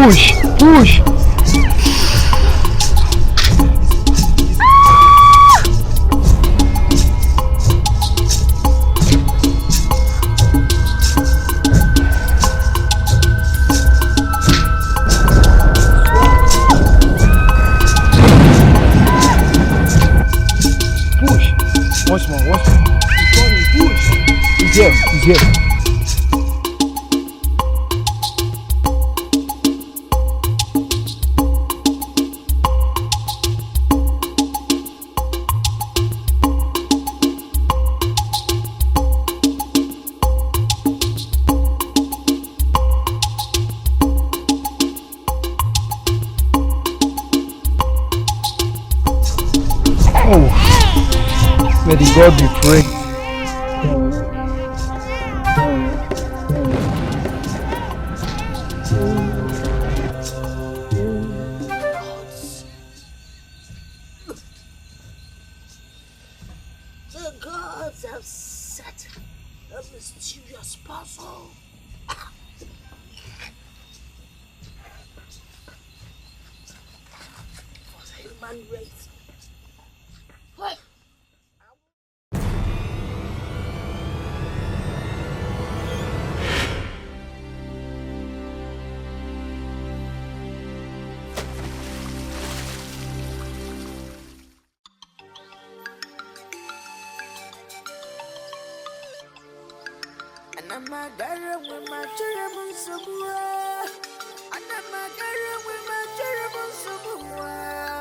Push! Push! Once more. He's coming, push. He's here. Oh, may the God be praised. The gods have set a mysterious puzzle. For the human race. What? I'm a girl with my terrible somewhere. And I'm a girl with my terrible somewhere.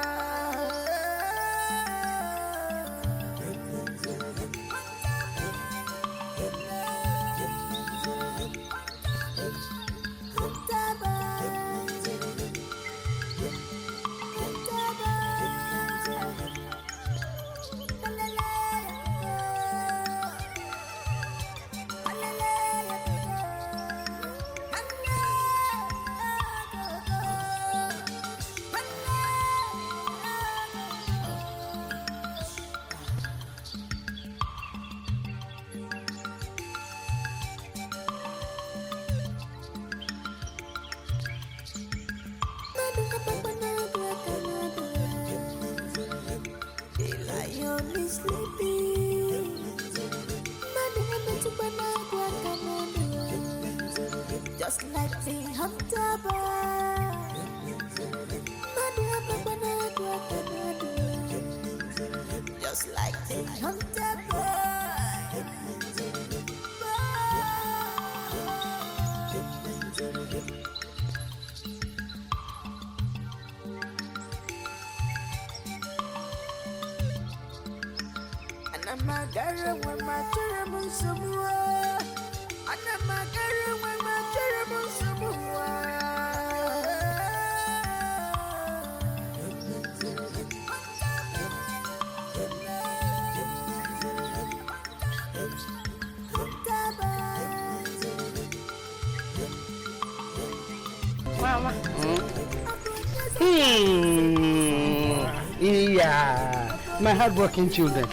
Just like the hunter boy. Just like the hunter boy. And I'm a girl with my terrible somewhere. And I'm a girl with my terrible somewhere. Mama. Yeah. My hardworking children.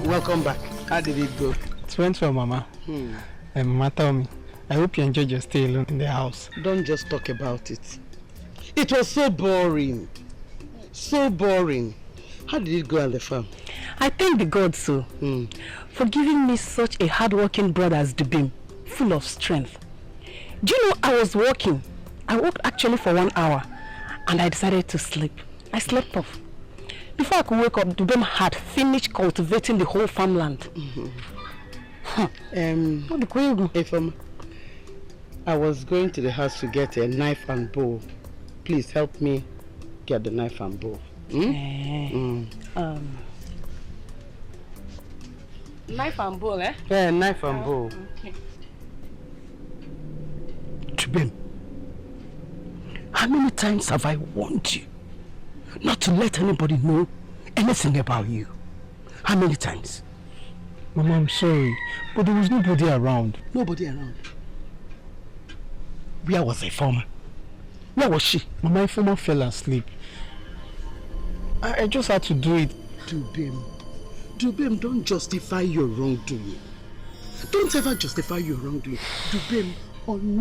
Welcome back. How did it go? It went well, Mama. Mama, tell me, I hope you enjoyed your stay alone in the house. Don't just talk about it. It was so boring. So boring. How did it go at the farm? I thank the gods so for giving me such a hardworking brother as Dubim, full of strength. Do you know I was working? I worked actually for 1 hour and I decided to sleep. I slept off. Before I could wake up, Dubim had finished cultivating the whole farmland. Ifem, I was going to the house to get a knife and bow. Please help me get the knife and bow. Knife and bowl, eh? Yeah, knife and bow. Okay. Dubim, how many times have I warned you not to let anybody know anything about you? How many times? Mama, I'm sorry, but there was nobody around. Nobody around? Where was Ifeoma? Where was she? Mama, Ifeoma fell asleep. I just had to do it. Dubim, don't justify your wrongdoing. Don't ever justify your wrongdoing. Dubim, on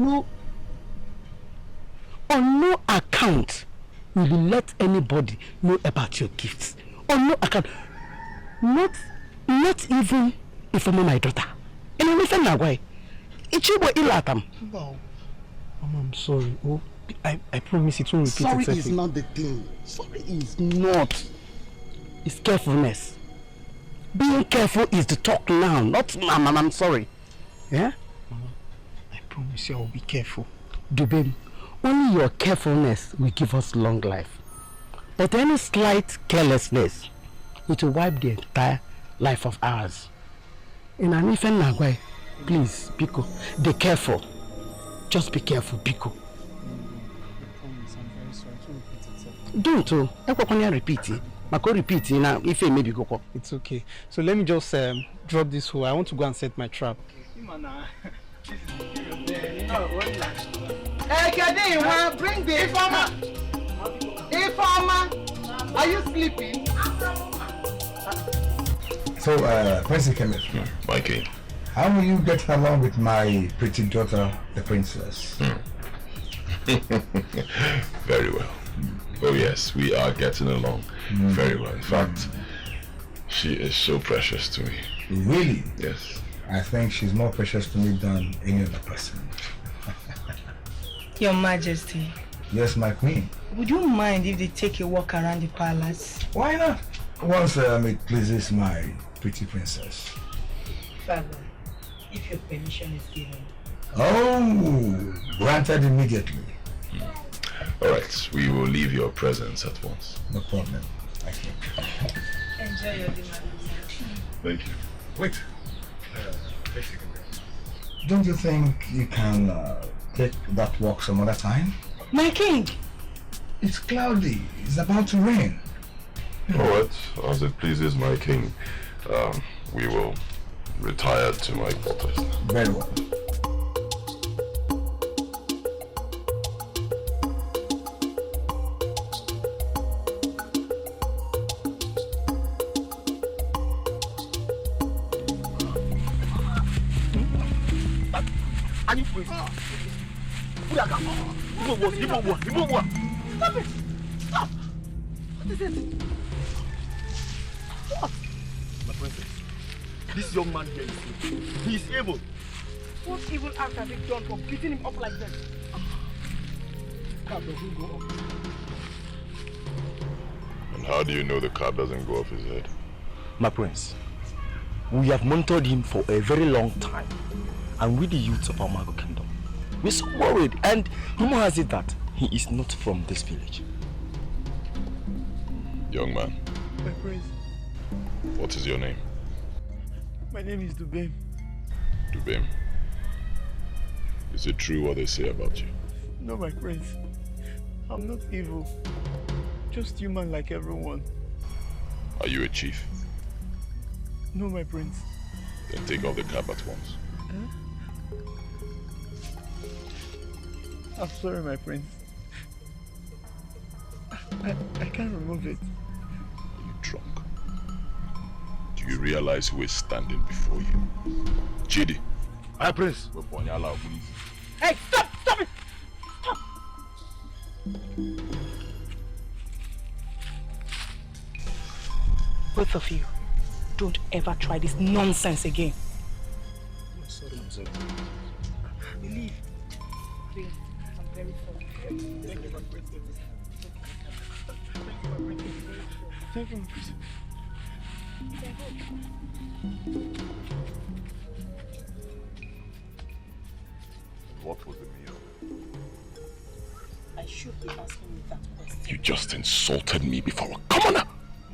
On no account will you let anybody know about your gifts. On no account. Not even informing my daughter. And I'm listening now, why? Ichibo ilatam. Wow. Mama, I'm sorry. Oh, I promise it won't repeat itself. Sorry is not the thing. Sorry is not. It's carefulness. Being careful is the talk now, not Mama, I'm sorry. Yeah? Mama, I promise you I will be careful. Dubem, only your carefulness will give us long life. But any slight carelessness, it will wipe the entire life of ours. In an infant Nagwai, please, Biko, be careful. Just be careful, Biko. I promise, I'm very sorry. It won't repeat itself. Don't repeat it. Mako repeat it now if it maybe go. It's okay. So let me just drop this hole. I want to go and set my trap. Hey, Kade, bring the Ifama. Ifama, are you sleeping? So, Prince Kenneth, my king. how will you get along with my pretty daughter, the princess? Very well. Oh yes, we are getting along very well. In fact, she is so precious to me. Really? Yes. I think she's more precious to me than any other person. Your Majesty, Yes, my queen. would you mind if they take a walk around the palace? Why not? Once it pleases my pretty princess. Father, if your permission is given. Oh, granted immediately. Alright, we will leave your presence at once. No problem. Thank you. Enjoy your dinner. Thank you. Wait. Don't you think you can take that walk some other time? My king! It's cloudy. It's about to rain. Alright, as it pleases my king, we will retire to my quarters. Very well. Stop it! Stop! What is it? What? My princess, this young man here is he is evil. What evil act have you done for beating him up like that? Cab doesn't go up. And how do you know the cap doesn't go off his head? My prince, we have monitored him for a very long time, and with the youths of our Mago kingdom, we're so worried, and rumor has it that he is not from this village. Young man, My prince, what is your name? my name is Dubem. Dubem. Is it true what they say about you? No, my prince. I'm not evil. Just human like everyone. Are you a chief? No, my prince. Then take off the cap at once. I'm sorry, my prince. I can't remove it. Are you drunk? Do you realize who is standing before you? Chidi. Hi, prince. Hey, stop! Stop it! Stop! Both of you, don't ever try this nonsense again. I'm sorry, I'm sorry. Believe. Please, I'm very sorry. Thank you, my prince. Thank you, my prince. What was the meal? I should be asking you that question. You just insulted me before a commoner!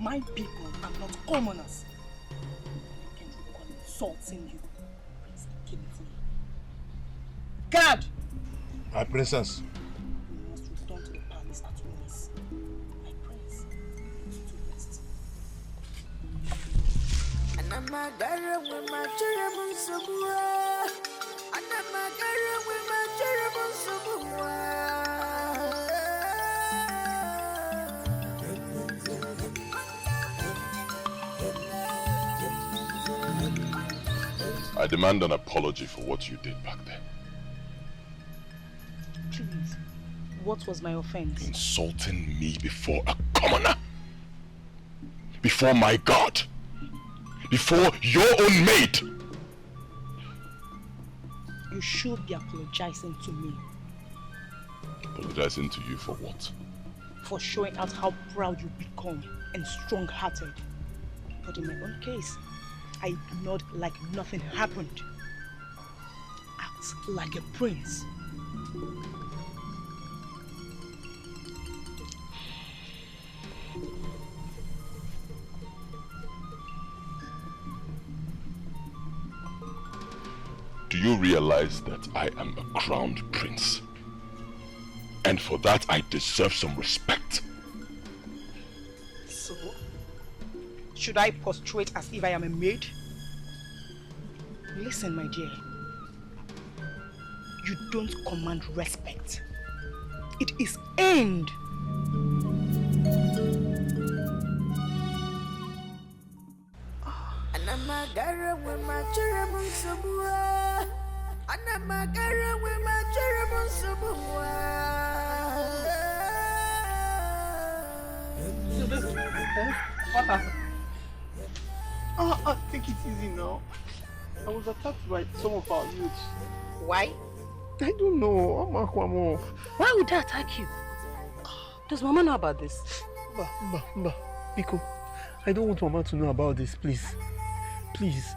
My people are not commoners. I can't recall insulting you. Please give it to me. Guard! My princess. You must return to the palace at once. My prince, to rest. Anamagara with my cherubim subua. Anamagara with my cherubim subua. I demand an apology for what you did back then. Please, What was my offense? Insulting me before a commoner. Before my God. Before your own maid. You should be apologizing to me. Apologizing to you for what? For showing out how proud you become and strong-hearted. But in my own case, I ignored like nothing happened. Act like a prince. Do you realize that I am a crowned prince? And for that I deserve some respect. So, should I prostrate as if I am a maid? Listen, my dear. You don't command respect. It is earned. Anamagara with my cherubim subua. Anamagara with my cherubim subua. What happened? Take it easy now. I was attacked by some of our youths. Why? I don't know. Why would they attack you? Does Mama know about this? Biko, I don't want Mama to know about this, please. Please.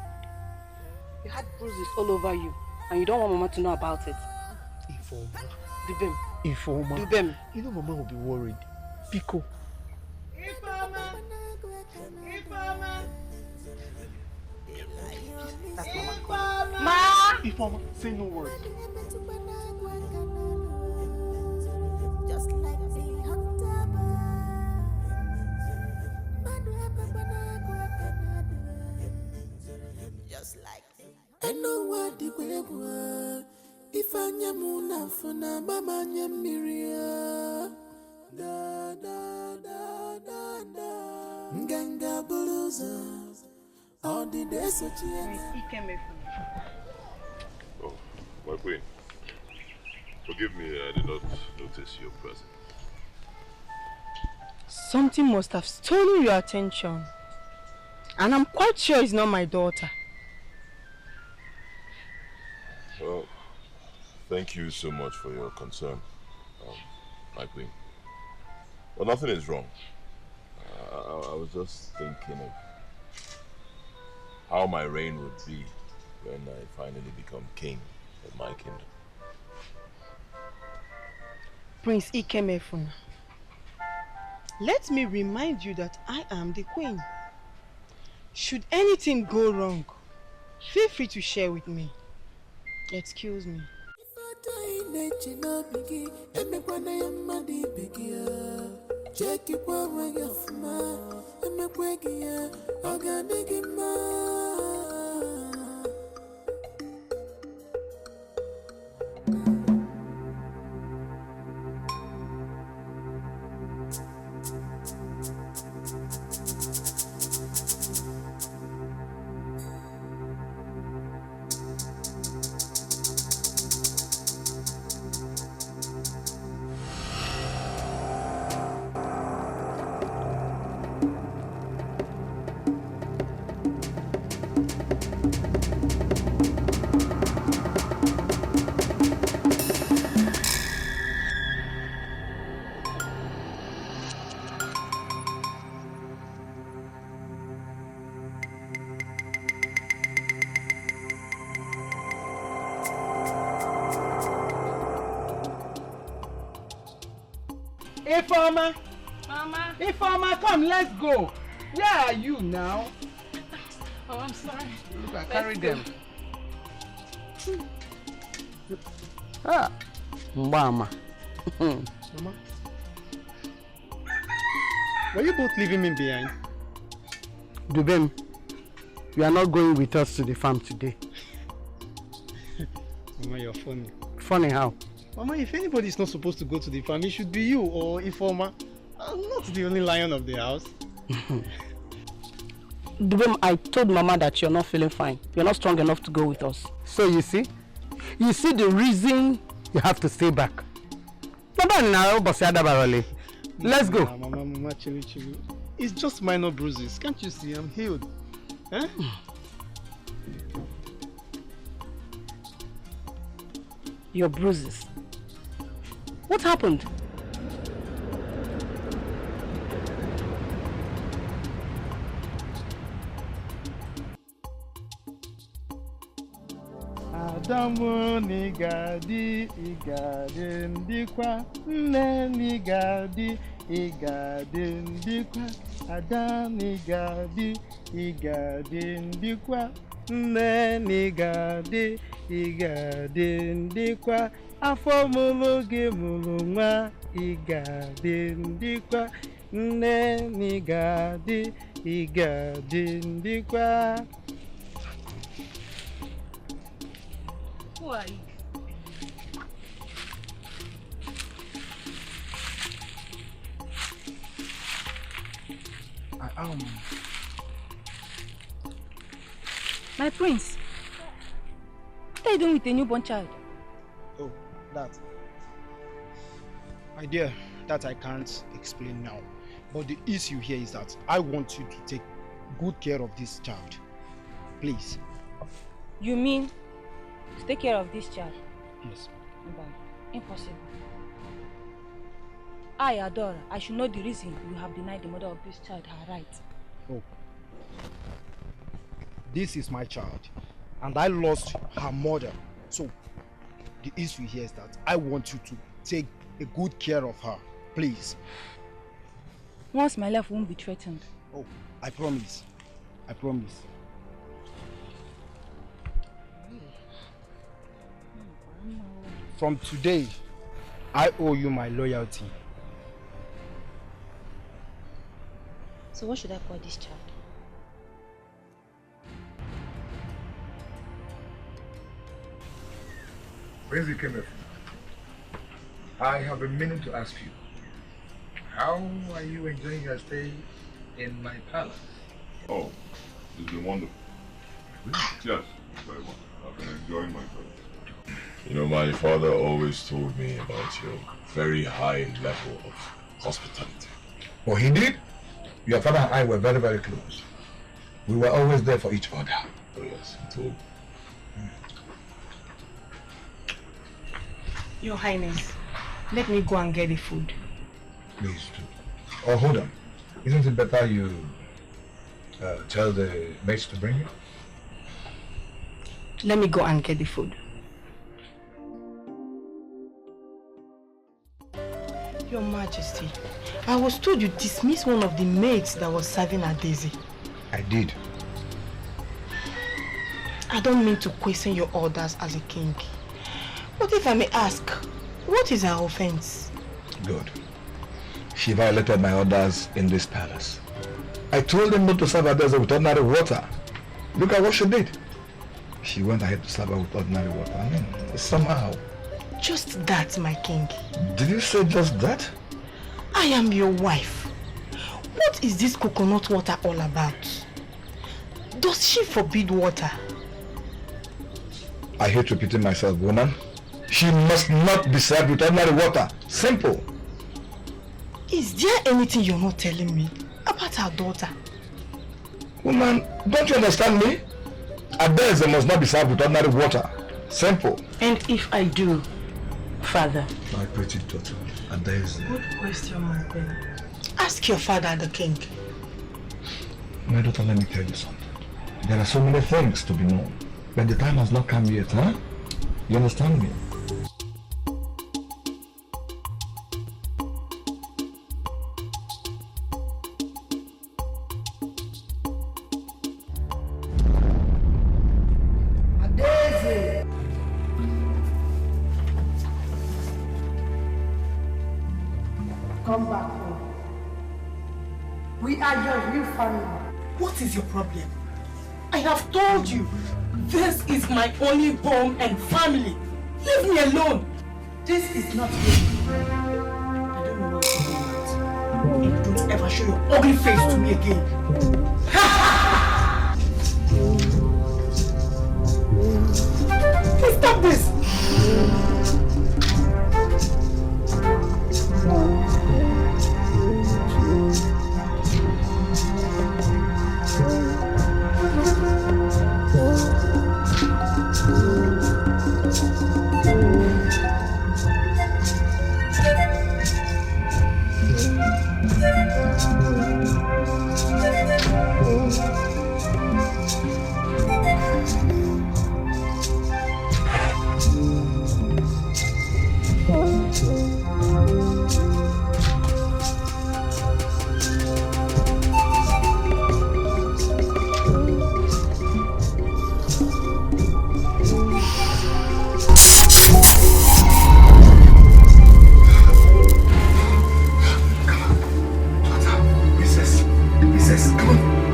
You had bruises all over you, and you don't want Mama to know about it. Informa. Dubem. You know Mama will be worried. Biko. That's Mama. Ma! Informa, say no word. Just like the hunter. Just like I know what the way if I am funa mama nyamiria da da da da da Ganga bluza all the days of Oh, my queen. Forgive me, I did not notice your presence. Something must have stolen your attention. And I'm quite sure it's not my daughter. Well, thank you so much for your concern, my queen. But nothing is wrong. I was just thinking of how my reign would be when I finally become king of my kingdom. Prince Ikemefuna, let me remind you that I am the queen. Should anything go wrong, feel free to share with me. Excuse me. Informa! Mama! Informa, come, let's go! Where are you now? Oh, I'm sorry. Look, I carried them. Ah, Mama. Mama? Were you both leaving me behind? Dubem, you are not going with us to the farm today. Mama, you're funny. Funny how? Mama, if anybody is not supposed to go to the farm, it should be you or Informa. I'm not the only lion of the house. Dubem, I told Mama that you're not feeling fine. You're not strong enough to go with us. So you see the reason you have to stay back. Let's go. Mama, chill. It's just minor bruises. Can't you see? I'm healed. Eh? Your bruises. What happened? Adamu nigadi igadi ndikwa nne nigadi igadi ndikwa Adam nigadi igadi ndikwa nne nigadi igadi ndikwa afọ mụrụ gị mụrụ nwa igadi ndikwa nne nigadi igadi ndikwa. Who are you? I am. My prince. What are you doing with a newborn child? Oh, that. My dear, that I can't explain now. But the issue here is that I want you to take good care of this child. Please. You mean to take care of this child? Yes. Impossible. I, Adora, I should know the reason you have denied the mother of this child her right. Oh. This is my child. And I lost her mother. So, the issue here is that I want you to take a good care of her. Please. Once my life won't be threatened. Oh, I promise. I promise. From today, I owe you my loyalty. So what should I call this child? Where's the camera? I have been meaning to ask you, how are you enjoying your stay in my palace? Oh, it's been wonderful. Yes, very wonderful. I've been enjoying my time. You know, my father always told me about your very high level of hospitality. Oh, he did? Your father and I were very, very close. We were always there for each other. Oh yes, he told me. Your Highness, let me go and get the food. Please do. Oh, hold on. Isn't it better you tell the maids to bring it? Let me go and get the food. Your Majesty, I was told you dismissed one of the maids that was serving at Daisy. I did. I don't mean to question your orders as a king. But if I may ask, what is her offense? Good. She violated my orders in this palace. I told him not to serve her with ordinary water. Look at what she did. She went ahead to serve her with ordinary water. I mean, somehow. Just that, my king. Did you say just that? I am your wife. What is this coconut water all about? Does she forbid water? I hate repeating myself, woman. She must not be served with ordinary water. Simple. Is there anything you're not telling me about our daughter? Woman, don't you understand me? Adele must not be served with ordinary water. Simple. And if I do, father? My pretty daughter, Adele. Good question, my baby. Ask your father, the king. My daughter, let me tell you something. There are so many things to be known, but the time has not come yet, huh? You understand me? Come back home. We are your real family. What is your problem? I have told you, this is my only home and family. Leave me alone. This is not you. I don't know what you're doing. And don't ever show your ugly face to me again. Please stop this.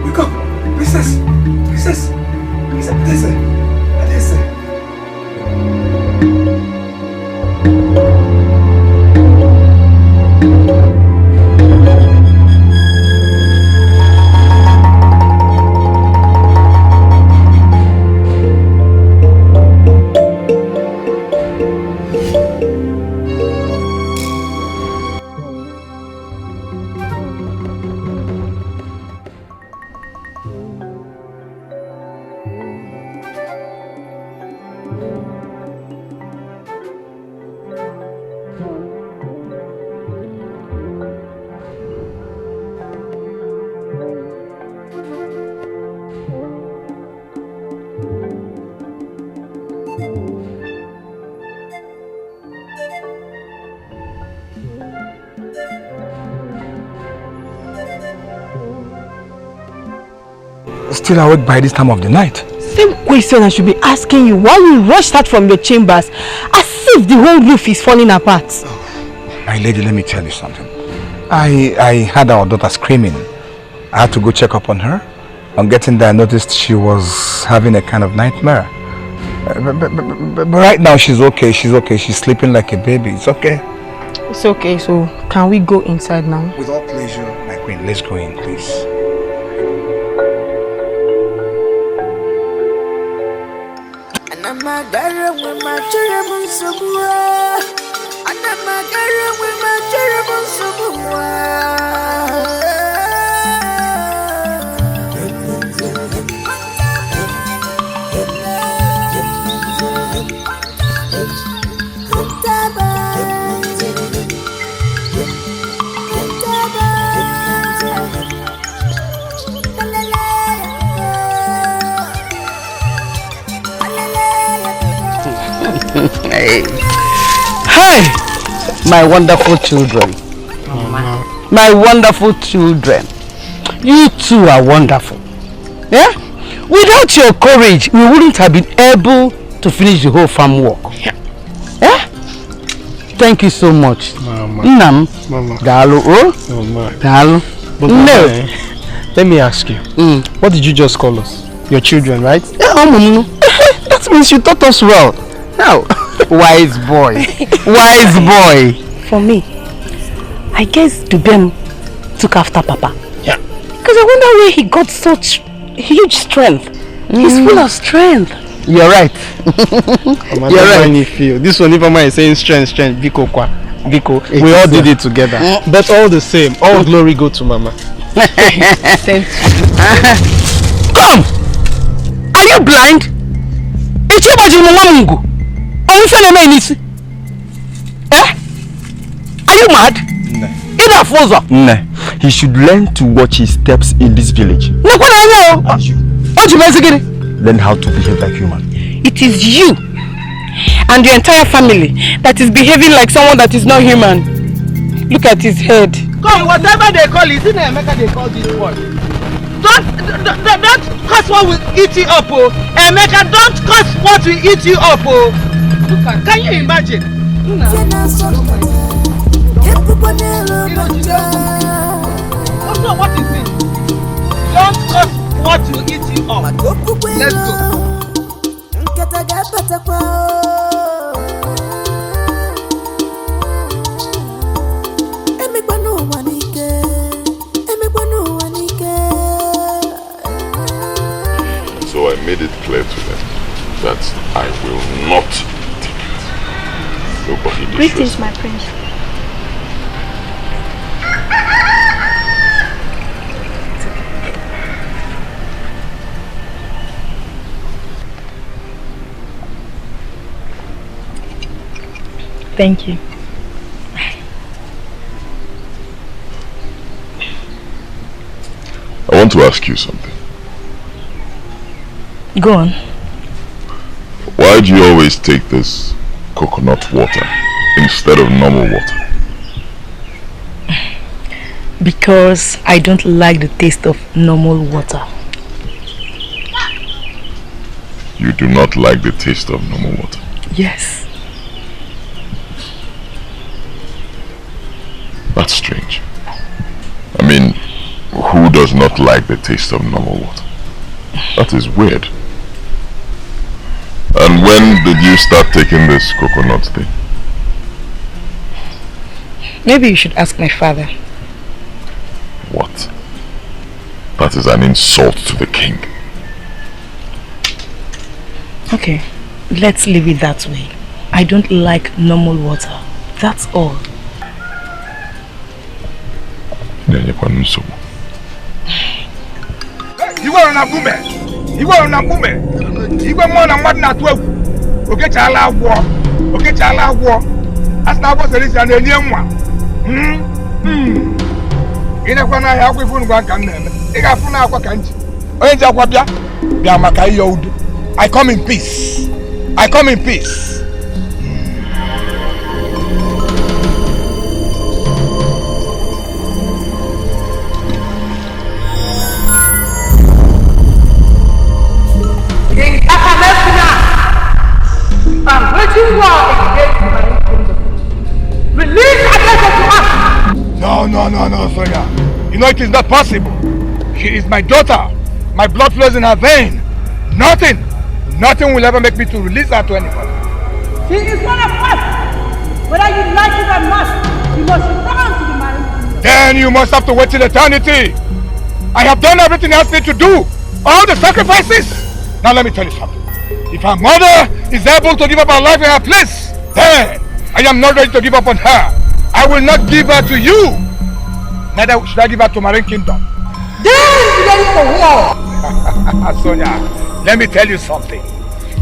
Wake up! Princess! Princess! Princess! Still awake by this time of the night? Same question I should be asking you. Why you rushed out from your chambers as if the whole roof is falling apart? My lady, let me tell you something. I heard our daughter screaming. I had to go check up on her. On getting there, I noticed she was having a kind of nightmare. But right now she's okay. She's okay. She's sleeping like a baby. It's okay. It's okay. So can we go inside now? With all pleasure, my queen. Let's go in, please. Hey, my wonderful children. My wonderful children. You two are wonderful. Yeah? Without your courage, we wouldn't have been able to finish the whole farm work. Yeah? Thank you so much. Mama. Mama. Dalu. Oh? Mama. Dalu. But no. Let me ask you. What did you just call us? Your children, right? Yeah, that means you taught us well. Now, wise boy. Wise boy. For me, I guess Dubem took after Papa. Yeah. Because I wonder where he got such huge strength. He's full of strength. You're right. You're right. Feel. This one, if Mama is saying strength, Vico, we all did it together. But all the same, all glory go to Mama. Come! Are you blind? Are you mad? No. He should learn to watch his steps in this village. And you. Learn how to behave like human. It is you and your entire family that is behaving like someone that is not human. Look at his head. Come, whatever they call it, in America they call this boy. Don't cause what will eat you up, oh. Emeka, don't cause what will eat you up, oh. Look at, can you imagine? Also, what is it? Don't cause what will eat you up. Let's go. So I made it clear to them that I will not take it. Nobody disrespect. Greetings, my prince. Thank you. I want to ask you something. Go on. Why do you always take this coconut water instead of normal water? Because I don't like the taste of normal water. You do not like the taste of normal water? Yes. That's strange. I mean, who does not like the taste of normal water. That is weird. And when did you start taking this coconut thing? Maybe you should ask my father. What? That is an insult to the king. Okay, let's leave it that way. I don't like normal water. That's all. You are on a woman. You are on a woman. You are more than one at 12. Okay, Chala war. Okay, Chala war. As now was an alien one. In a corner, I have with one can. I got from our country. I come in peace. I come in peace. I'm waging war against my kingdom. Release Agatha to us! No, Sonia. You know it is not possible. She is my daughter. My blood flows in her vein. Nothing will ever make me to release her to anybody. She is one of us. Whether you like it or not, you must return to the married kingdom. Then you must have to wait till eternity. I have done everything else need to do. All the sacrifices. Now let me tell you something. If her mother is able to give up her life in her place, then I am not ready to give up on her. I will not give her to you. Neither should I give her to Marine Kingdom. Then ready for war. Sonia, let me tell you something.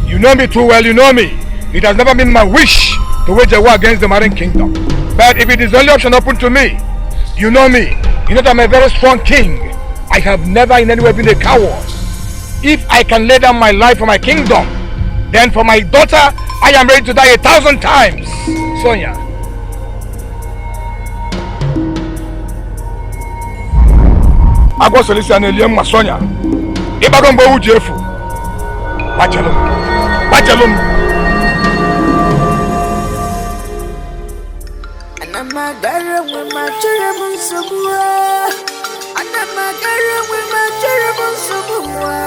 You know me too well, you know me. It has never been my wish to wage a war against the Marine Kingdom. But if it is the only option open to me, you know me. You know that I'm a very strong king. I have never in any way been a coward. If I can lay down my life for my kingdom, then for my daughter, I am ready to die 1,000 times. Sonia. I go Solicitor Eliam Sonia. If I don't go with you, Bachelum. And I'm a girl with my cherubim subua. And I'm a girl with my cherubim subua.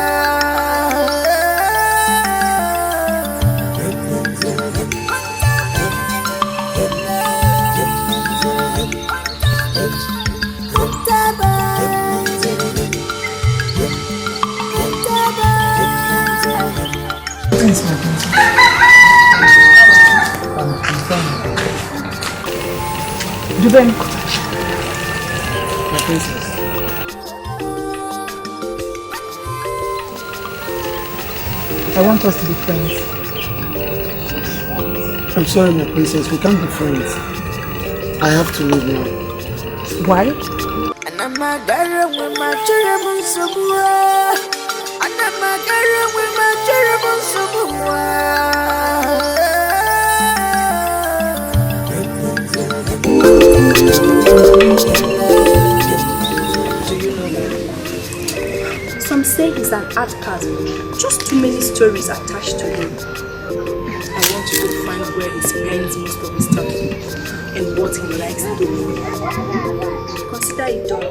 Thanks, my princess. I want us to be friends. I'm sorry, my princess. We can't be friends. I have to leave now. Why? And I'm a girl with my cherubim subua. And I'm a girl with my cherubim subua. Some say he's an outcast. Just too many stories attached to him. I want to go find where he spends most of his time and what he likes doing. Consider it done.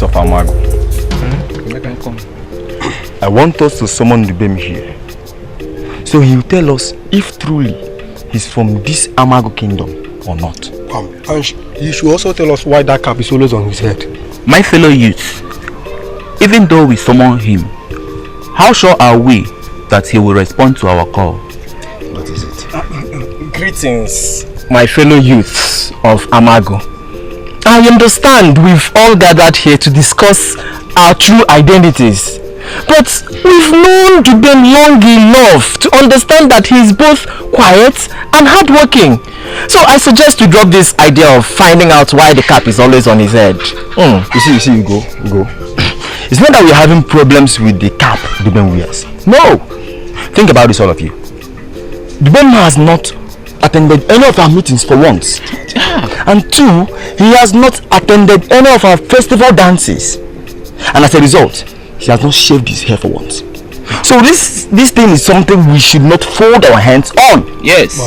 of Amago. I want us to summon the Bem here. So he will tell us if truly he's from this Amago kingdom or not. And he should also tell us why that cap is always on his head. My fellow youths, even though we summon him, how sure are we that he will respond to our call? What is it? Greetings, my fellow youths of Amago. I understand we've all gathered here to discuss our true identities. But we've known Dubem long enough to understand that he is both quiet and hardworking. So I suggest we drop this idea of finding out why the cap is always on his head. You see, you go. It's not that we're having problems with the cap Dubem wears. No! Think about this, all of you. Dubem has not attended any of our meetings for once. And two, he has not attended any of our festival dances. And as a result, he has not shaved his hair for once. So this thing is something we should not fold our hands on. Yes.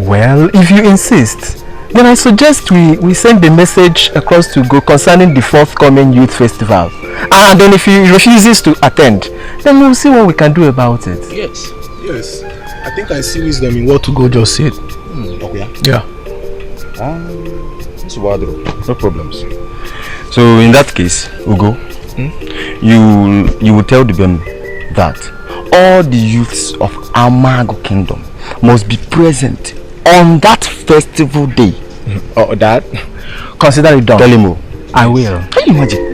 Well, if you insist, then I suggest we send a message across to Go concerning the forthcoming youth festival. And then if he refuses to attend, then we'll see what we can do about it. Yes. Yes. I think I see wisdom in what to go just said. Okay. Yeah. No problems. So in that case, Ugo, you will tell them that all the youths of Amago Kingdom must be present on that festival day. Oh, that? Consider it done. Tell him. I will. Can you imagine?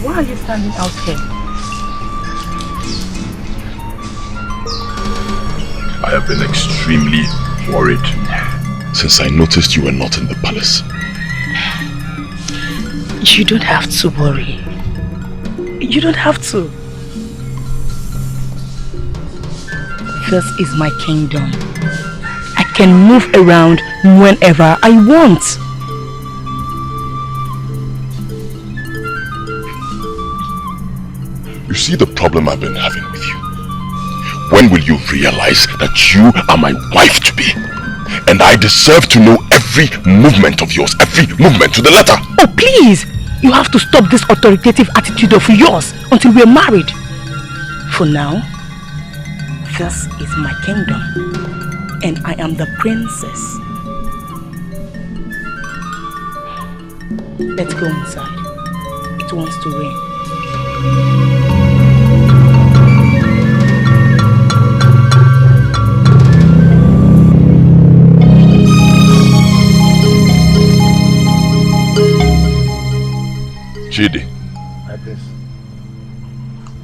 Why are you standing out here? I have been extremely worried since I noticed you were not in the palace. You don't have to worry. You don't have to. This is my kingdom. I can move around whenever I want. You see the problem I've been having with you? When will you realize that you are my wife-to-be? And I deserve to know every movement of yours, every movement to the letter. Oh, please! You have to stop this authoritative attitude of yours until we're married. For now, this is my kingdom. And I am the princess. Let's go inside. It wants to rain. Chidi.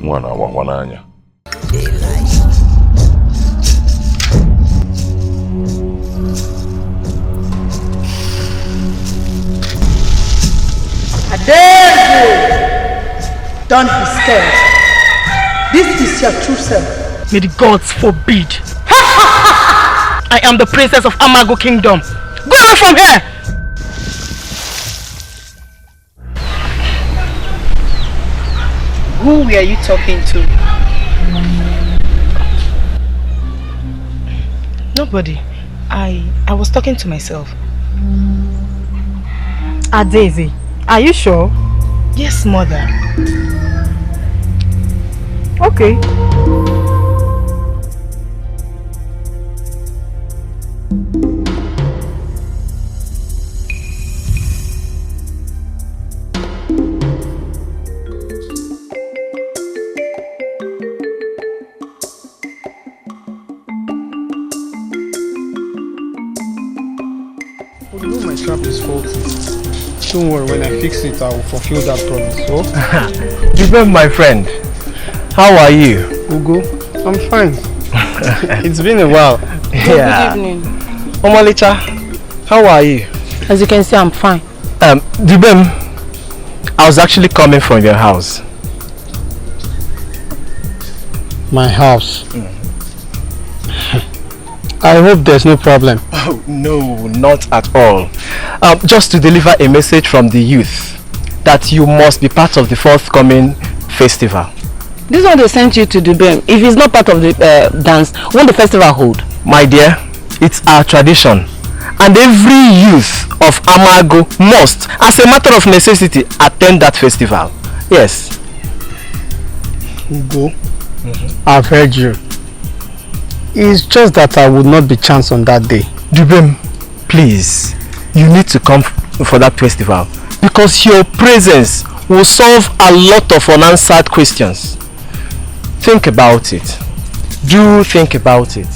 Mwana wa mwananya. I dare you! Don't be scared. This is your true self. May the gods forbid. I am the princess of Amago Kingdom. Go away from here! Who were you talking to? Nobody. I was talking to myself. Daisy, are you sure? Yes, mother. Okay. My trap is faulty. Don't worry, when I fix it, I will fulfill that promise. Oh? Dubem, my friend, how are you? Ugo, I'm fine. It's been a while. Good evening. Omalicha, how are you? As you can see, I'm fine. Dibem, I was actually coming from your house. My house? I hope there's no problem. Oh, no, not at all. Just to deliver a message from the youth that you must be part of the forthcoming festival. This is what they sent you to Dubem. If it's not part of the dance, won't the festival hold? My dear, it's our tradition. And every youth of Amago must, as a matter of necessity, attend that festival. Yes. Ugo, I've heard you. It's just that I would not be chanced on that day. Dubem, please, you need to come for that festival because your presence will solve a lot of unanswered questions. Think about it. Do think about it.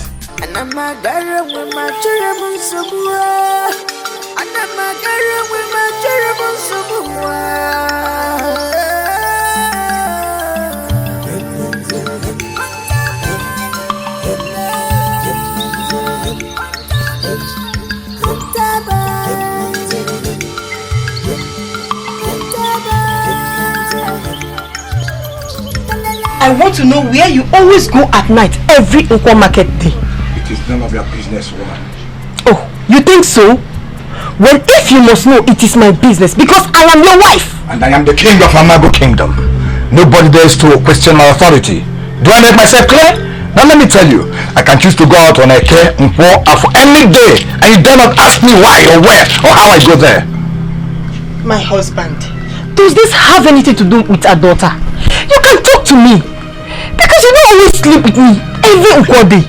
I want to know where you always go at night every Nkwo market day. It is none of your business, woman. Oh, you think so? Well, if you must know, it is my business because I am your wife. And I am the king of Amago Kingdom. Nobody dares to question my authority. Do I make myself clear? Now let me tell you, I can choose to go out on a care for any day, and you dare not ask me why or where or how I go there. My husband, does this have anything to do with our daughter? You can talk to me because you don't always sleep with me every Nkwo day.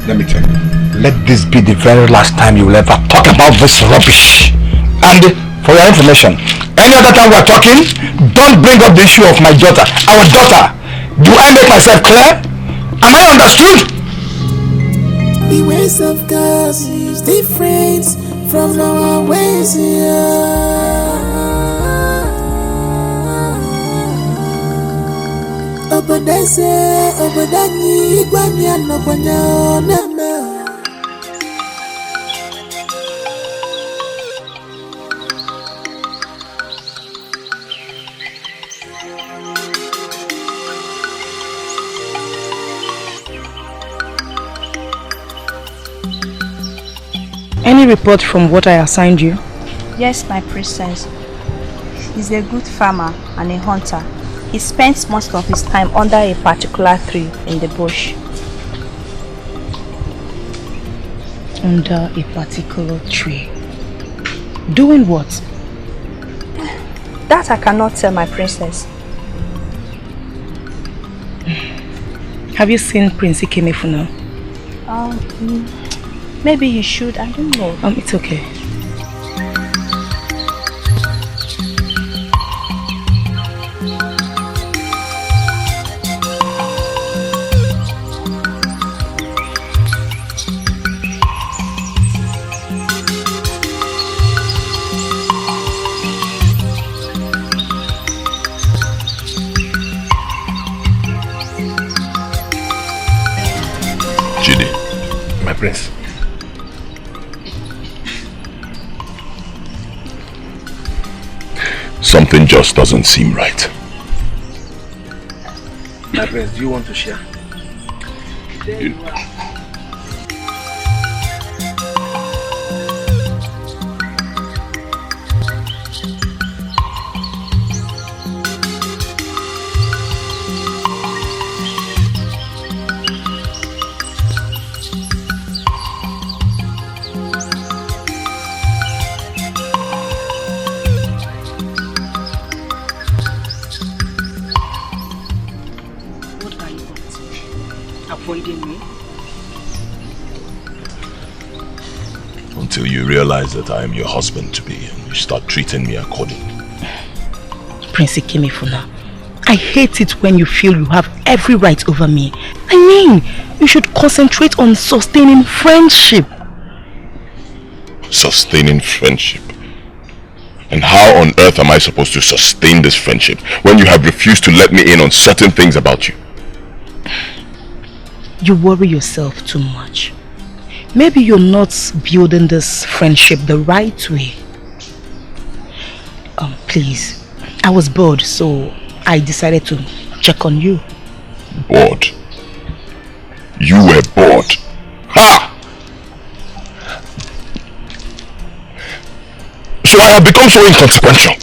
Let me tell you, let this be the very last time you will ever talk about this rubbish. And for your information, any other time we are talking, don't bring up the issue of my daughter, our daughter. Do I make myself clear? Am I understood? The ways of God is different from our ways here. Obodese, obodani, gwanya no gwanya neme. Any report from what I assigned you? Yes, my princess. He's a good farmer and a hunter. He spends most of his time under a particular tree in the bush. Under a particular tree? Doing what? That I cannot tell, my princess. Have you seen Prince Ikemefuna? Maybe he should, I don't know. It's okay. Prince. Something just doesn't seem right. My Prince, do you want to share? Until you realize that I am your husband-to-be and you start treating me accordingly. Prince Ikemefuna, I hate it when you feel you have every right over me. I mean, you should concentrate on sustaining friendship. Sustaining friendship? And how on earth am I supposed to sustain this friendship when you have refused to let me in on certain things about you? You worry yourself too much. maybe you're not building this friendship the right way. Please, I was bored, so I decided to check on you. Bored? You were bored? Ha! So I have become so inconsequential,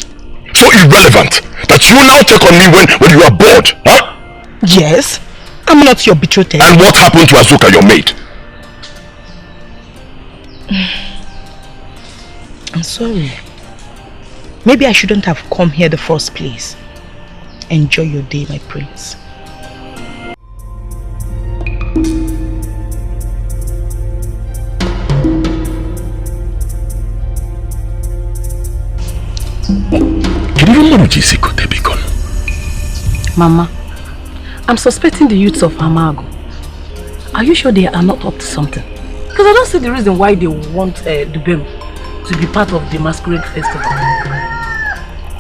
so irrelevant, that you now check on me when you are bored, huh? Yes, I'm not your betrothed. And what happened to Azuka, your maid? I'm sorry. Maybe I shouldn't have come here the first place. Enjoy your day, my prince. Mama, I'm suspecting the youths of Amago. Are you sure they are not up to something? Because I don't see the reason why they want Dubem to be part of the masquerade festival.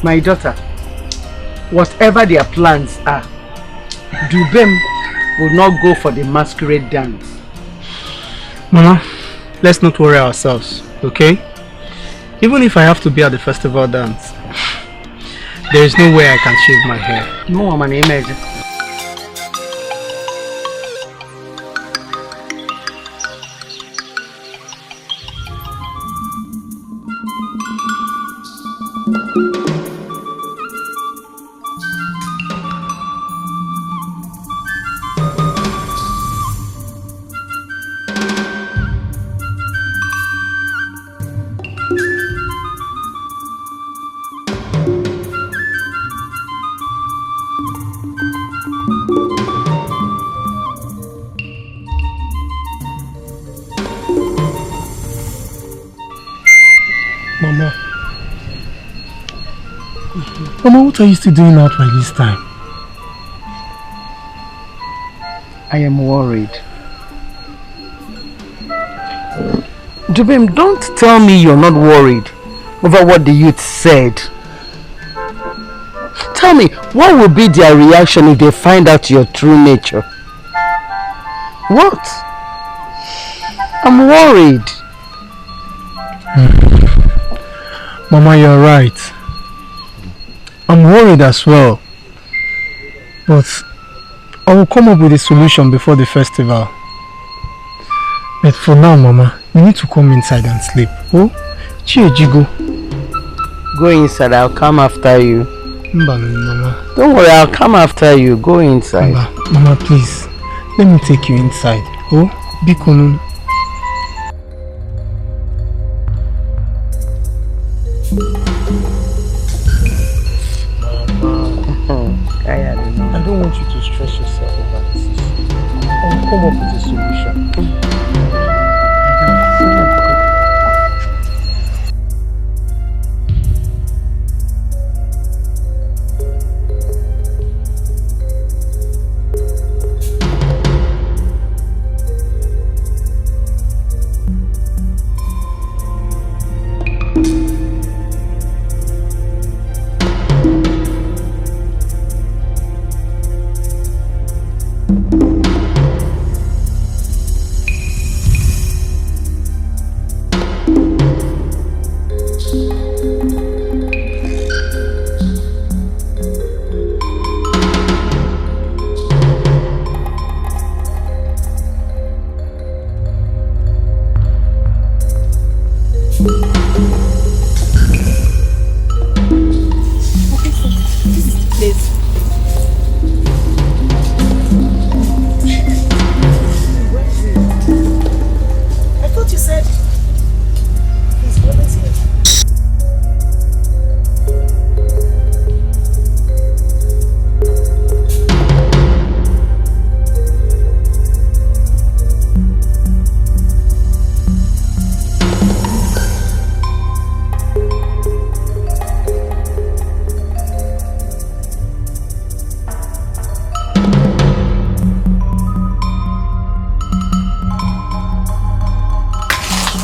My daughter, whatever their plans are, Dubem will not go for the masquerade dance. Mama, let's not worry ourselves, okay? Even if I have to be at the festival dance, there is no way I can shave my hair. No, I'm an image. Mama, what are you still doing out by this time? I am worried. Dubem, don't tell me you're not worried over what the youth said. Tell me, what will be their reaction if they find out your true nature? What? I'm worried. Mama, you're right. I'm worried as well. But I will come up with a solution before the festival. But for now, Mama, you need to come inside and sleep. Oh? Chijigo. Go inside, I'll come after you. Mama. Don't worry, I'll come after you. Go inside. Mama, please. Let me take you inside. Oh? Bikunun. I don't want you to stress yourself over this issue. I will come up with a solution.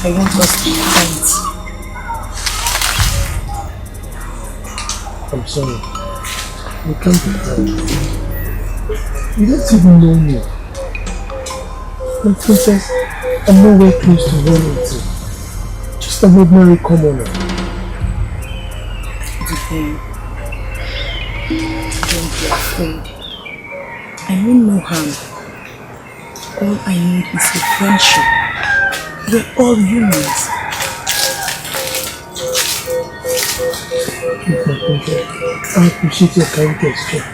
I want us to fight. I'm sorry. We can't be friends. You don't even know me. And princess, I'm nowhere close to royalty. Just an ordinary commoner. Don't be afraid. I mean no harm. All I need is your friendship. We're all humans. I appreciate your kind gesture.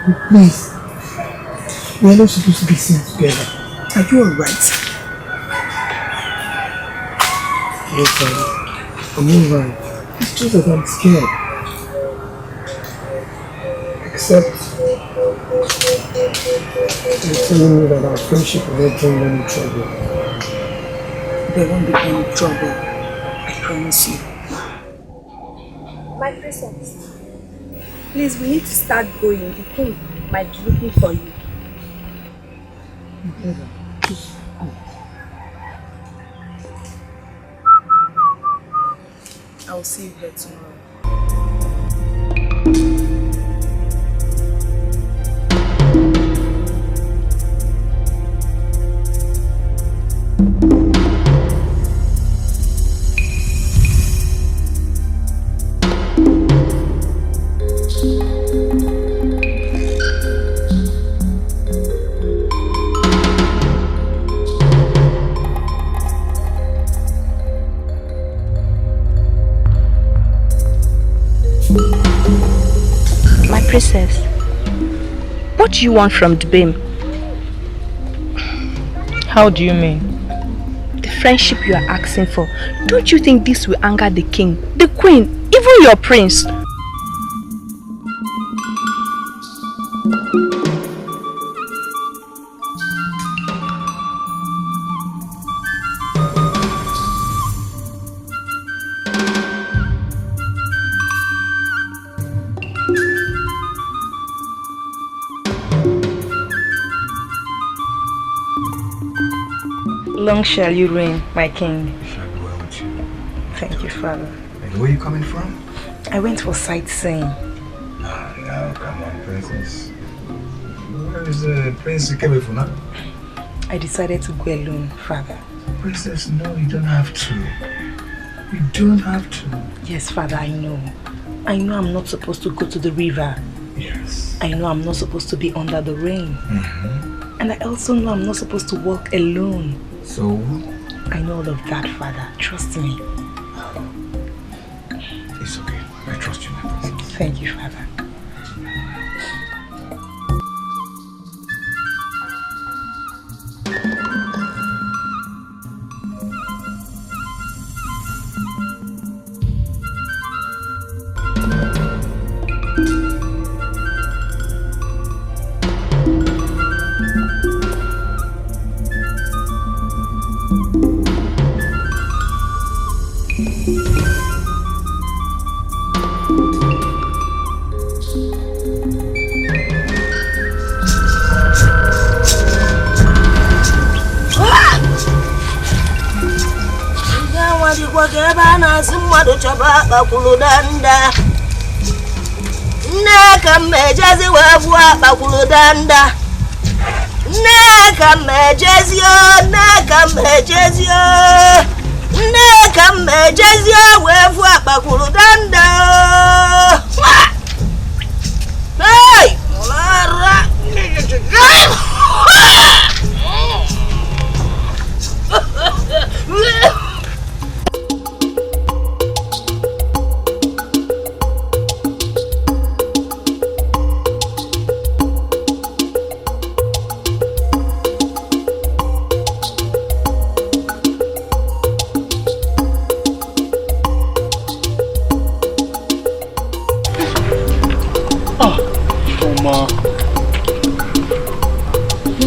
But please, we are not supposed to be seen together. Are you alright? Yes, I'm alright. It's just that I'm scared. Except you're telling me that our friendship will not bring any trouble. There won't be any trouble. I promise you. My princess, please, we need to start going. The king might be looking for you. Just go. I will see you here tomorrow. Princess, what do you want from Dubem? How do you mean? The friendship you are asking for. Don't you think this will anger the king, the queen, even your prince? Long shall you reign, my king. Shall be well with you. Thank you, Father. And where are you coming from? I went for sightseeing. Now, come on, princess. Where is the prince you came with now? I decided to go alone, Father. Princess, no, you don't have to. You don't have to. Yes, Father, I know. I know I'm not supposed to go to the river. Yes. I know I'm not supposed to be under the rain. And I also know I'm not supposed to walk alone. So? I know all of that, Father. Trust me. It's okay. I trust you, my princess. Thank you, Father. Bakuludanda Neka mejezi wavua bakuludanda Neka mejezi wavua bakuludanda Hey! Mara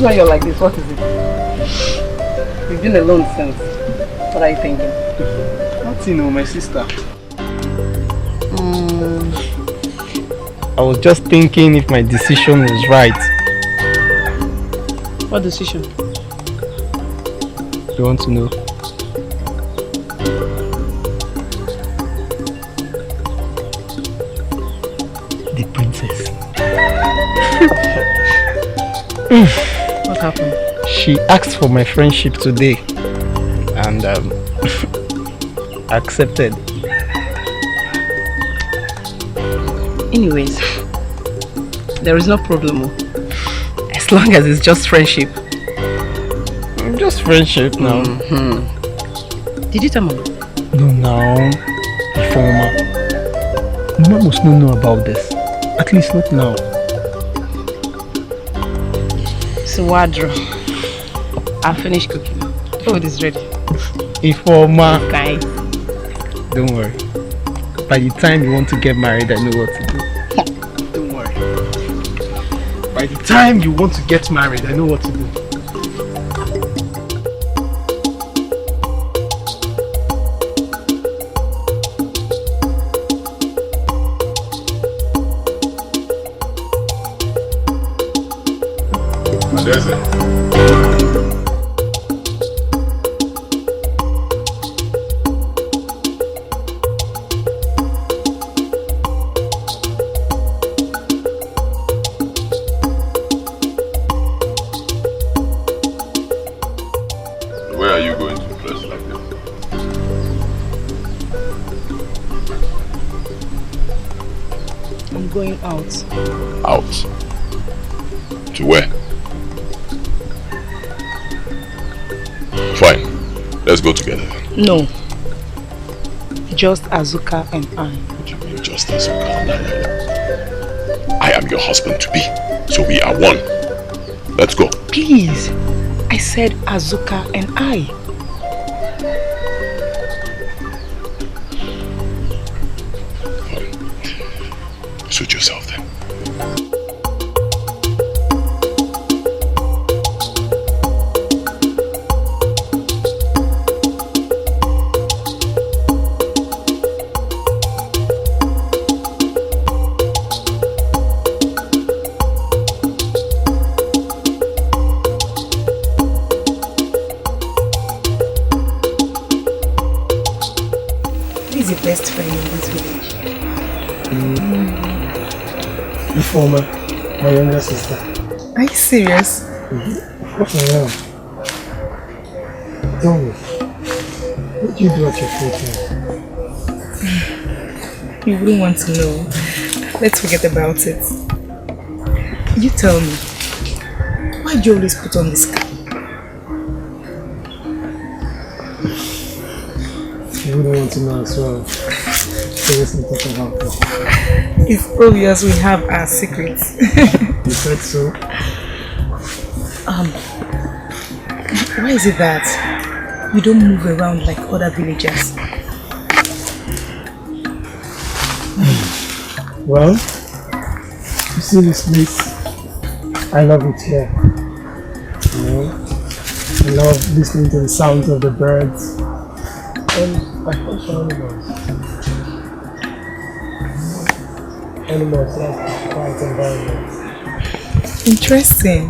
Why you're like this? What is it? You've been alone since. What are you thinking? Nothing, my sister. I was just thinking if my decision was right. What decision? You want to know? The princess. What happened? She asked for my friendship today. and accepted. Anyways, there is no problem. As long as it's just friendship. Just friendship now. Did you tell Mama? No, now. Former. Mama must not know about this. At least not now. So, Wadro, I'll finish cooking. Food is ready. Informer. Okay. Don't worry. By the time you want to get married, I know what to do. Don't worry. By the time you want to get married, I know what to do. There's it. Where are you going to dress like this? I'm going out. Out? To where? Fine. Let's go together then. No. Just Azuka and I. What do you mean just Azuka and I? I am your husband to be. So we are one. Let's go. Please. I said Azuka and I. Fine. Suit yourself then. He's the best friend in this village. The former, my younger sister. Are you serious? What I am. Tell me, what do you do at your free time? You wouldn't want to know. Let's forget about it. You tell me, why do you always put on this cap? You wouldn't want to know as well. So let's not talk about it. It's obvious we have our secrets. You said so. Why is it that you don't move around like other villagers? Well, you see this place? I love it here. You know, I love listening to the sounds of the birds. And I also animals. Animals like quiet environment. Interesting.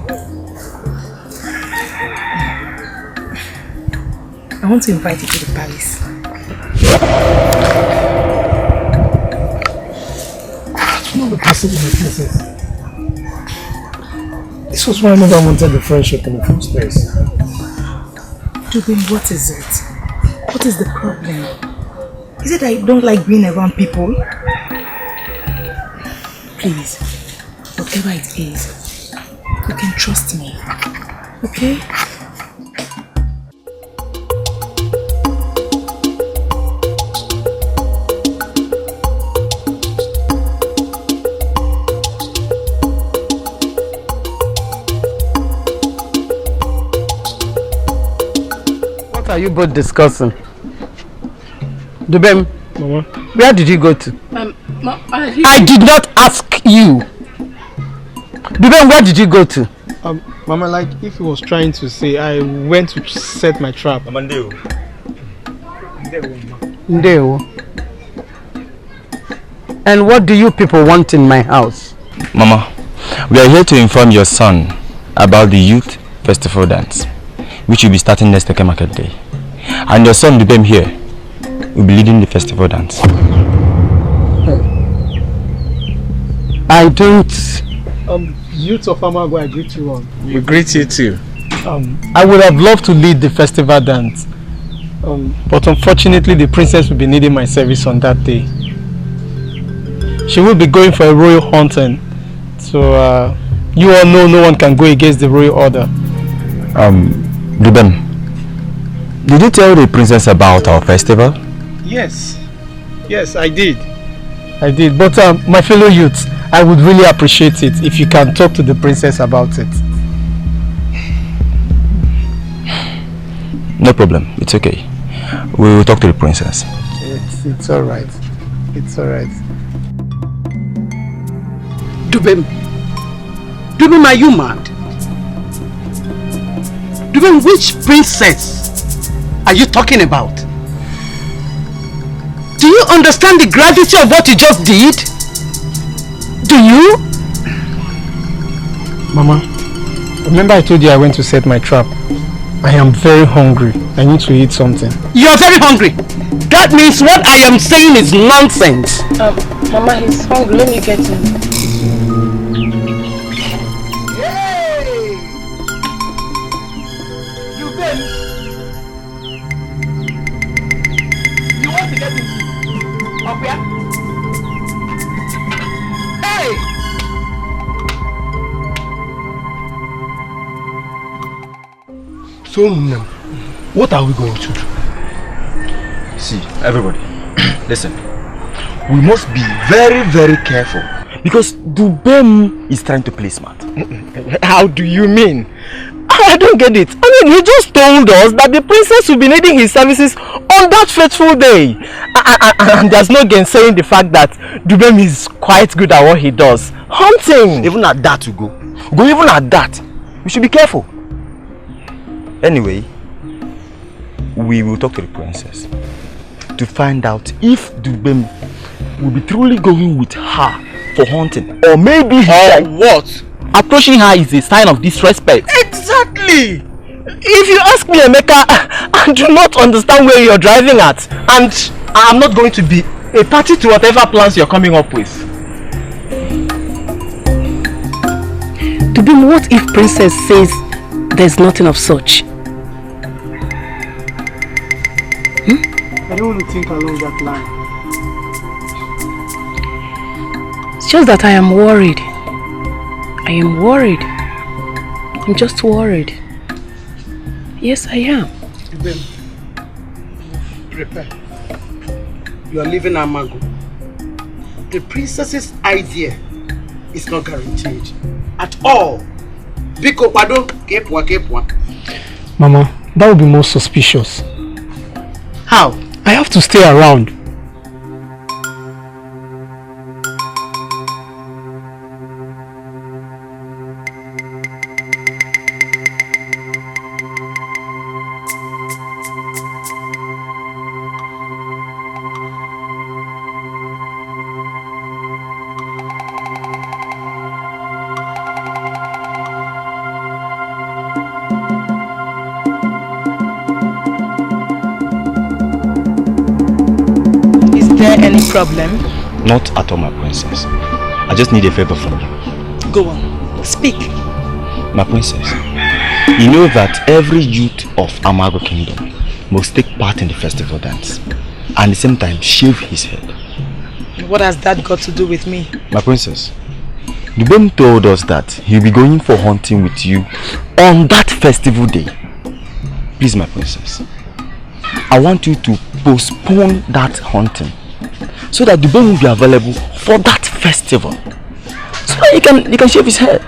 I want to invite you to the palace. You know the person in the places. This was why I never wanted the friendship in the first place. Dubin, what is it? What is the problem? Is it that you don't like being around people? Please, whatever it is, you can trust me, okay? What are you both discussing? Dubem, Mama, where did you go to? I did not ask you. Dubem, where did you go to? Mama, like if he was trying to say, I went to set my trap. Ndeo. And what do you people want in my house? Mama, we are here to inform your son about the youth festival dance, which will be starting next Eke Market Day. And your son Dubem here will be leading the festival dance. I don't... Youth of Amago, I greet you all. We greet you too. I would have loved to lead the festival dance, But unfortunately, the princess will be needing my service on that day. She will be going for a royal hunting. So, you all know no one can go against the royal order. Ruben, did you tell the princess about our festival? Yes. Yes, I did. But my fellow youths, I would really appreciate it if you can talk to the princess about it. No problem. It's okay. We will talk to the princess. It's alright. It's alright. Dubem, are you mad? Dubem, which princess are you talking about? Do you understand the gravity of what you just did? Do you? Mama, remember I told you I went to set my trap? I am very hungry. I need to eat something. You're very hungry. That means what I am saying is nonsense. Mama, he's hungry. Let me get him. You bet. You want to get him? Up here? Hey! So, what are we going to do? See, everybody, listen. We must be very, very careful because Dubem is trying to play smart. How do you mean? I don't get it. I mean, he just told us that the princess will be needing his services on that fateful day. And there's no gainsaying the fact that Dubem is quite good at what he does. Hunting! Even at that we go. Even at that. We should be careful. Anyway, we will talk to the princess to find out if Dubem will be truly going with her for hunting, or maybe what? Approaching her is a sign of disrespect. Exactly! If you ask me, Emeka, I do not understand where you're driving at, and I'm not going to be a party to whatever plans you're coming up with. Dubem, what if Princess says there's nothing of such? I don't want to think along that line. It's just that I am worried. I'm just worried. Yes, I am. Dubem, prepare. You are leaving Amago. The princess's idea is not guaranteed at all. Biko Pado, kepwa. Mama, that would be more suspicious. How? I have to stay around. Any problem? Not at all, my princess. I just need a favor from you. Go on, speak. My princess, you know that every youth of Amago Kingdom must take part in the festival dance and at the same time shave his head. What has that got to do with me? My princess, Dubem told us that he'll be going for hunting with you on that festival day. Please, my princess, I want you to postpone that hunting so that Dubem will be available for that festival, so that he can shave his head.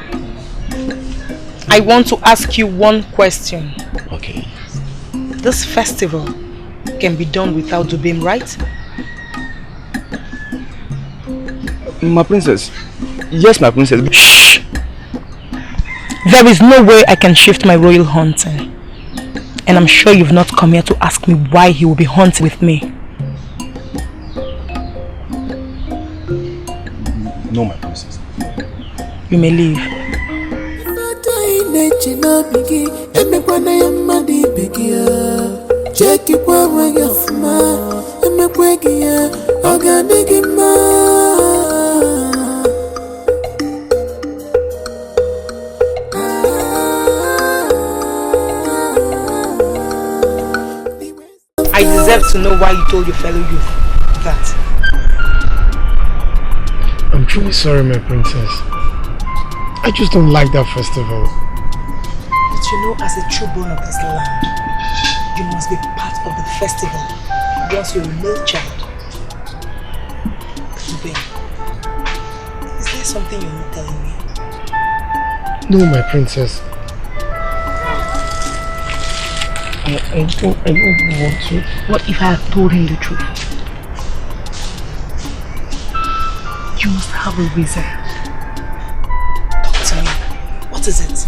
I want to ask you one question. Okay. This festival can be done without Dubem, right? My princess. Yes, my princess. Shh! There is no way I can shift my royal hunting. And I'm sure you've not come here to ask me why he will be hunting with me. No, my princess. You may leave. want to know why you told your fellow youth that. I'm truly sorry, my princess. I just don't like that festival. But you know, as a true born of this land, you must be part of the festival once you're a male child. Ben, is there something you're not telling me? No, my princess. I don't want to. What if I had told him the truth? You must have a reason. Talk to me. What is it?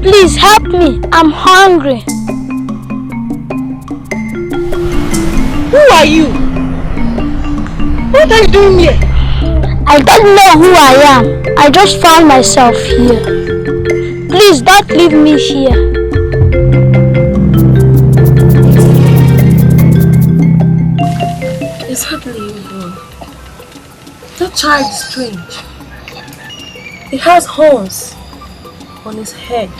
Please help me. I'm hungry. Who are you? What are you doing here? I don't know who I am. I just found myself here. Please don't leave me here. It's hardly evil. That child is strange. He has horns on his head.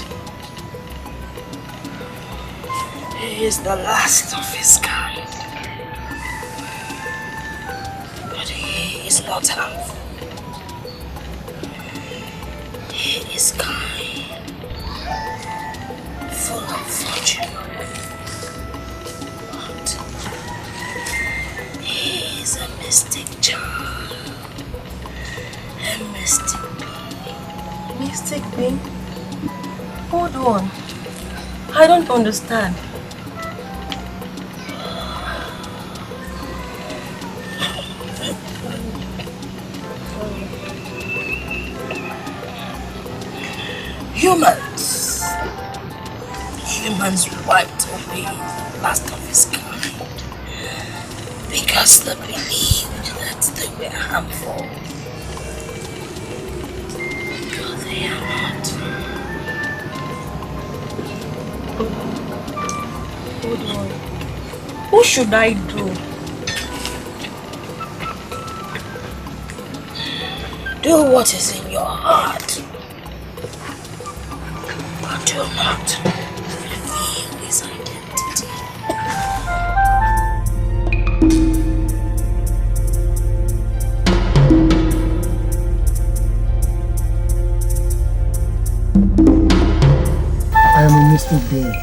He is the last of his kind. But he is not harmful. He is kind, full of fortune. But he is a mystic child. A mystic being. Mystic being? Hold on. I don't understand. Humans wiped away the last of his kind because they believed that they were harmful. But they are not. Hold on. Who should I do? Do what is in your heart. But do not reveal his identity. I am a mystic being.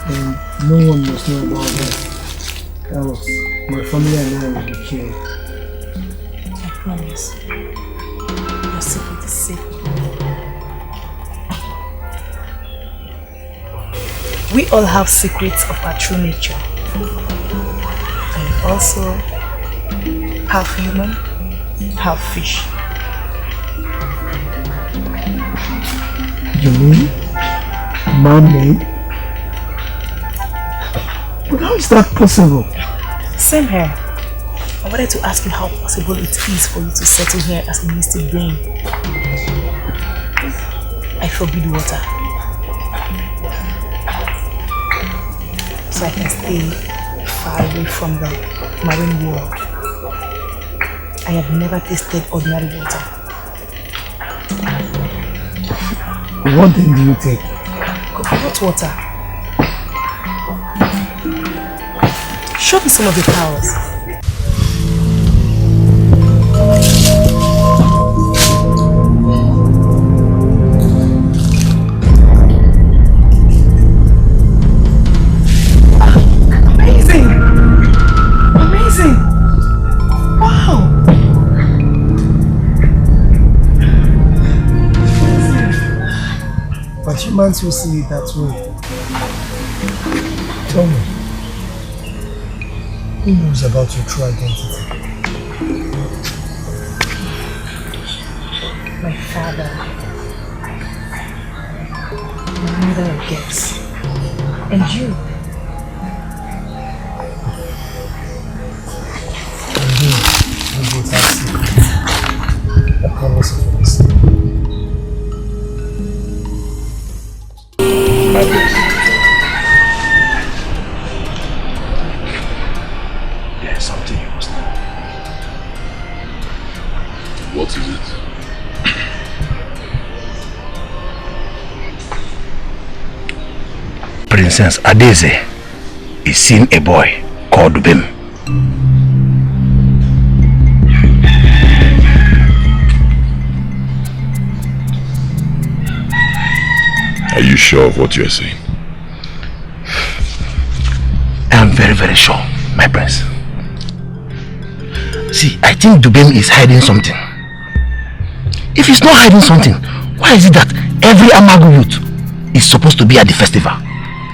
And no one must know about that. Else, my family and I will be killed. I promise. Your secret is safe. We all have secrets of our true nature. And also half human, half fish. You mean? Man-made? But how is that possible? Same here. I wanted to ask you how possible it is for you to settle here as a mystic being. I forbid water. So I can stay far away from the marine world. I have never tasted ordinary water. What then do you take? Coconut water. Show me some of your powers. can't you see it that way? Tell me, who knows about your true identity? My father. My mother, I guess. And you. Indeed, we both have secrets. I promise you for this. My best. There's something you must know. What is it? Princess Adeze is seeing a boy called Dubem. Are you sure of what you're saying? I am very, very sure, my prince. See, I think Dubem is hiding something. If he's not hiding something, why is it that every Amago youth is supposed to be at the festival,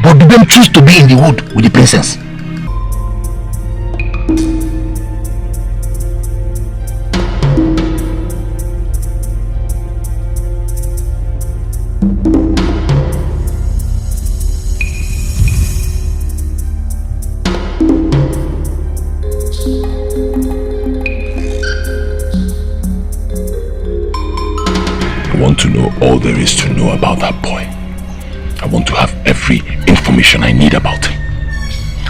but Dubem chooses to be in the wood with the princess? I want to know all there is to know about that boy. I want to have every information I need about him.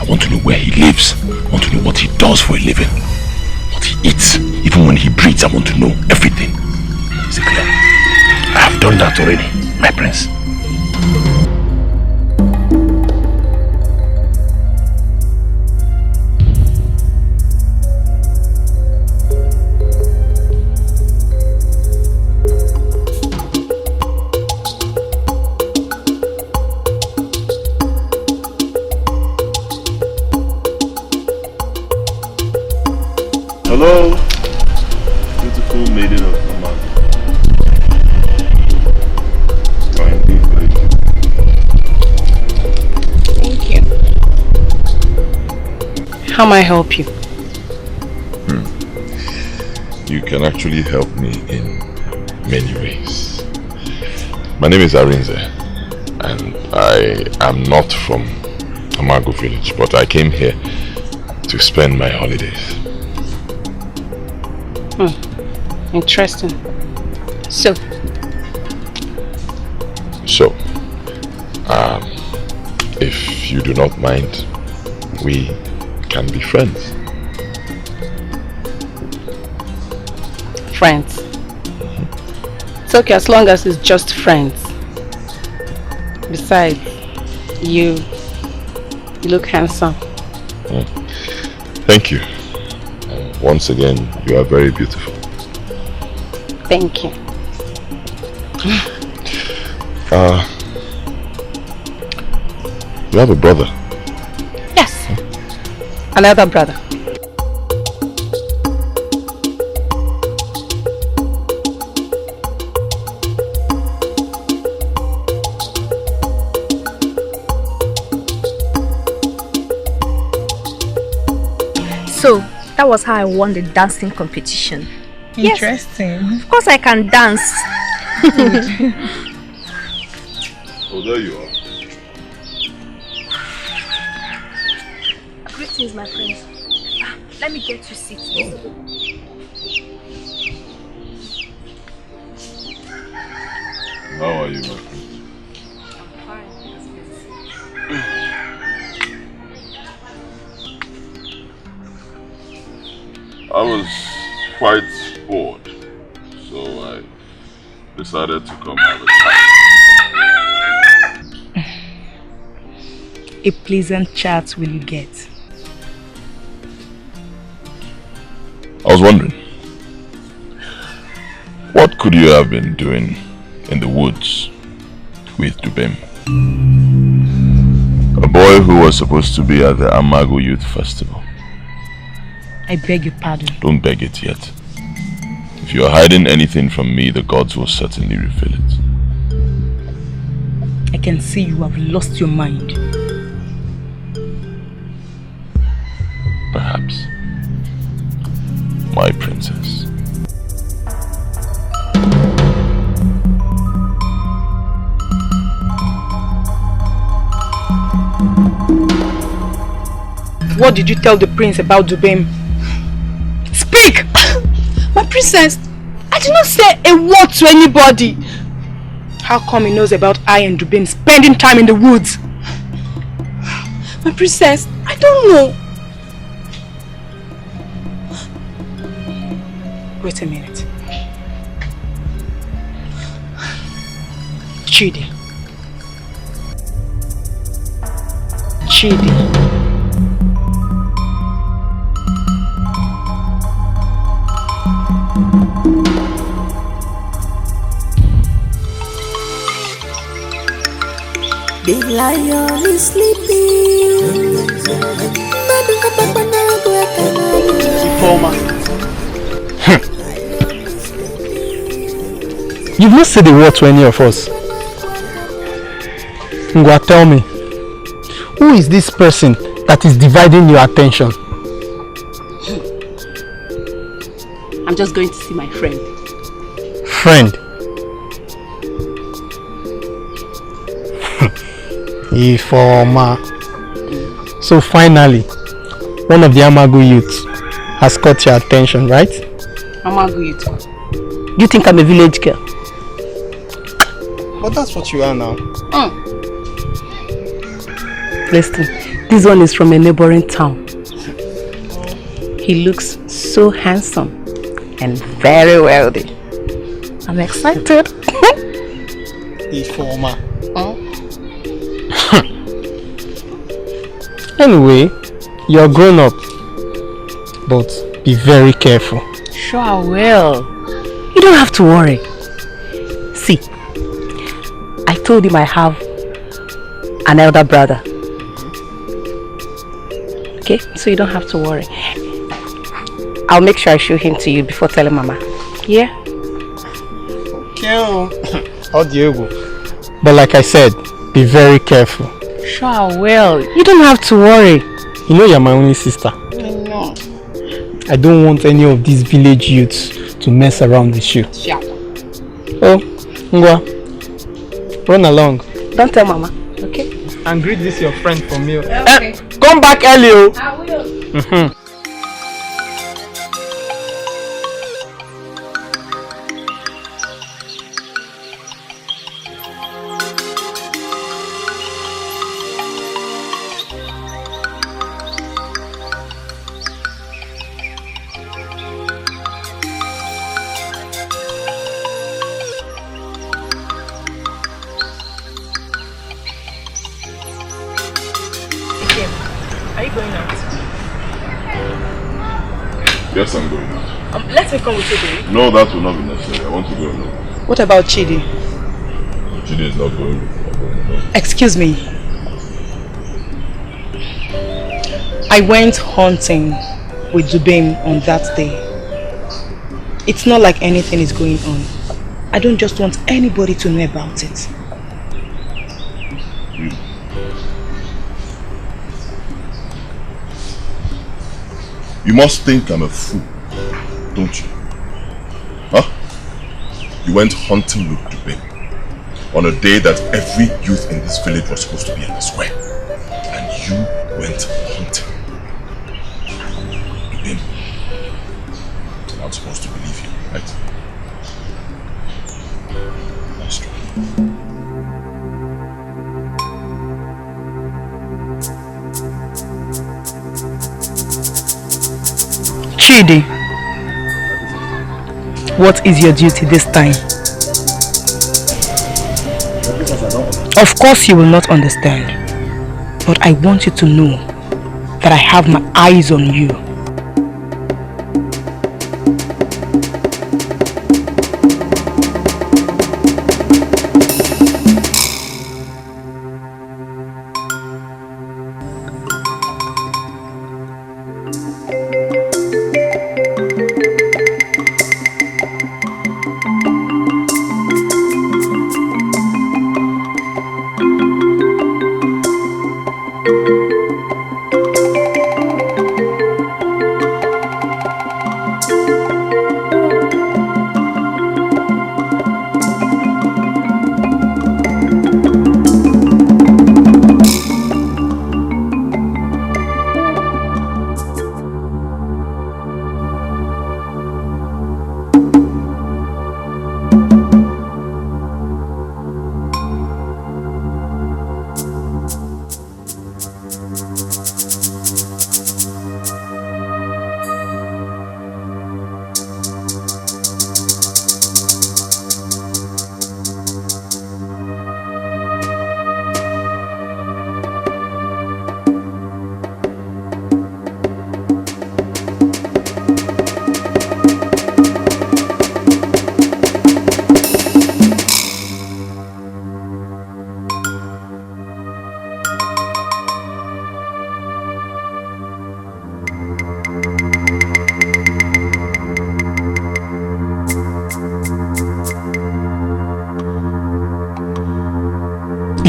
I want to know where he lives. I want to know what he does for a living. What he eats. Even when he breathes, I want to know everything. Is it clear? I have done that already, my prince. Hello, beautiful maiden of Amago. Kindly, thank you. Thank you. How may I help you? You can actually help me in many ways. My name is Arinze, and I am not from Amago village, but I came here to spend my holidays. Interesting. So, if you do not mind, we can be friends. Friends. It's okay as long as it's just friends. Besides, you look handsome. Thank you. Once again, you are very beautiful. Thank you. You have a brother? Yes. Another brother. So, that was how I won the dancing competition. Interesting. Yes. Of course I can dance. Oh, there you are. Greetings, my friends. Let me get you seated. How are you, my friend? I was quite bored, so I decided to come have a chat. A pleasant chat will you get? I was wondering, what could you have been doing in the woods with Dubem? A boy who was supposed to be at the Amago Youth Festival. I beg your pardon. Don't beg it yet. If you are hiding anything from me, the gods will certainly reveal it. I can see you have lost your mind. Perhaps. My princess. What did you tell the prince about Dubem? Speak! My princess, I did not say a word to anybody. How come he knows about I and Dubem spending time in the woods? My princess, I don't know. Wait a minute. Chidi. The lion is sleeping. You've not said a word to any of us. Ngwa, tell me, who is this person that is dividing your attention? I'm just going to see my friend. Friend? Ifeoma. So finally, one of the Amagu youths has caught your attention, right? Amagu youth. You think I'm a village girl? But that's what you are now. Listen, this one is from a neighboring town. He looks so handsome and very wealthy. I'm excited. Ifeoma. Anyway, you're grown up, but be very careful. Sure I will. You don't have to worry. See, I told him I have an elder brother. Okay, so you don't have to worry. I'll make sure I show him to you before telling Mama. Yeah? But like I said, be very careful. Sure I will. You don't have to worry. You know you're my only sister. I know. I don't want any of these village youths to mess around with you. Sure. Oh, Ngwa, run along. Don't tell Mama, okay? And greet this your friend from me. Okay. Come back early. Oh. I will. Are you going out? Yes, I'm going out. Let me come with you, baby. No, that will not be necessary. I want to go alone. What about Chidi? Chidi is not going with me. I'm going alone. Excuse me. I went hunting with Dubem on that day. It's not like anything is going on. I don't just want anybody to know about it. You must think I'm a fool, don't you? Huh? You went hunting with Dubem on a day that every youth in this village was supposed to be in the square. And you went hunting. Dubem. I'm supposed to believe you, right? That's true. Chidi, what is your duty this time? Of course you will not understand, but I want you to know that I have my eyes on you.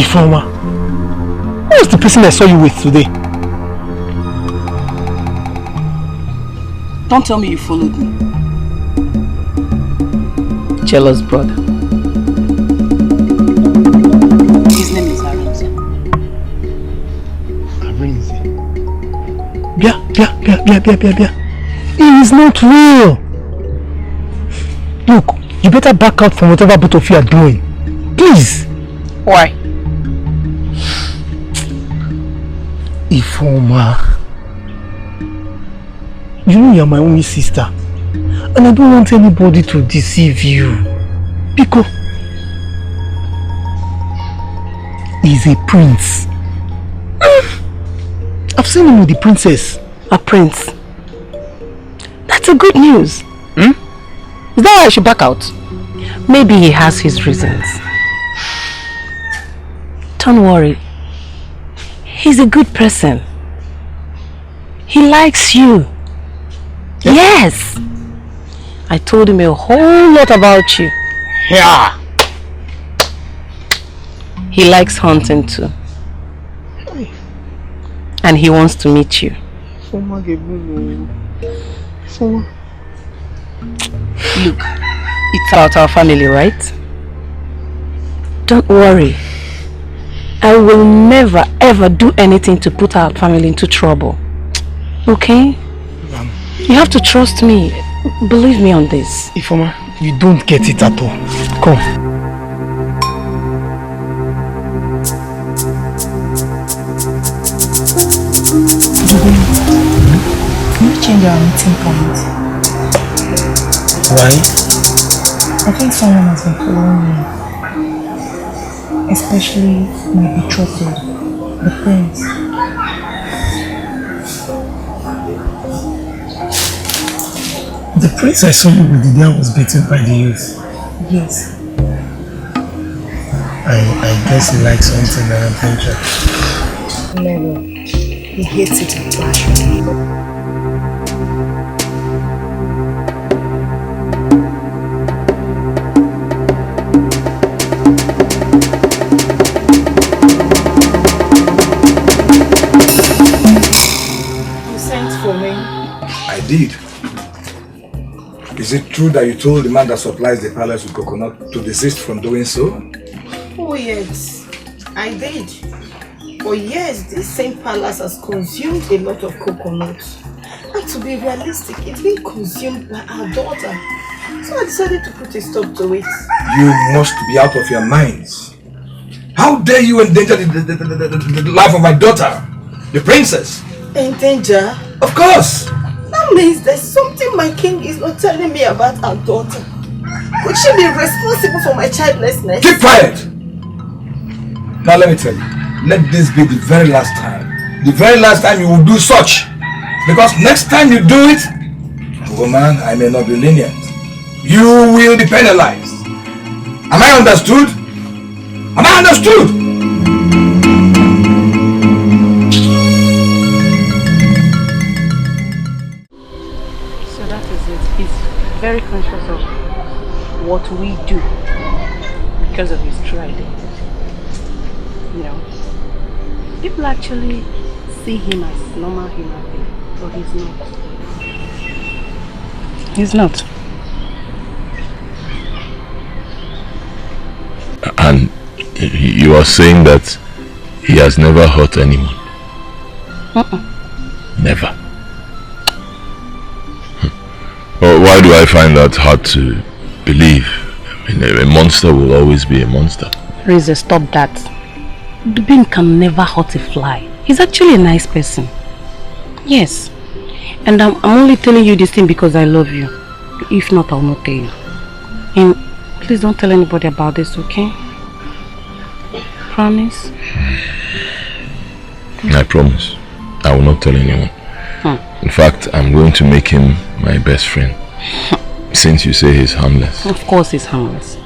Ifeoma, who was the person I saw you with today? Don't tell me you followed me. Jealous brother. His name is Arinze. Arinze? Bia. It is not real. Look, you better back out from whatever both of you are doing. Please. Why? Ifeoma, you know you are my only sister, and I don't want anybody to deceive you. Because he's a prince. I've seen him with the princess. A prince? That's a good news. Is that why I should back out? Maybe he has his reasons. Don't worry. He's a good person. He likes you. Yes. I told him a whole lot about you. Yeah. He likes hunting too. And he wants to meet you. Look, it's about our family, right? Don't worry. I will never ever do anything to put our family into trouble. Okay? You have to trust me. Believe me on this. Ifeoma, you don't get it at all. Come. Can you change our meeting point? Why? I think someone has been following me. Especially my betrothed, the prince. The prince I saw you with the day was beaten by the youth. Yes. I guess he likes hunting and adventure. Never. He hates it with passion. I did. Is it true that you told the man that supplies the palace with coconut to desist from doing so? Oh yes, I did. For years, this same palace has consumed a lot of coconuts. And to be realistic, it's been consumed by our daughter. So I decided to put a stop to it. You must be out of your minds. How dare you endanger the life of my daughter, the princess? Endanger? Of course! That means there's something my king is not telling me about our daughter. Could she be responsible for my childlessness? Keep quiet! Now let me tell you, let this be the very last time. The very last time you will do such. Because next time you do it, woman, I may not be lenient. You will be penalized. Am I understood? Am I understood? So that is it. He's very conscious of what we do because of his true identity. You know, people actually see him as normal human being, but he's not. He's not. And you are saying that he has never hurt anyone? Never. Well, why do I find that hard to believe? I mean, a monster will always be a monster. Reza, stop that. Dubin can never hurt a fly. He's actually a nice person. Yes. And I'm only telling you this thing because I love you. If not, I'll not tell you. And please don't tell anybody about this, okay? Promise? I promise. I will not tell anyone. In fact, I'm going to make him my best friend. Since you say he's harmless. Of course he's harmless.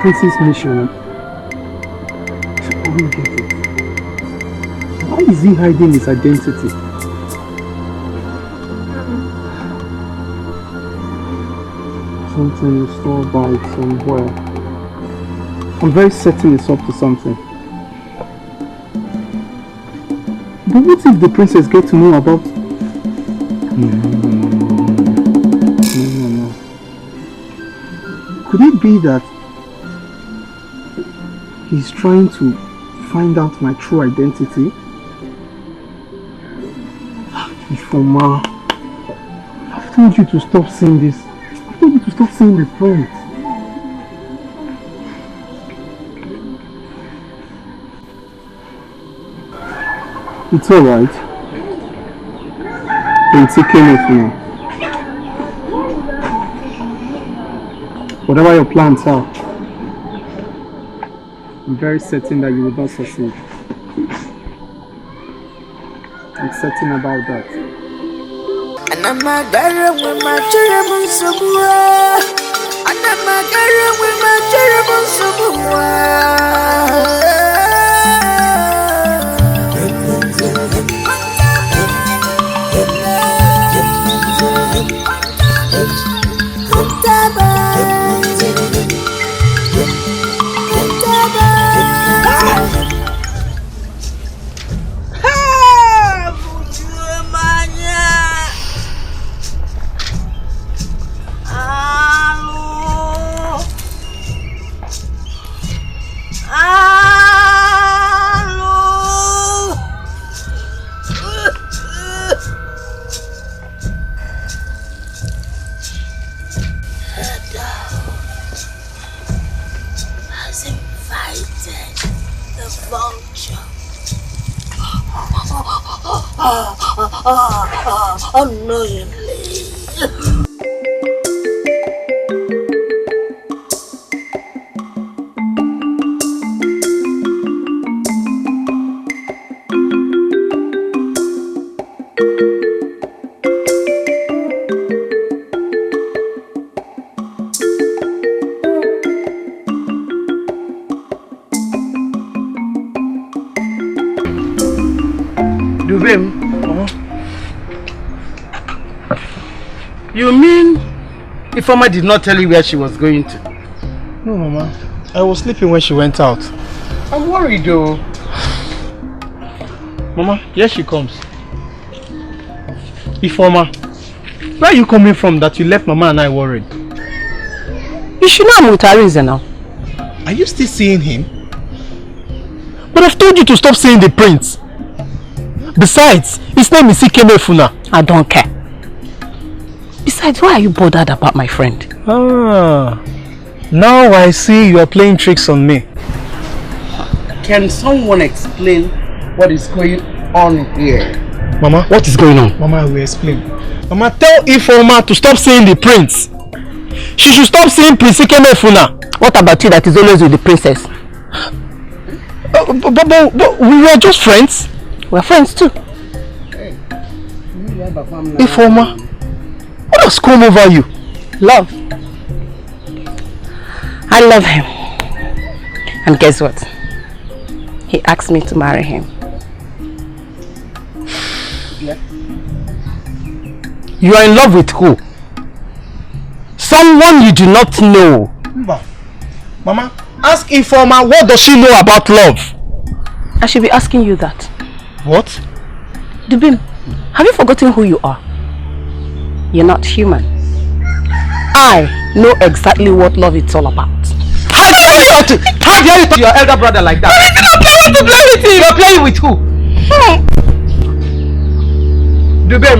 prince's mission? I don't get it. Why is he hiding his identity? Something is stored by somewhere. I'm very certain it's up to something. But what if the princess gets to know about... No. Could it be that he's trying to find out my true identity? Ifoma, I've told you to stop saying this. I told you to stop saying the point. It's alright. It's okay with me. Whatever your plans are, I'm very certain that you will not succeed. I'm certain about that. And I'm a girl with my cherubim subua. And I'm a girl with my cherubim subua. Unknowingly. You mean Ifeoma did not tell you where she was going to? No, Mama. I was sleeping when she went out. I'm worried though. Mama, here she comes. Ifeoma, where are you coming from that you left Mama and I worried? You should know I'm with Ariza now. Are you still seeing him? But I've told you to stop seeing the prince. Besides, his name is Ikemefuna. I don't care. Besides, why are you bothered about my friend? Ah, now I see you are playing tricks on me. Can someone explain what is going on here? Mama, what is going on? Mama, I will explain. Mama, tell Ifeoma to stop seeing the prince. She should stop seeing Prince Ikemefuna. What about you that is always with the princess? But we were just friends. We're friends too. Ifeoma, what has come over you? Love. I love him. And guess what? He asked me to marry him. Yeah. You are in love with who? Someone you do not know. Mama, ask Ifeoma, what does she know about love? I should be asking you that. What? Dubim, have you forgotten who you are? You're not human. I know exactly what love is all about. How dare you talk to your elder brother like that? I'm not playing with him. You're playing with who? Dubem.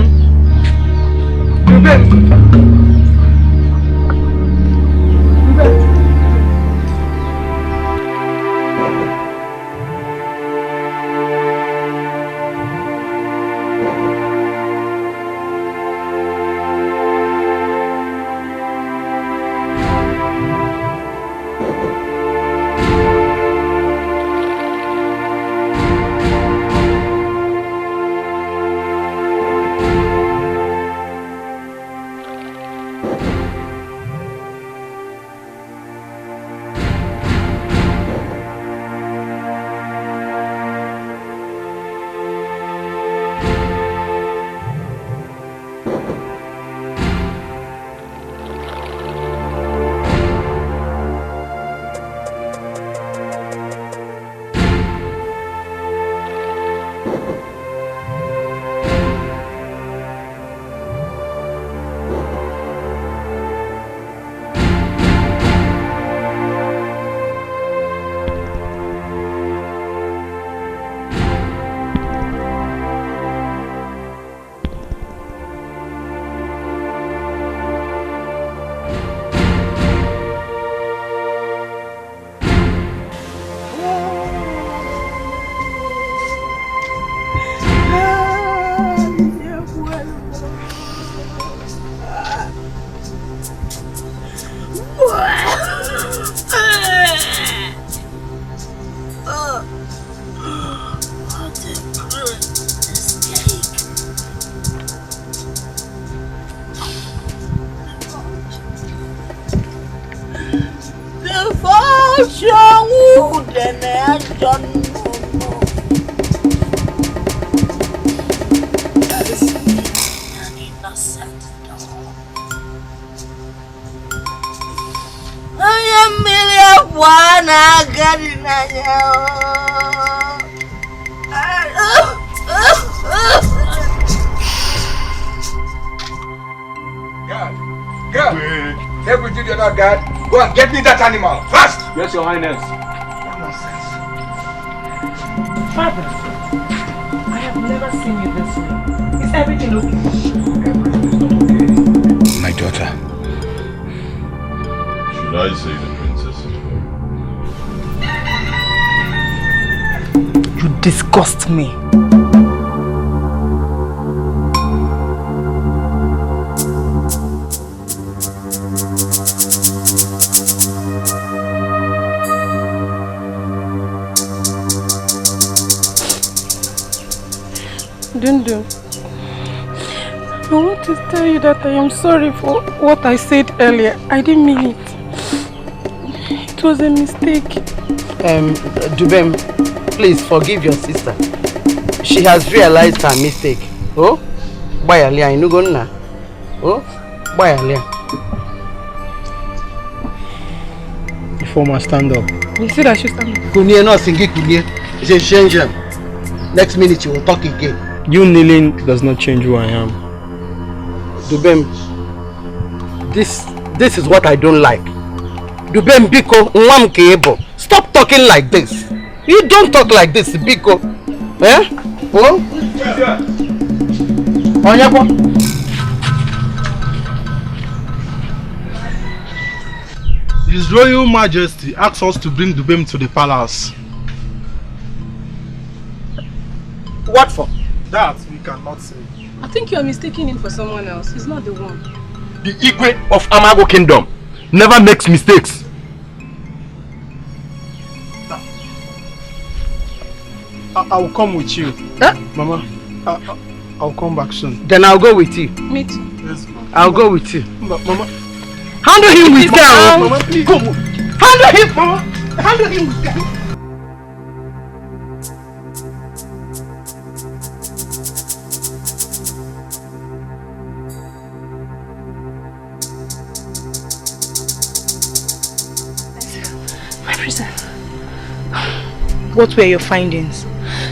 Take with you, you're not God. Go and get me that animal, fast! Yes, Your Highness. Father, I have never seen you this way. Is everything okay? My daughter. Should I say the princess is You disgust me. Dundu, I want to tell you that I am sorry for what I said earlier. I didn't mean it. It was a mistake. Dubem, please forgive your sister. She has realized her mistake. Oh? Bayalia, you know na? Oh? Bayalia. The former stand up. You said I should stand up. Kunye no singi kunye. It's a change. Next minute you will talk again. You kneeling does not change who I am. Dubem, this is what I don't like. Dubem Biko Nwam Kebo. Stop talking like this. You don't talk like this, Biko. Eh? Oh? Onyako. His Royal Majesty asks us to bring Dubem to the palace. What for? That we cannot say. I think you are mistaking him for someone else. He's not the one. The Igwe of Amago Kingdom never makes mistakes. I will come with you. Huh? Mama, I'll come back soon. Then I'll go with you. Me too. Yes. I'll go with you. Mama. Handle him with care. Mama, please. Go. Handle him, Mama. Handle him with care. What were your findings?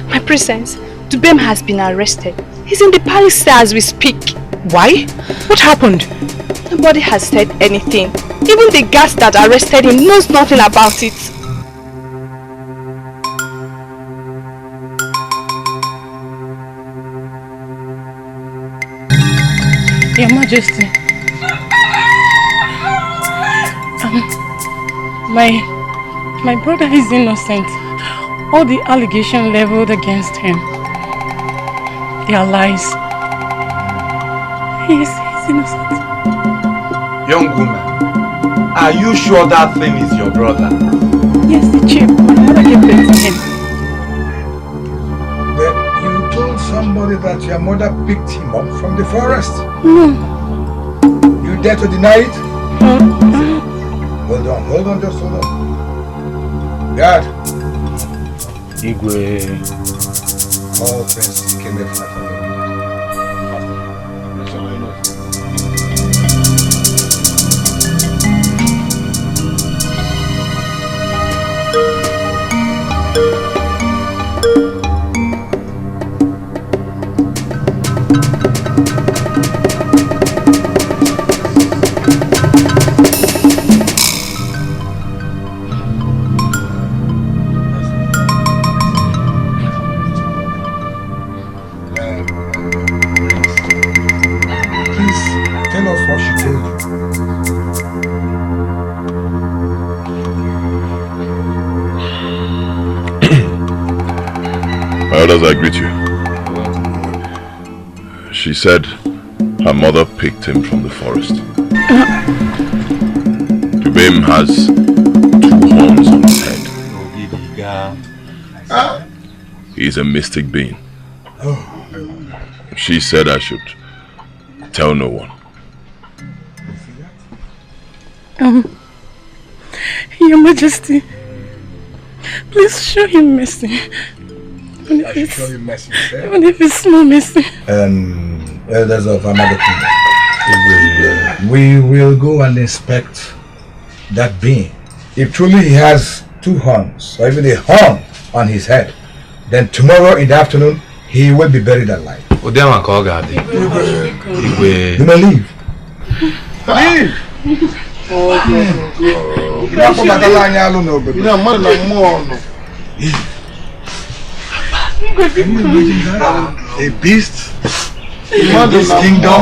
My princess, Dubem has been arrested. He's in the palace as we speak. Why? What happened? Nobody has said anything. Even the guards that arrested him knows nothing about it. Your Majesty. My brother is innocent. All the allegations leveled against him, they are lies. He's innocent. Young woman, are you sure that thing is your brother? Yes, the chief. My mother gave birth to him. But you told somebody that your mother picked him up from the forest. No. You dare to deny it? Hold on, just hold on. Guard. Igwe. Call Prince Ikeme from my family. Elders, I greet you. She said her mother picked him from the forest. Dubem has 2 horns on his head. He's a mystic being. She said I should tell no one. Your Majesty, Please show him mercy. Even I should show you mercy. Even if it's no mercy. Elders of Amago Kingdom, we will go and inspect that being. If truly he has 2 horns, or even a horn on his head, then tomorrow in the afternoon, he will be buried alive. You may leave. Leave! A beast in this kingdom.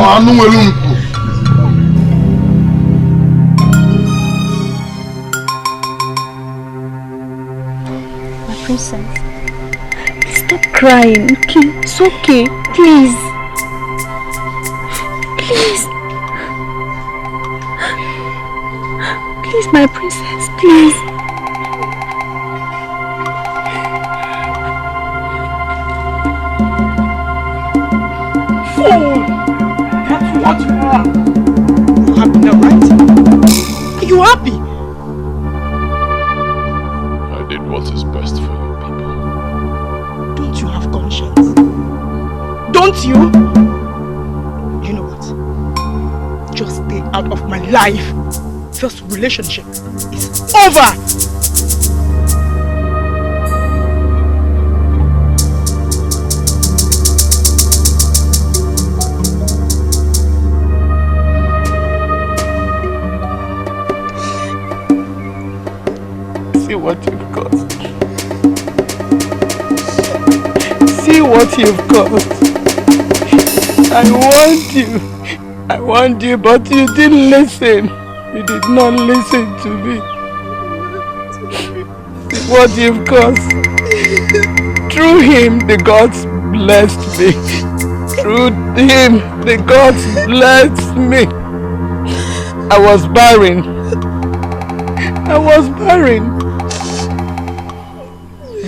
My princess, stop crying, okay? It's okay, please. Please. Please, my princess, please. Fool! That's what you are. You happy now, right? Are you happy? I did what is best for you people. Don't you have conscience? Don't you? You know what? Just stay out of my life. This relationship is over. See what you've caused. See what you've caused. I want you, but you didn't listen. You did not listen to me. See what you've caused. Through him, the gods blessed me. Through him, the gods blessed me. I was barren.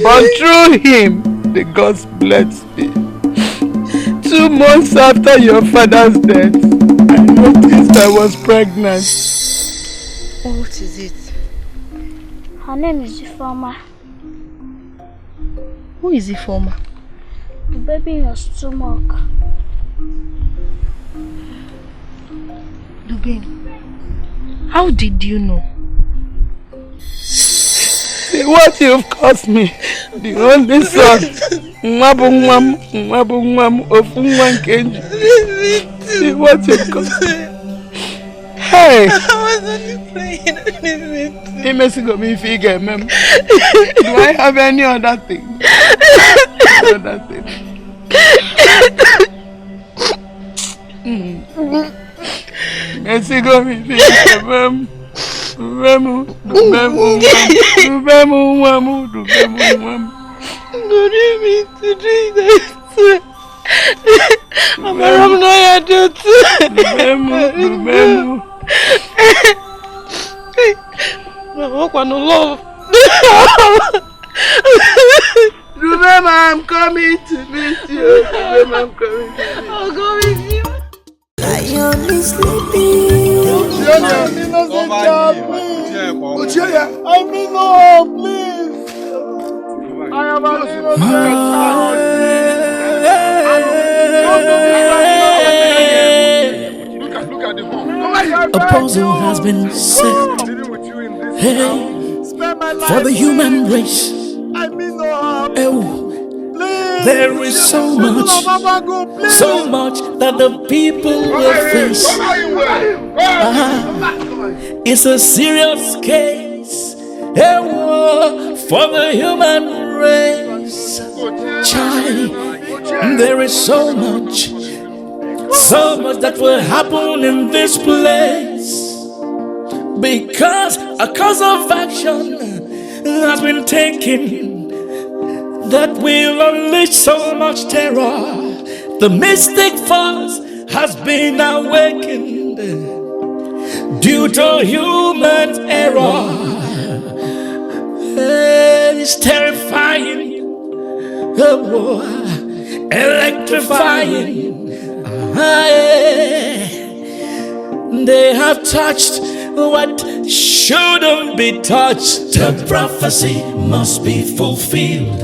But through him, the gods blessed me. 2 months after your father's death, I noticed I was pregnant. What is it? Her name is Ifeoma. Who is Ifeoma? The baby in your stomach. Dubin, how did you know? See what you've cost me. The only son. See what you've cost me. Hey! I was only playing. I didn't mean to. He must go me figure, ma'am. Do I have any other thing? Merci go me figure, ma'am. Don't you mean to drink that? I'm a Ramnoya daughter. Love. Remember, I'm coming to meet you. Remember, I'm coming to meet you. I'll go with you. I only sleeping. I mean, no, please. I am an innocent. Look at the home. A puzzle has been set. Hey, for the human race. Oh, there is so much that the people will face. It's a serious case. Oh, for the human race. Child, there is so much that will happen in this place. Because a cause of action has been taken that will unleash so much terror. The mystic force has been awakened due to human error. It's terrifying, electrifying. They have touched what shouldn't be touched. The prophecy must be fulfilled,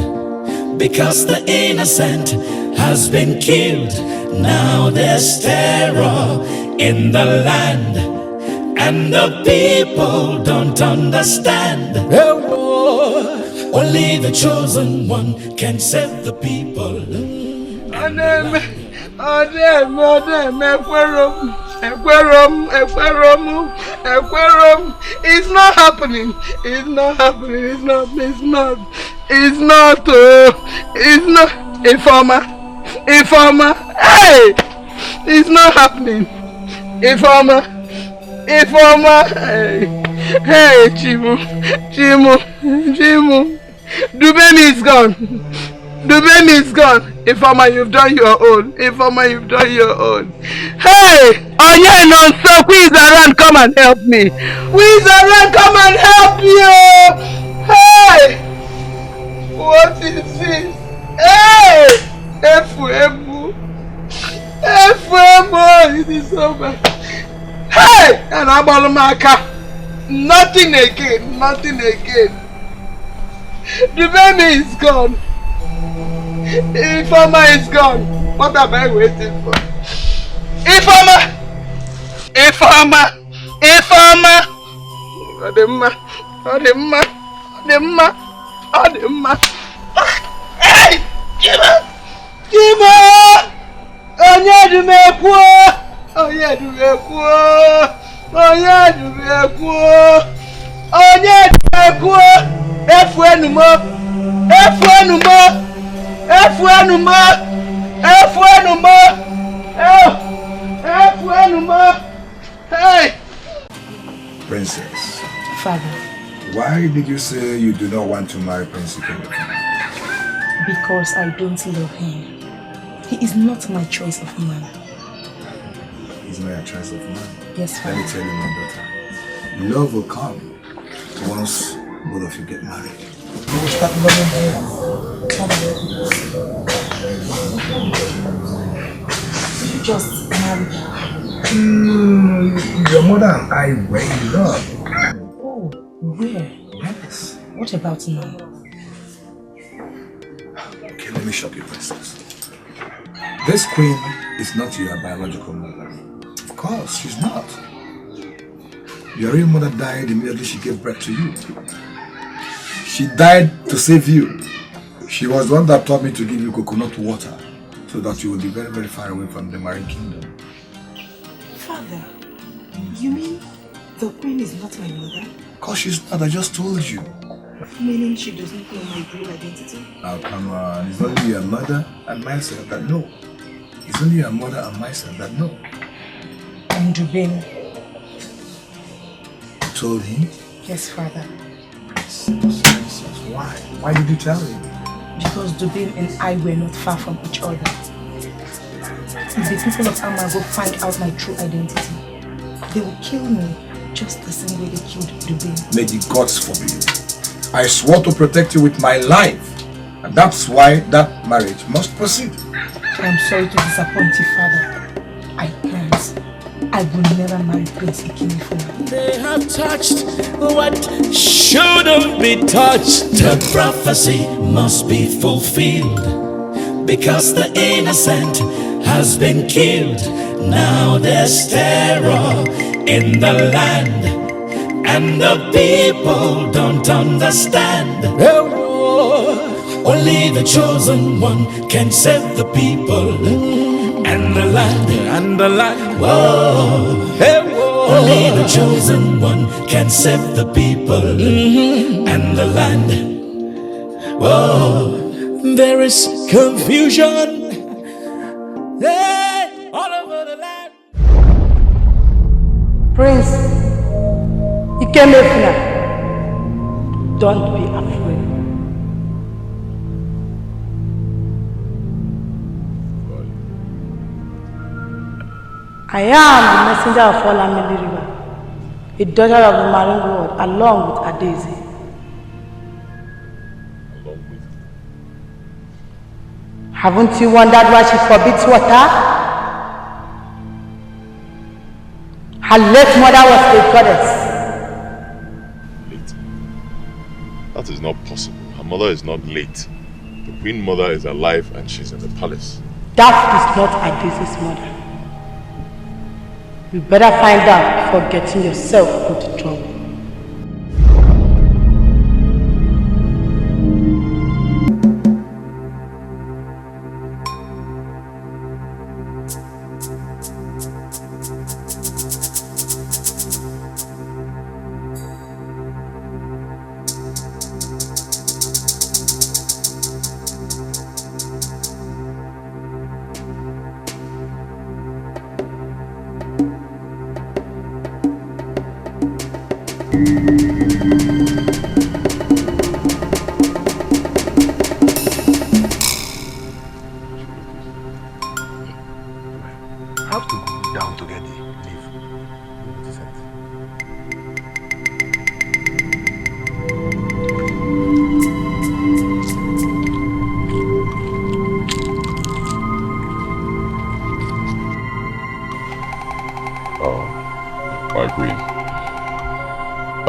because the innocent has been killed. Now there's terror in the land, and the people don't understand. Only the chosen one can save the people. It's not happening. It's not happening. It's not. Informer. Hey! It's not happening. Informer. Hey, Chimu. Dubemi is gone. Informer, you've done your own. Hey! Oh yeah, no, so who is around? Come and help me. Who is around? Come and help you. Hey! What is this? Hey! Efu. It is so bad. Hey! And Abalumaka. Nothing again. The baby is gone. Informer is gone. What am I waiting for? Informer! Ademma. Hey! Jima! Onyedumekwo! Efuenumo! Hey! Princess. Father. Why did you say you do not want to marry Prince Ikemefuna? Because I don't love him. He is not my choice of man. He's not your choice of man? Yes, Father. Let me tell you, my daughter. Love will come once both of you get married. You will start loving him. You just married her. Your mother and I were in love. Oh, where? Yes. What about now? Okay, let me shock you, princess. This queen is not your biological mother. Of course, she's not. Your real mother died immediately she gave birth to you. She died to save you. She was the one that taught me to give you coconut water so that you will be very, very far away from the marine kingdom. Father, you mean the queen is not my mother? Of course she's not, I just told you. Meaning she doesn't know my real identity? Now come on, it's only your mother and myself that know. It's only your mother and myself that know. And Dubin? You told him? Yes, Father. Why? Why did you tell him? Because Dubin and I were not far from each other. If the people of Amago find out my true identity, they will kill me just the same way they killed Dubin. May the gods forbid. I swore to protect you with my life. And that's why that marriage must proceed. I'm sorry to disappoint you, Father. I promise I will never marry Prince Ikemefuna. They have touched what shouldn't be touched. The prophecy must be fulfilled, because the innocent has been killed. Now there's terror in the land, and the people don't understand. Only the chosen one can save the people and the land. Whoa. Only the chosen one can save the people and the land. Whoa. There is confusion all over the land. Prince Ikemefuna, don't be afraid. I am the messenger of Olamide River, a daughter of the marine world, along with Adeze. Haven't you wondered why she forbids water? Her late mother was a goddess. That is not possible. Her mother is not late. The Queen Mother is alive and she's in the palace. That is not Adese's mother. You better find out before getting yourself into trouble.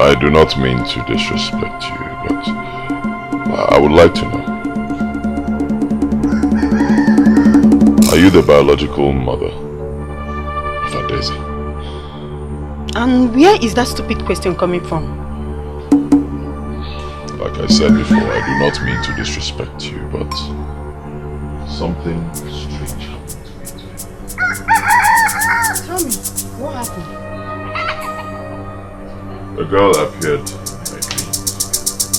I do not mean to disrespect you, but I would like to know. Are you the biological mother of Adese? And where is that stupid question coming from? Like I said before, I do not mean to disrespect you, but something strange happened to me today. Tell me, what happened? A girl appeared in my dreams,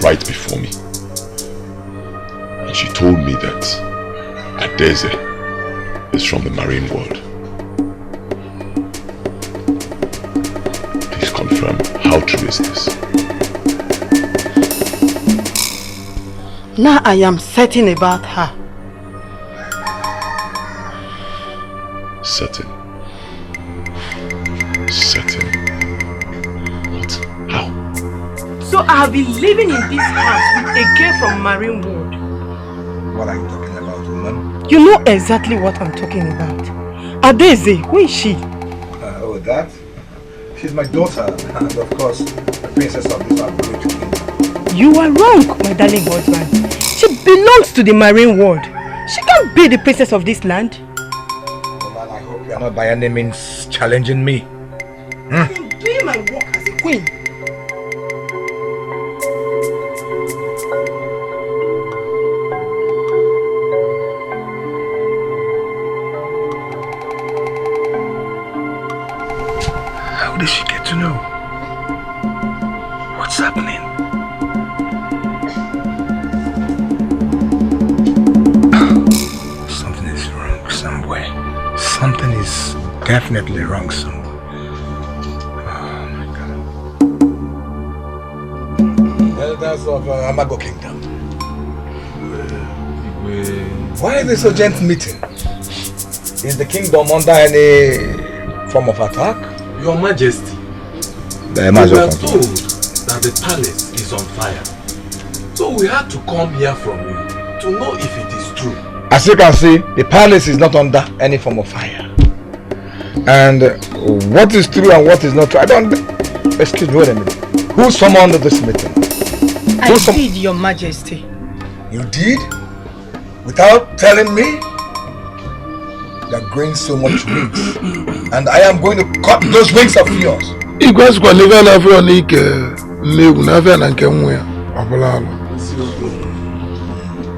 right before me. And she told me that Adese is from the marine world. Please confirm, how true is this? Now I am certain about her. Certain. Certain. So I have been living in this house with a girl from marine world. What are you talking about, woman? You know exactly what I'm talking about. Adese, who is she? Oh, that? She's my daughter, and of course, the princess of this great kingdom. You are wrong, my darling husband. She belongs to the marine world. She can't be the princess of this land. Woman, I hope you are not by any means challenging me. I am doing my work as a queen. How did she get to know? What's happening? Something is wrong somewhere. Something is definitely wrong somewhere. Oh my God. Elders of Amago Kingdom. Why this urgent meeting? Is the kingdom under any form of attack? Your Majesty, we were told that the palace is on fire. So we had to come here from you to know if it is true. As you can see, the palace is not under any form of fire. And what is true and what is not true, I don't... Excuse me, wait a minute. Who summoned this meeting? I did, Your Majesty. You did? Without telling me? You are growing so much wings. And I am going to cut those wings of yours.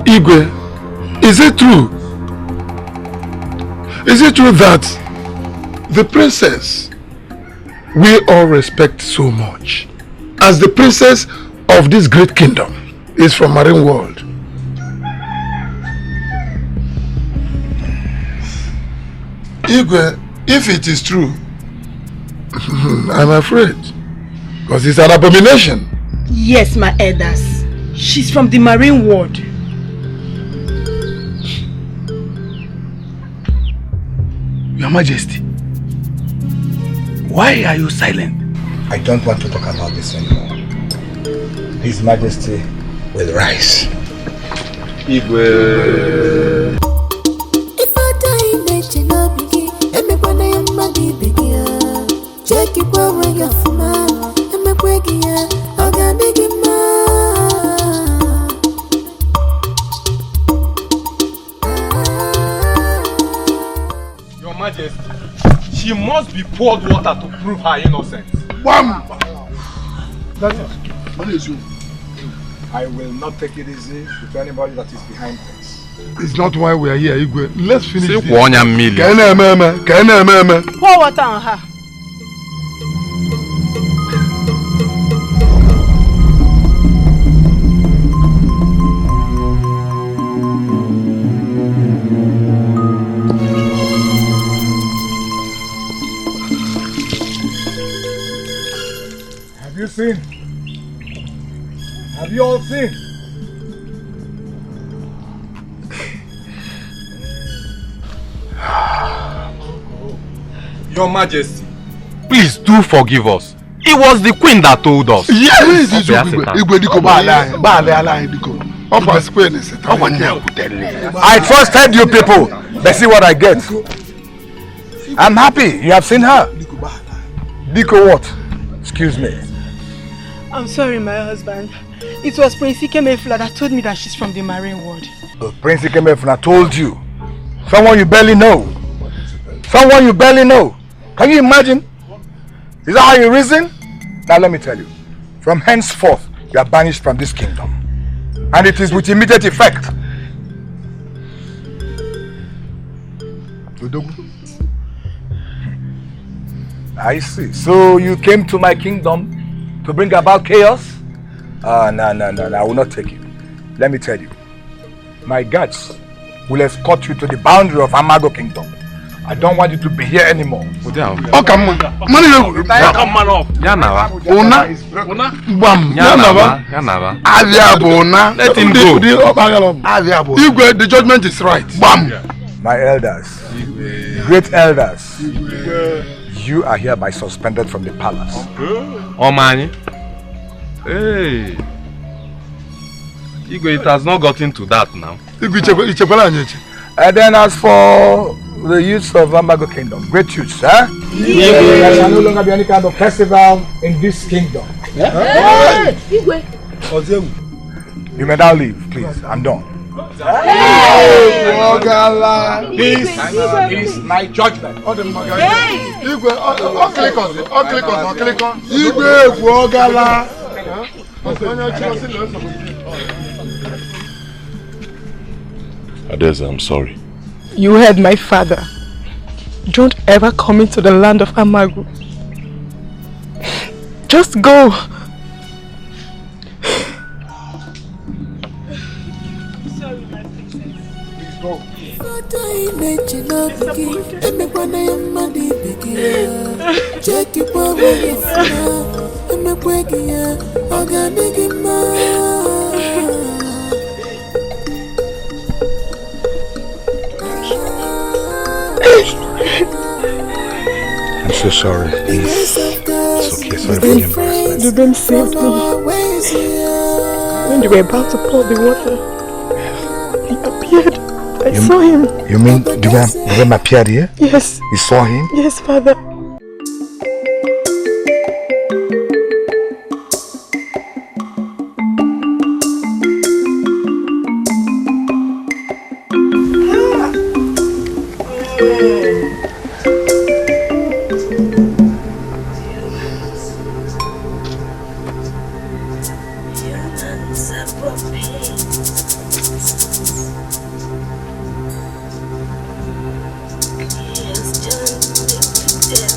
Igwe, is it true? Is it true that the princess we all respect so much, as the princess of this great kingdom, is from marine world? Igwe, if it is true, I'm afraid, because it's an abomination. Yes, my elders. She's from the marine world. Your Majesty, why are you silent? I don't want to talk about this anymore. His Majesty will rise. Igwe. Check it for when you're from, and my quaking, I'll get Majesty, she must be poured water to prove her innocence. Bam! That is you. I will not take it easy with anybody that is behind this. It's not why we are here, Igwe. Let's finish this. Pour water on her. Have you seen? Have you all seen? Your Majesty, please do forgive us. It was the queen that told us. Yes, it's I trusted you people. But see what I get. I'm happy you have seen her. Biko what? Excuse me. I'm sorry, my husband. It was Prince Ikemefla that told me that she's from the marine world. Prince Ikemefla told you. Someone you barely know. Someone you barely know. Can you imagine? Is that how you reason? Now let me tell you. From henceforth, you are banished from this kingdom. And it is with immediate effect. I see. So you came to my kingdom to bring about chaos? No, I will not take it. Let me tell you. My guards will escort you to the boundary of Amago Kingdom. I don't want you to be here anymore. Oh, come on. Come on. Let him go. Igwe, the judgment is right. Bam. My elders, great elders, you are hereby suspended from the palace. Oh, man. Hey. Igwe, it has not gotten to that now. And then as for the youths of Amago Kingdom, great youths, huh? There shall no longer be any kind of festival in this kingdom. You may now leave, please. I'm done. This is my judgment. Adeza, I'm sorry. You heard my father. Don't ever come into the land of Amago. Just go. Sorry, my princess. Please go. I'm so sorry. It's okay, sorry for the embarrassment. The Ben saved me. When they were about to pour the water, he appeared. I saw him. You mean the man appeared here? Yes. You saw him? Yes, Father. Yes,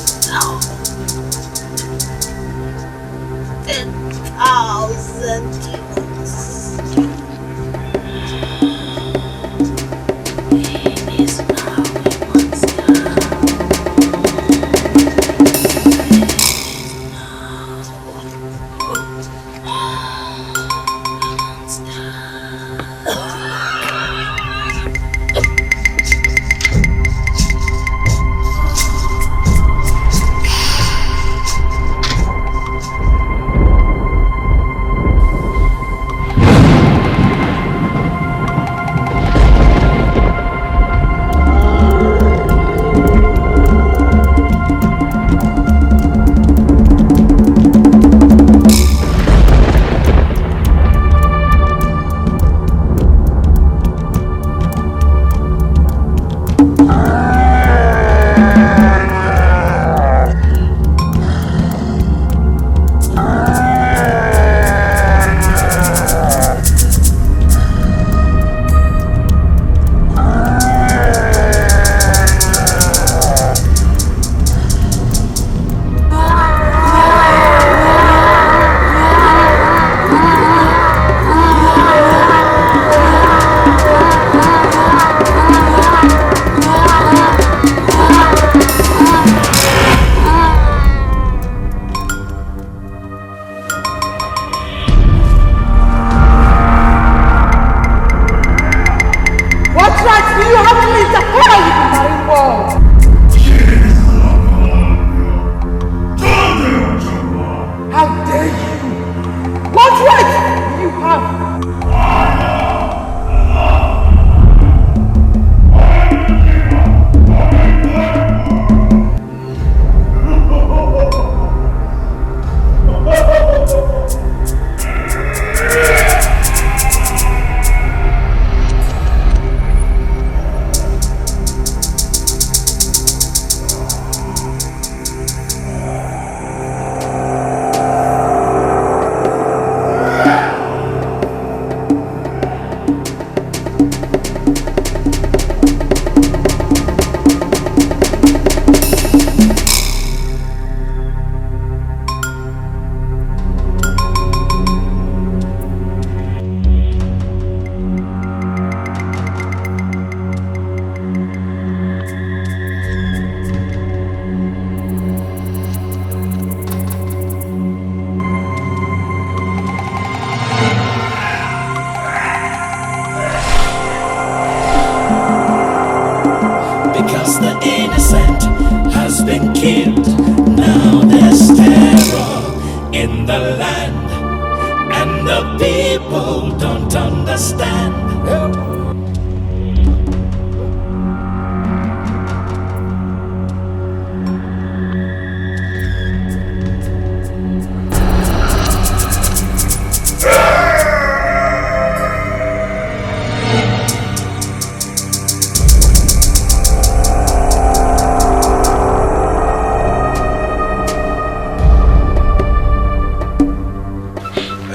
understand.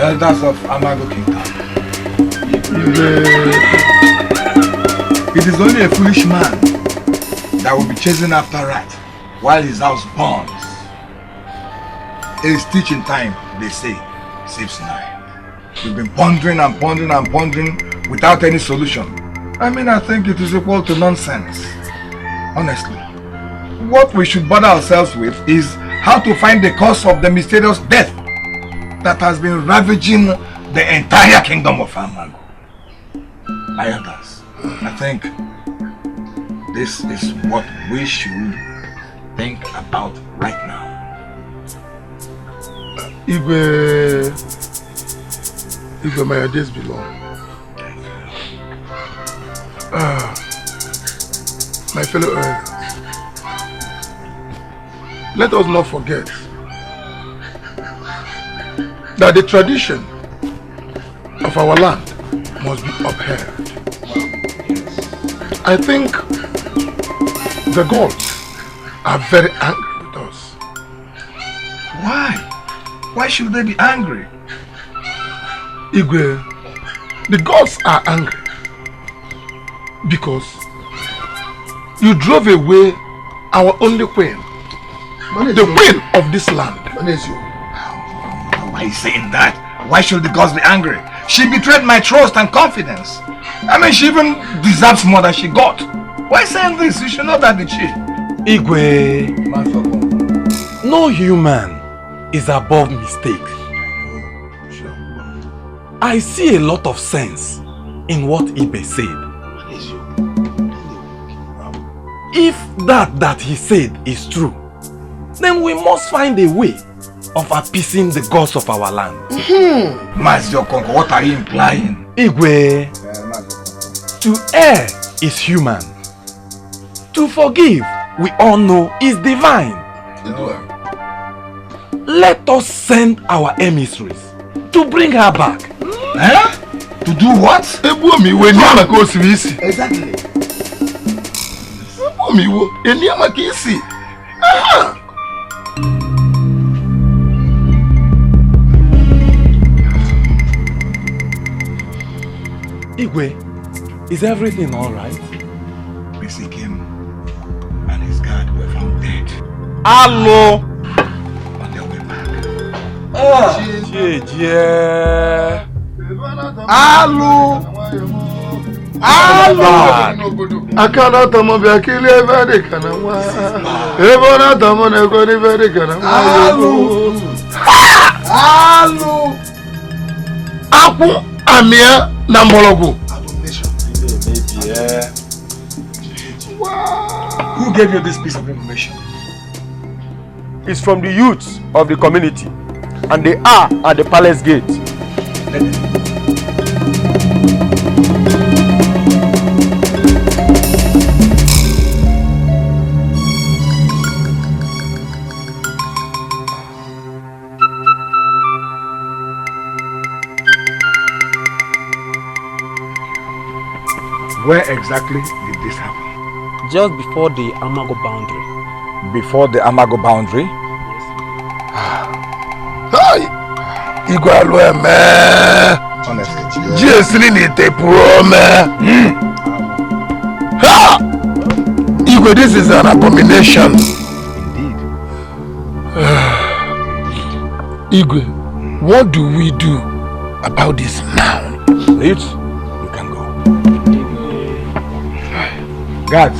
Elders of Amago Kingdom. It is only a foolish man that will be chasing after rat while his house burns. It is teaching time, they say, saves 9. We've been pondering and pondering and pondering without any solution. I mean, I think it is equal to nonsense. Honestly. What we should bother ourselves with is how to find the cause of the mysterious death that has been ravaging the entire kingdom of Amago. My elders, I think this is what we should think about right now. Igwe, my days belong. My fellow elders, let us not forget that the tradition of our land must be upheld. I think the gods are very angry with us. Why? Why should they be angry? Igwe, the gods are angry because you drove away our only queen, the queen of this land. Why are you saying that? Why should the gods be angry? She betrayed my trust and confidence. I mean, she even deserves more than she got. Why saying this? You should know that, did she? Igwe, no human is above mistake. I see a lot of sense in what Ibe said. If that he said is true, then we must find a way of appeasing the gods of our land. Master Kongo, what are you implying? Igwe, to err is human. To forgive, we all know, is divine. Let us send our emissaries to bring her back. To do what? Exactly. Igwe, is everything alright? Bisikim and his guard were found dead. Hello! On their way back. Alu! Akana tomo bi akili evade kanwa. Ebona tomo ne ko ni evade kanwa. Alu! Alu! Apu amia na mologu. Who gave you this piece of information? It's from the youths of the community, and they are at the palace gate. Where exactly did this happen? Just before the Amago boundary. Before the Amago boundary? Hi! Igwalwe me. Honestly. Jesli ni te puro me. Ha! Igwe, this is an abomination. Indeed. Igwe, what do we do about this now? It? You can go. Guards.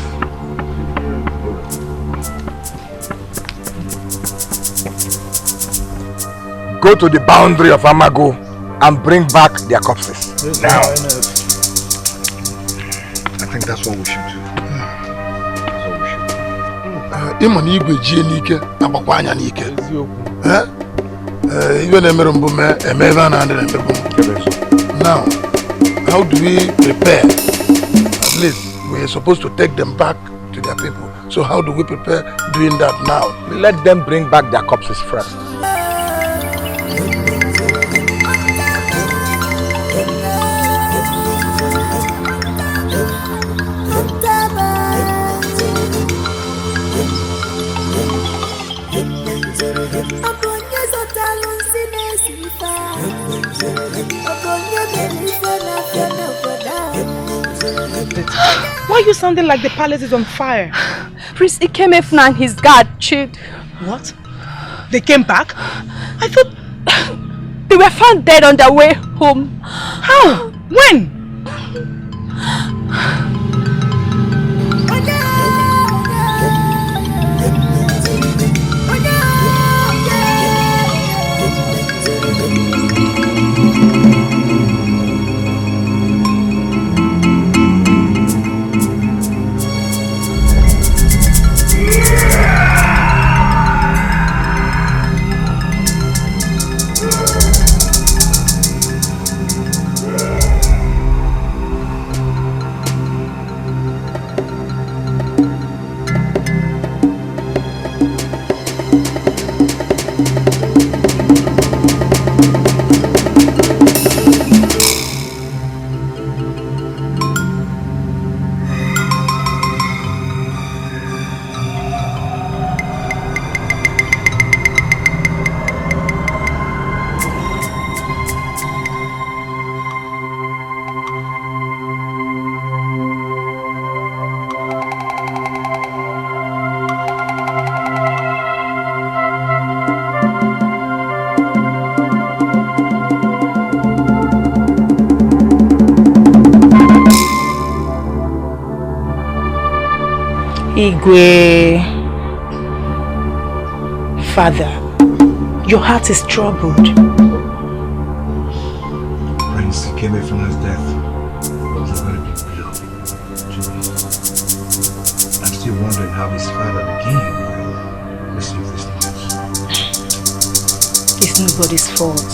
Go to the boundary of Amago and bring back their corpses. Yes, now. I think that's what we should do. Imon Igwe ji n'ike agbakwa anya n'ike. Iwe na-emere mbụ mee emebe na ndị na-emebe. Now, how do we prepare? At least we are supposed to take them back to their people. So how do we prepare doing that now? Let them bring back their corpses first. Why are you sounding like the palace is on fire? Prince Ikemefuna and his guard chilled. What? They came back? I thought they were found dead on their way home. How? When? Igwe, Father, your heart is troubled. Prince Ikemefuna death was a very big blow to me. I'm still wondering how his father became when he received this news. It's nobody's fault.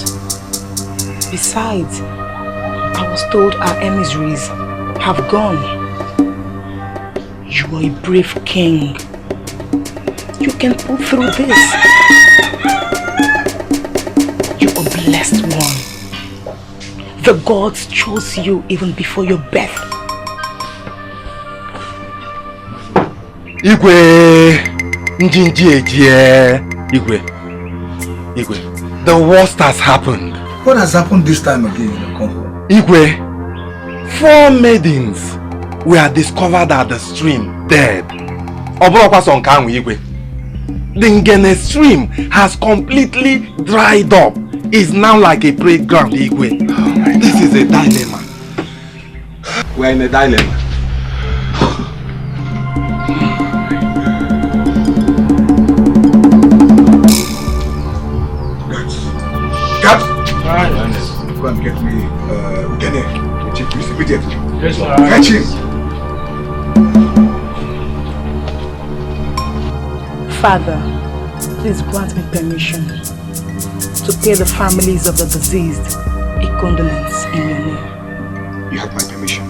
Besides, I was told our emissaries have gone. You are a brave king. You can pull through this. You are a blessed one. The gods chose you even before your birth. Igwe, the worst has happened. What has happened this time again in the comfort? Igwe, 4 maidens were discovered at the stream, dead. The Ngene stream has completely dried up. It's now like a playground, Igwe. Oh, this is a dilemma. We're in a dilemma. Caps! Go and get me Ngene, the chief priest, immediately. Yes, sir. Catch him! Father, please grant me permission to pay the families of the deceased a condolence in your name. You have my permission.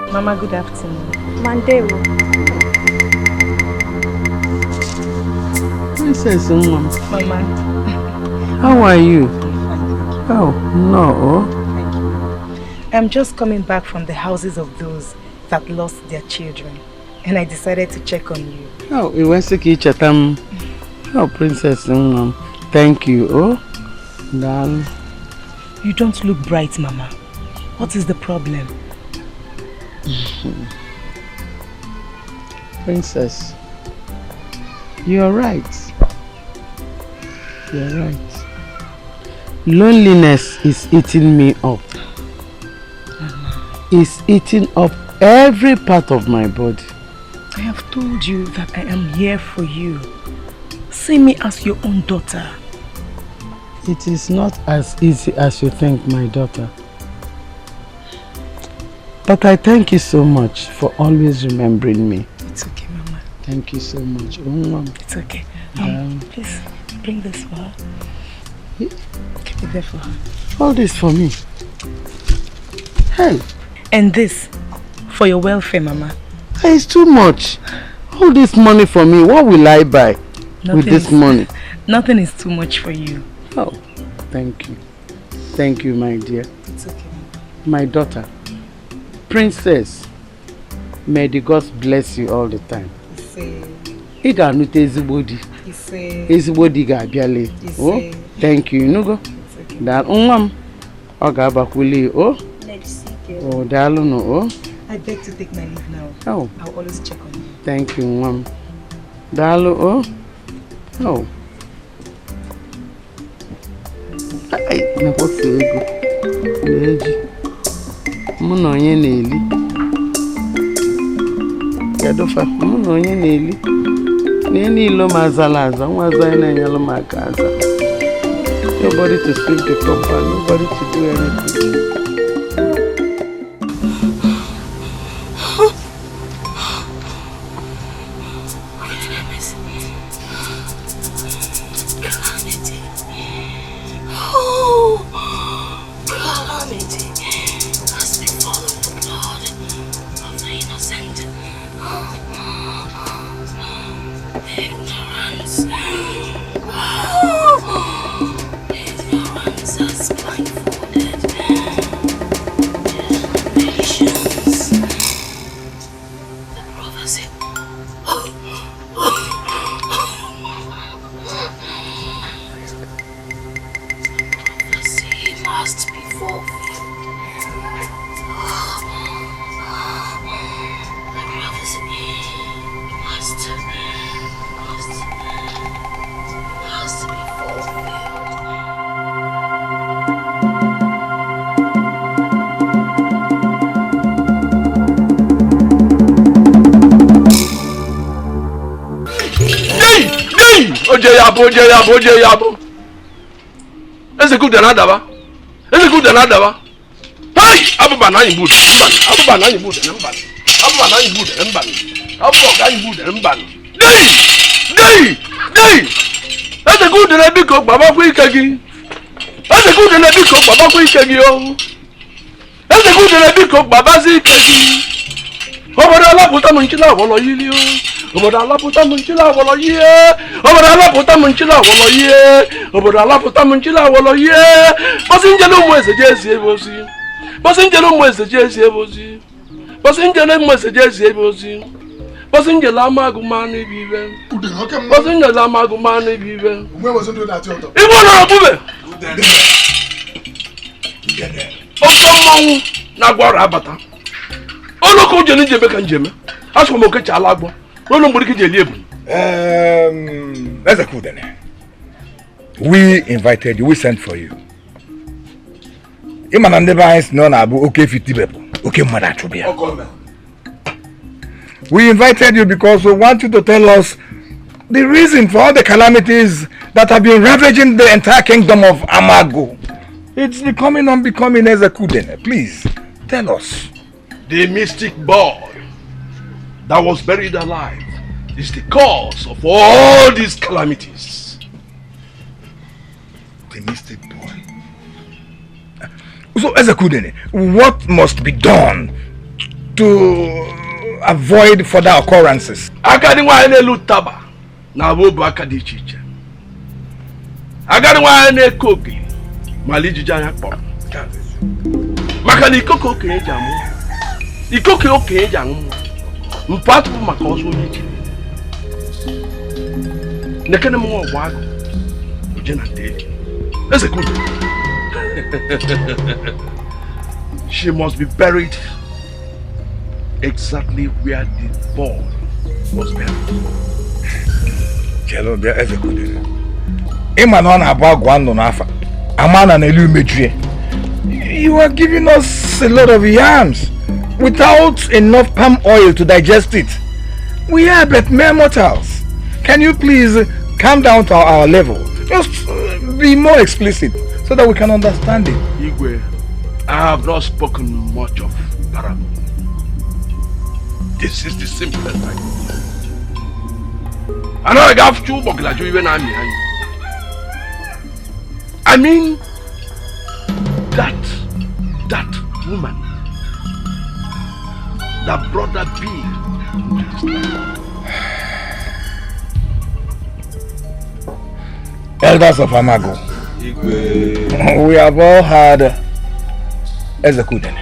Mama, good afternoon. Mandero. Princess Mom. Mama. How are you? Oh, no. I'm just coming back from the houses of those that lost their children. And I decided to check on you. Oh, we went to Chatham. Oh, Princess Mom. Thank you. Oh, darling. You don't look bright, Mama. What is the problem? Princess, you're right. You're right. Loneliness is eating me up. It's eating up every part of my body. I have told you that I am here for you. See me as your own daughter. It is not as easy as you think, my daughter. But I thank you so much for always remembering me. It's okay, Mama. Thank you so much. It's okay. Please, bring this for her. Keep it there for her. All this for me. Hey. And this, for your welfare, Mama. Hey, it's too much. All this money for me, what will I buy with this money? Nothing is too much for you. Oh, thank you. Thank you, my dear. It's okay. My daughter. Princess, may the gods bless you all the time. Ị ga-anụta ezigbo di. Ezigbo di ga-abịale. Oh, thank you. Nugo. Dal nwa m. Ọ ga-abakwuli. Oh. Oh, daalụ no. Oh. I beg to take my leave now. Oh. I'll always check on you. Thank you, nwa m. Daalụ. Oh. Oh. Ay, na-akpọfu ego. Na-eji. Mụ na onye na-eli. Kedufa, mụ na onye na-eli. Na niile m azala aza, nwa aza na-enyelụ m aka aza. Nobody to sweep the compound, nobody to do anything. Oje yabo. Eze good na daba. Eze good na daba. Hey, abuba na yimbu. Abuba na yimbu na mban. Abuba na yimbu na mban. Abuba ga yimbu na mban. Dey. Eze good na biko baba ku ike gi. Eze good na biko baba ku ike gi o. Eze good na biko baba si ike gi. Obodo alaputa mo nchila wolo yili o. Obodo alaputa mo nchila wolo yi. Obodo alaputa mo nchila wolo yi. Obodo alaputa mo nchila wolo yi. Pasinjelo mo eseje ebosi. Pasinjelo mo eseje ebosi. Pasinjelo mo eseje ebosi. Pasinjelo amagu manu bibe. Pasinjelo amagu manu bibe. Where was do that your top? Ibo na bube. Okomo na gwara abata. Oloko jeni jebe kan jeme. Aso mo ke chala agbo. No mburi ki jeli ebu. That's a cool then. We invited you, we sent for you. Iman and the vines no na abu okay 50 people. Okay, mother trubia. We invited you because we want you to tell us the reason for all the calamities that have been ravaging the entire kingdom of Amago. It's becoming unbecoming Ezekudene. Please, tell us. The mystic boy that was buried alive is the cause of all these calamities. The mystic boy. So, Ezekudene, what must be done to avoid further occurrences? Akadi wa ene lutaba na bobo akadi chiche. Akadi wa ene kogi maliji janya kpom. Makani koko ke jamu. Ikoke oke jamu. Mpatu makoso yiki. Nekene mo wago. Ujena ndeli. Ezekudene. She must be buried exactly where the boy was buried. Chelo bia Ezekudene. Imano na aba gwando na afa. Amana na elu mejue. You are giving us a lot of yams without enough palm oil to digest it. We are but mere mortals. Can you please calm down to our level? Just be more explicit so that we can understand it. Igwe, I have not spoken much of parable. This is the simplest I know. I know I have two boglajo even I mean that woman, that brother B. Elders of Amago, we have all heard Ezekuden.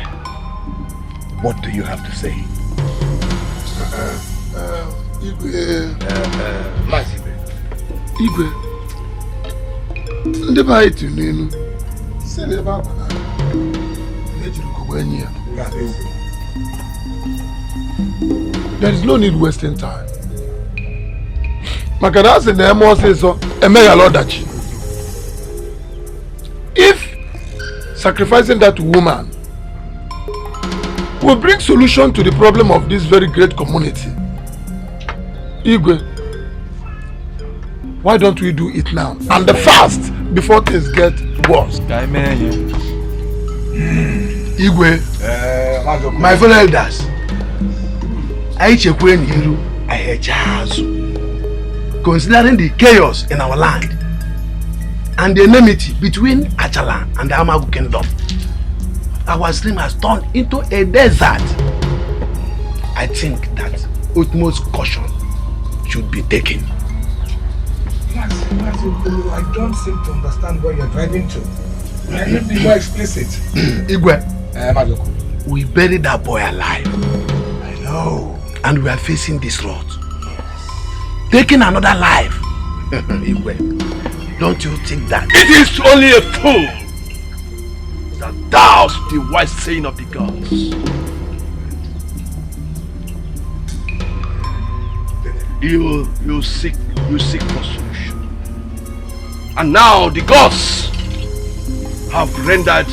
What do you have to say? Igwe, ndị be anyị tụrụ n'elu si n'ebe akwa na ejiri kogbo enyi ya. There is no need wasting time. Maka na asị na eme ọsịsọ emeghara ọdachi. If sacrificing that woman will bring solution to the problem of this very great community, Igwe, why don't we do it now and the fast before things get worse? Igwe, my fellow elders, I chekwe niru ahechazu. Considering the chaos in our land and the enmity between Achala and the Amagu kingdom, our stream has turned into a desert. I think that utmost caution should be taken. I don't seem to understand where you're driving to. Can you be more explicit? Igwe, we buried that boy alive. I know. And we are facing this road. Taking another life. Igwe, don't you think that? It is only a fool that doubts the wise saying of the gods. You seek for solution. And now the gods have rendered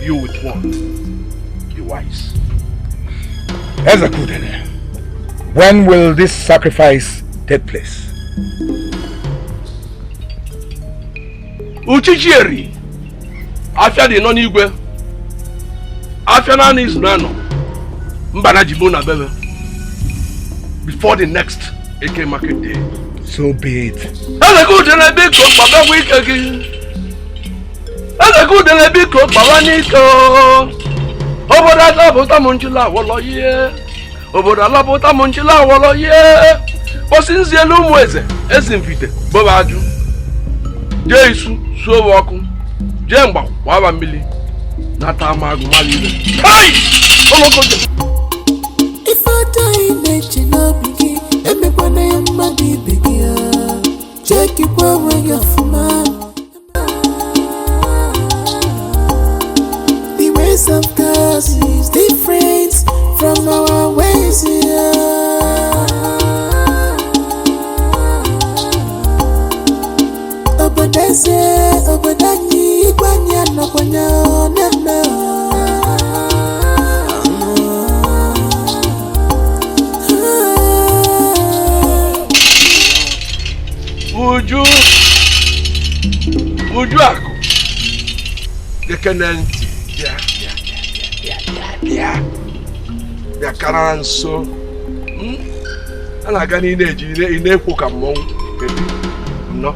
you with one. Be wise. Ezekuden, when will this sacrifice take place? Uchichieri, afia di non igwe, afia na is nano, mbana jibuna bebe. Before the next Eke market day. So be it. And a good and a big cook, Baba week again. And a good and a big cook, Baba Nico. Over that Labota Monchila, Wallo ye. Over the Labota Monchila, Wallo ye. But since the Lumweze, as invite, Bobaju. Jesu, so welcome. Jemba, Waba Millie. Nata Magumali. Hey! If I die, let you know, Biggie. Everybody, I'm my biggie. Check it when you're from the ways of God is different from our ways here. Obedece, obedani, kwanya no kwanya no. Uju ako. The cananti. Yeah. The cananso. And I can in a book among. No.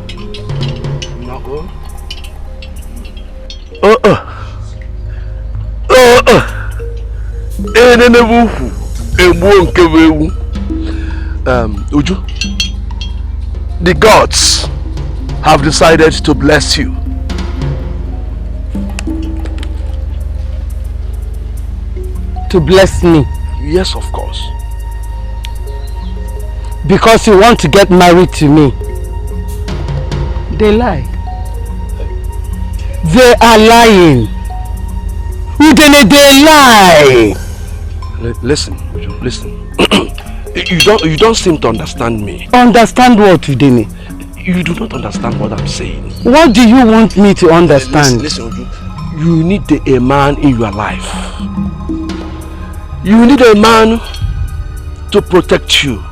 Uju, the gods have decided to bless you. To bless me? Yes, of course. Because you want to get married to me. They lie. They are lying. They lie. Listen, listen. You don't seem to understand me. Understand what, Udene? You do not understand what I'm saying. What do you want me to understand? Listen, you need a man in your life. You need a man to protect you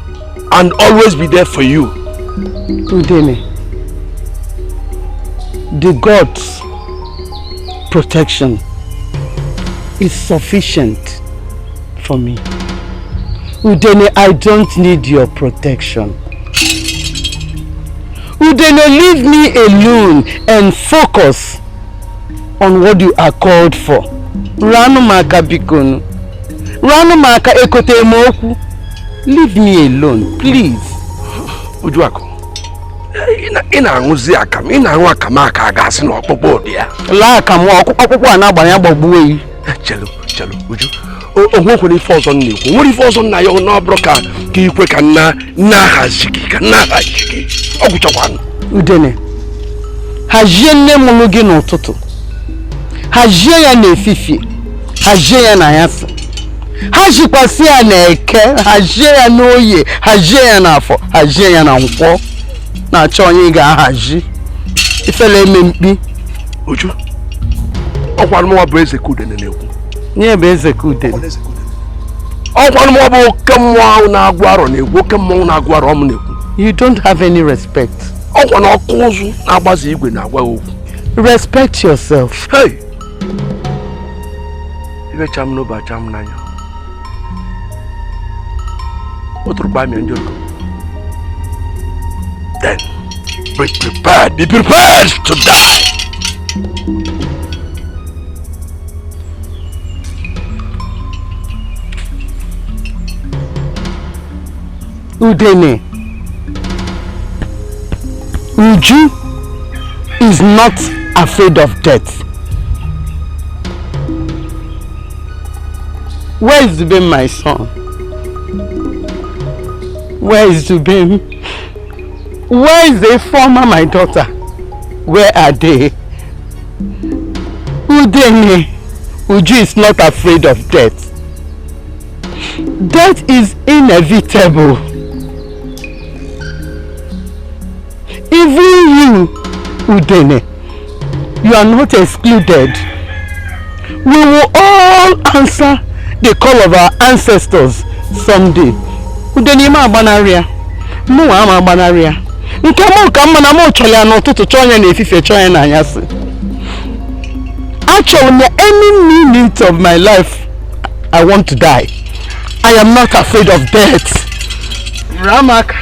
and always be there for you. Udene, the God's protection is sufficient for me. Udene, I don't need your protection. Udene, leave me alone and focus on what you are called for. Ranu maka bikonu. Ranu maka ekote moku. Leave me alone, please. Ujuako. Ina anguzi akam. Ina angu akam aka agasi no okpopo dia. La akam okpopo anagba ya gbagbuwe yi. Chelo, Uju. Onwo ko ni force on ni ko. Wo ni force on na yo no broka ki ikwe ka na hajiki ka na hajiki. Oguchokwan. Udene. Hajie nne munu gi n'ụtụtụ. Hajie ya n'efifie. Hajie ya na yasi. Hajikwasi ya n'eke. Hajie ya n'oye. Hajie ya n'afọ. Hajie ya na nkwọ. Na-achọ onye ga-ahaji. Ifele eme mkpi. Uju. Ọkwa nwa bụ eze ka Udene na-ekwu. Nye bụ eze ka Udene. Ọkwa nwa bụ oke mmụọ na-agwụ arọ na-ekwu. Oke mmụọ na-agwụ arọ m na-ekwu. You don't have any respect. Ọkwa na ọkụ ụzụ na-agbazi igwe na-agwa okwu. Respect yourself. Hey! Ibecha m n'obe acha m n'anya. Oturu gba mi njoko. Then be prepared to die. Udene, Uju is not afraid of death. Where is Dubem, my son? Where is Dubem? Where is the former, my daughter? Where are they? Udene, Uju is not afraid of death. Death is inevitable. Even you, Udene, you are not excluded. We will all answer the call of our ancestors someday. Udene ma banaria, mu ama banaria. Nke mo ka mma na mo chole an ụtụtụ chọnye na efife chọnye na anyasị. Actually, any minute of my life, I want to die. I am not afraid of death. Ramaka.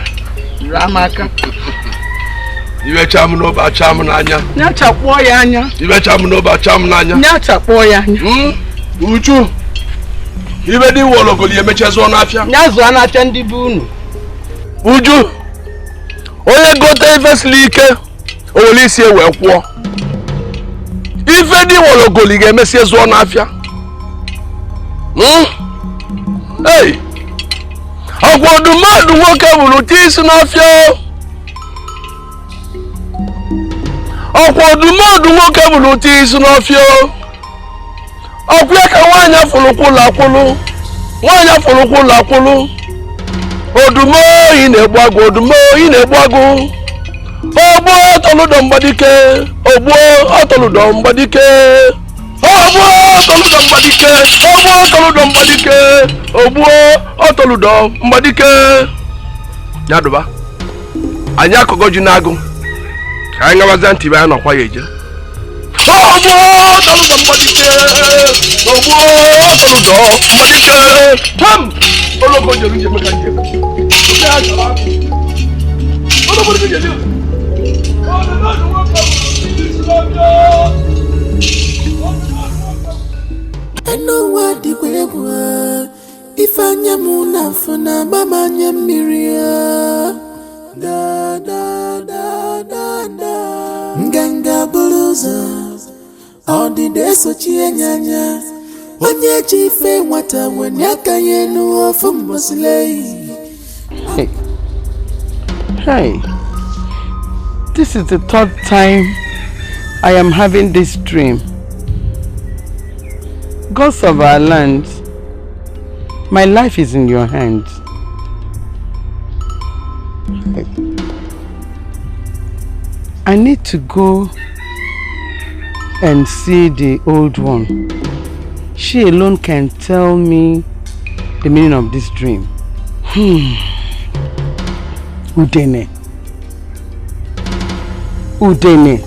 Ibecha m n'obe acha m n'anya. Nyachapụọ ya anya. Ibecha m n'obe acha m n'anya. Nyachapụọ ya anya. Uju. Ibe dị wologoli emechezo n'afịa. Nyazụọ n'afịa ndị bụ unu. Uju. Onye gote ife sili ike, o were isi wee kwụọ. Ife dị wologoli ga-emesi zụọ n'afịa. Hey! Ọgwụ ọdụmọdụ nwoke bụrụ isi n'afịa. Ọkwa ọdụmọdụ nwoke bụrụ isi n'ọfịa. Ọkwa ya ka nwaanyị afụlụkwụlụ akwụlụ. Nwaanyị afụlụkwụlụ akwụlụ. Odumoyi na-egbu agụ, odumoyi na-egbu agụ. Ogbo ọtọlụdọ mgbadike, ogbo ọtọlụdọ mgbadike. Ogbo ọtọlụdọ mgbadike, ogbo ọtọlụdọ mgbadike, ogbo ọtọlụdọ mgbadike. Yaduba, anyị akọgọ ji n'agụ. Ka anyị gawazie ntị be anyị nọkwa ya eje. Ogbo ọtọlụdọ mgbadike, ogbo ọtọlụdọ mgbadike. Tam! Oloko jeru je meka nje. Oke a jara. Oloko je je. Eno wa di kwebua. Ifanya muna funa mama nye miria. Da da da da da. Nganga buluza. Odi deso chienya. Onye chife nwata nwene aka yenu ofu mbosilei. Hey, this is the third time I am having this dream. Gods of our land, my life is in your hands. I need to go and see the old one. She alone can tell me the meaning of this dream. Udene. Udene,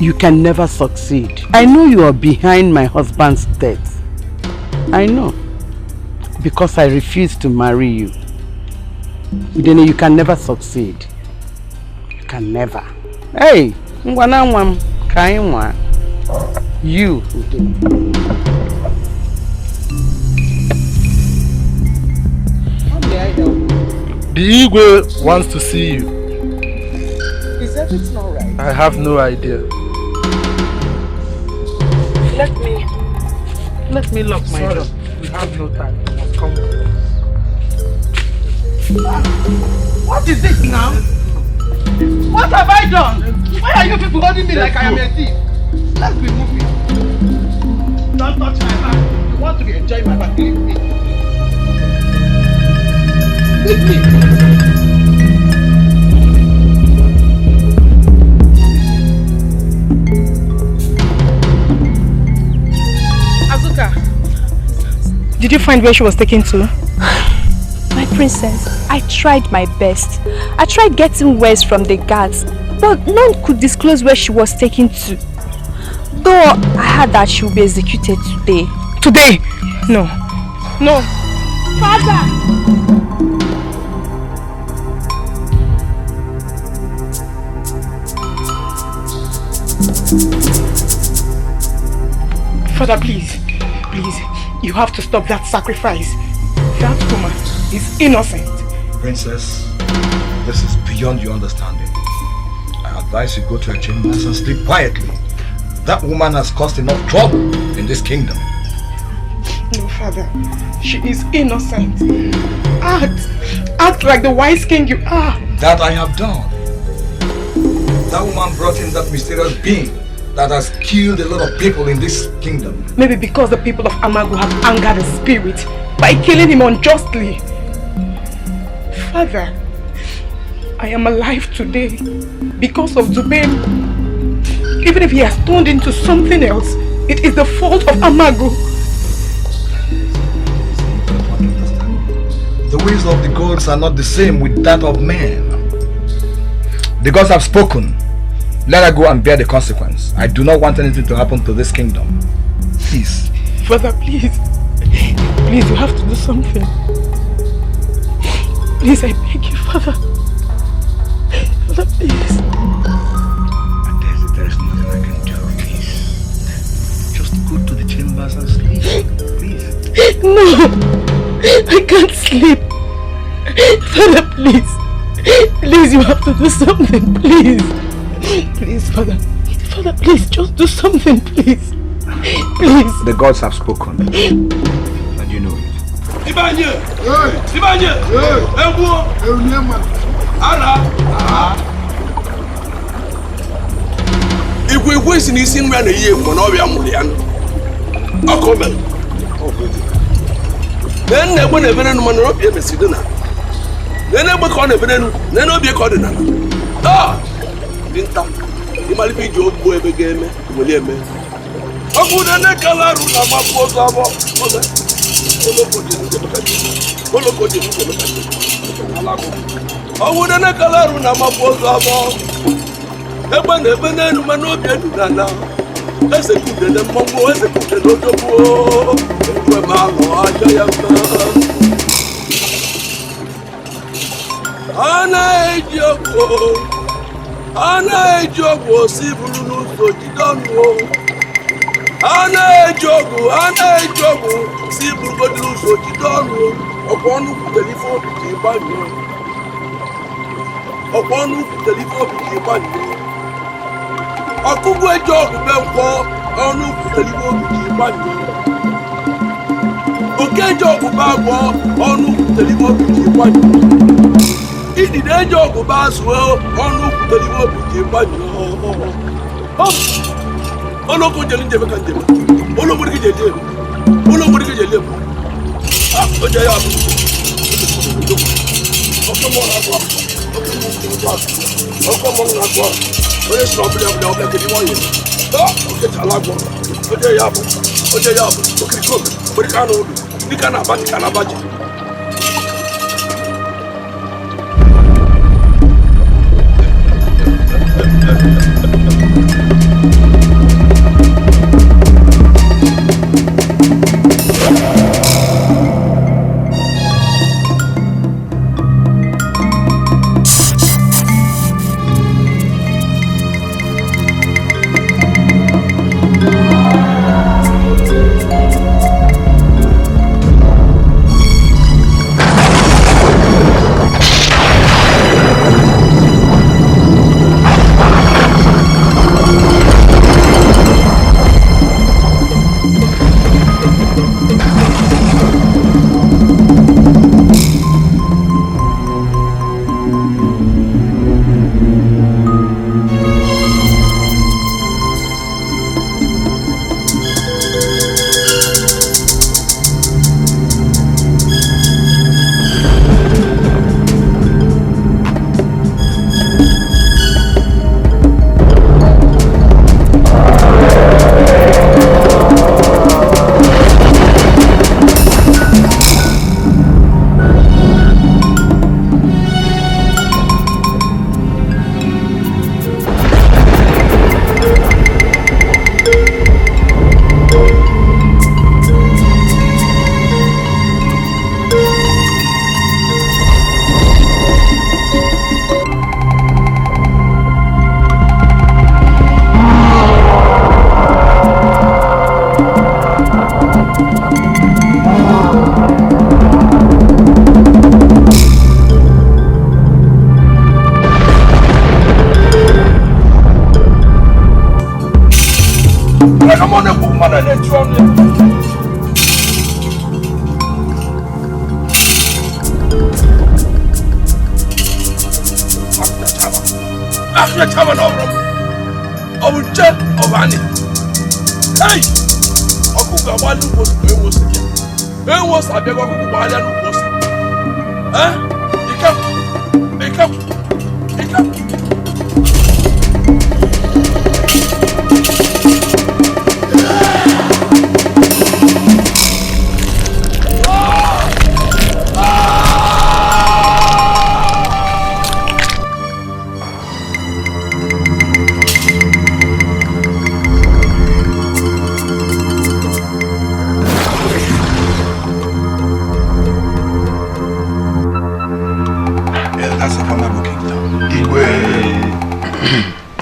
you can never succeed. I know you are behind my husband's death. I know. Because I refuse to marry you. Udene, you can never succeed. You can never. Hey, Ngwanamwam, Kainwa. You, Udene. How may I help you? The Igwe wants to see you. Is everything alright? I have no idea. Let me lock my door. We have no time. You must come with us. What is this now? What have I done? Why are you people holding me like I am a thief? Let's be moving. Don't touch my back. You want to be enjoying my back? Leave me. Leave me. Did you find where she was taken to? My princess, I tried my best. I tried getting words from the guards, but none could disclose where she was taken to. Though I heard that she will be executed today. Today? No. No. Father! Father, please. Please. You have to stop that sacrifice. That woman is innocent. Princess, this is beyond your understanding. I advise you go to her chambers and sleep quietly. That woman has caused enough trouble in this kingdom. No, Father. She is innocent. Act like the wise king you are. That I have done. That woman brought in that mysterious being that has killed a lot of people in this kingdom. Maybe because the people of Amago have angered the spirit by killing him unjustly. Father, I am alive today because of Zubem. Even if he has turned into something else, it is the fault of Amago. The ways of the gods are not the same with that of men. The gods have spoken. Let her go and bear the consequence. I do not want anything to happen to this kingdom. Please. Father, please. Please, you have to do something. Please, I beg you, Father. Father, please. There's nothing I can do, please. Just go to the chambers and sleep, please. No, I can't sleep. Father, please. Please, you have to do something, please. Please, Father. Father, please, just do something, please. Please. The gods have spoken. And you know it. Ibanye! Ibanye! Ebuo! Ara! Igwe si n'isi nri a na-eyi egwu na ọbịa mụrụ ya. Ọkụ mere. Nne egbe na-ebere nụ mana ọbịa emesidi na. Nne egbe ka ọ na-ebere nụ, nne obi ka ọ dị na. Dinta, imalipi jo bo ebe game, wele eme. Ogu na ne kalaru na mapo zabo. Oloko je nje bakati. Oloko je nje bakati. Alago. Ogu na ne kalaru na mapo zabo. Ebe na ebe na enu mano bi edu nana. Ese kude na mongo, ese kude no jobo. Ewe malo aja ya ma. Ana ejoko. Ana ejogo si buru n'ụzọ jidonu. Ana ejogo si buru n'ụzọ jidonu. Ọ̀pọ̀ ọnụ telifon ji gbanyụ. Ọ̀pọ̀ ọnụ telifon ji gbanyụ. Ọkụkụ ejogo be nkwọ ọnụ telifon ji gbanyụ. Oke ejogo ba agwọ ọnụ telifon ji gbanyụ. Idide ejogo ba asụọ ọnụ telifon ji gbanyụ. Olóko jẹli jẹbẹ kan jẹbẹ. Olóko ní kí jẹ jẹbẹ. Olóko ní kí jẹ jẹbẹ. Ó jẹ yà bọ. Ọkọ mọ náà gbọ. Ọkọ mọ náà gbọ. Ó yẹ sọ ọbẹlẹ ọbẹlẹ ọbẹlẹ kìíní wọ̀nyí. Ó kẹ tà lágbọ. Ó jẹ yà bọ. Ó jẹ yà bọ. Ó kiri kó mi. Ó ní kánú odò. Ní kánú abájì kánú abájì. Come on, man, and let's run. After Taman over, I will check of Annie. Hey! Okuga Walu was again. When was I beg of Walan was? Huh? Make up.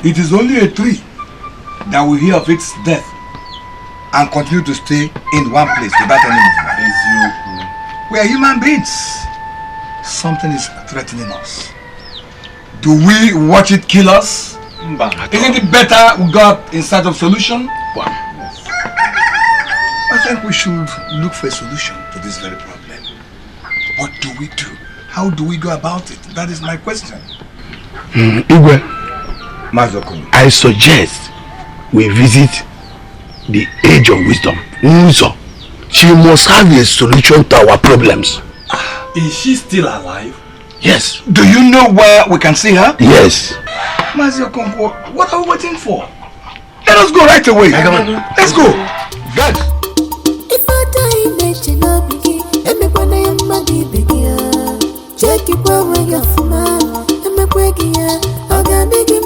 It is only a tree that will hear of its death and continue to stay in one place without any movement. We are human beings. Something is threatening us. Do we watch it kill us? Isn't it better we got in search of solution? I think we should look for a solution to this very problem. What do we do? How do we go about it? That is my question. Igwe, I suggest we visit the age of wisdom. Nzo. She must have a solution to our problems. Is she still alive? Yes. Do you know where we can see her? Yes. Maziokompo, what are we waiting for? Let us go right away. Let's go. Guys. If I die, no biggie. Check it where you're from. I'm a quaggy. I'll get big in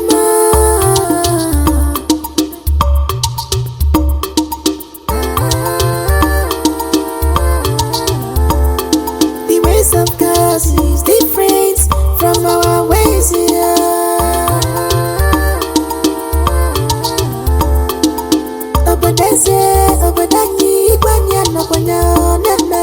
the ways of God is different from our ways here. Obadani, Guanyana, Guanyana.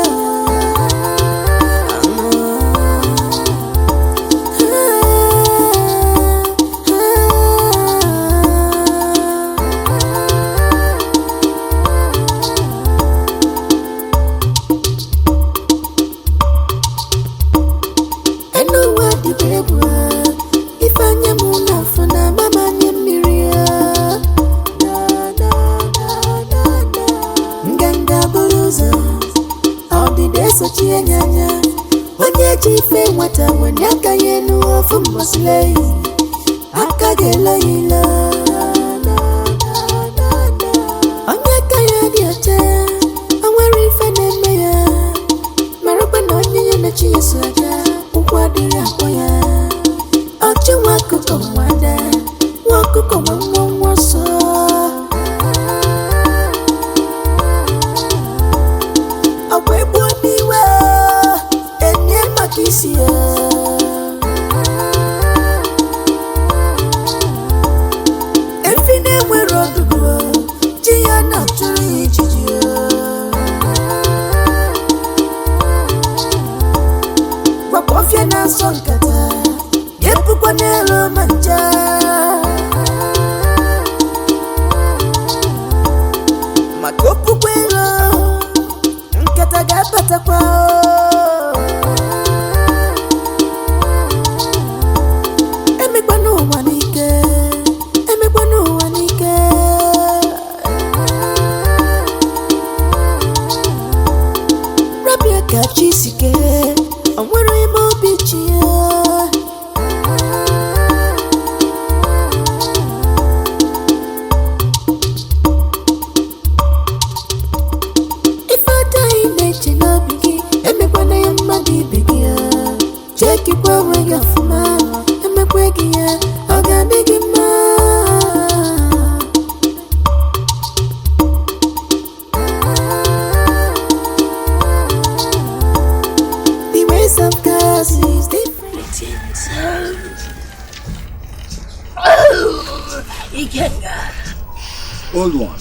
Old one,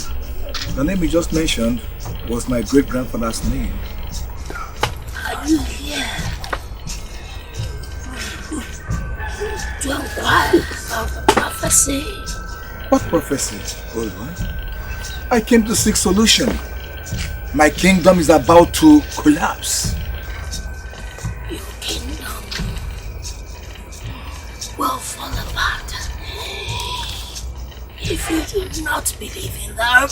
the name you just mentioned was my great-grandfather's name. Are you here to inquire about the prophecy? What prophecy, old one? I came to seek solution. My kingdom is about to collapse. Your kingdom will fall apart if you do not believe in them.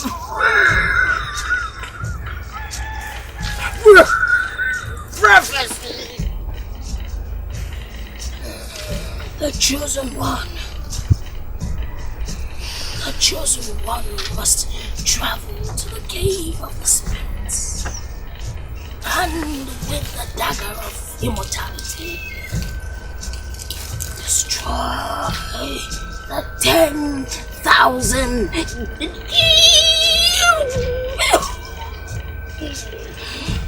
Prophecy. The chosen one. The chosen one must travel to the cave of the spirits, and with the dagger of immortality, destroy the 10,000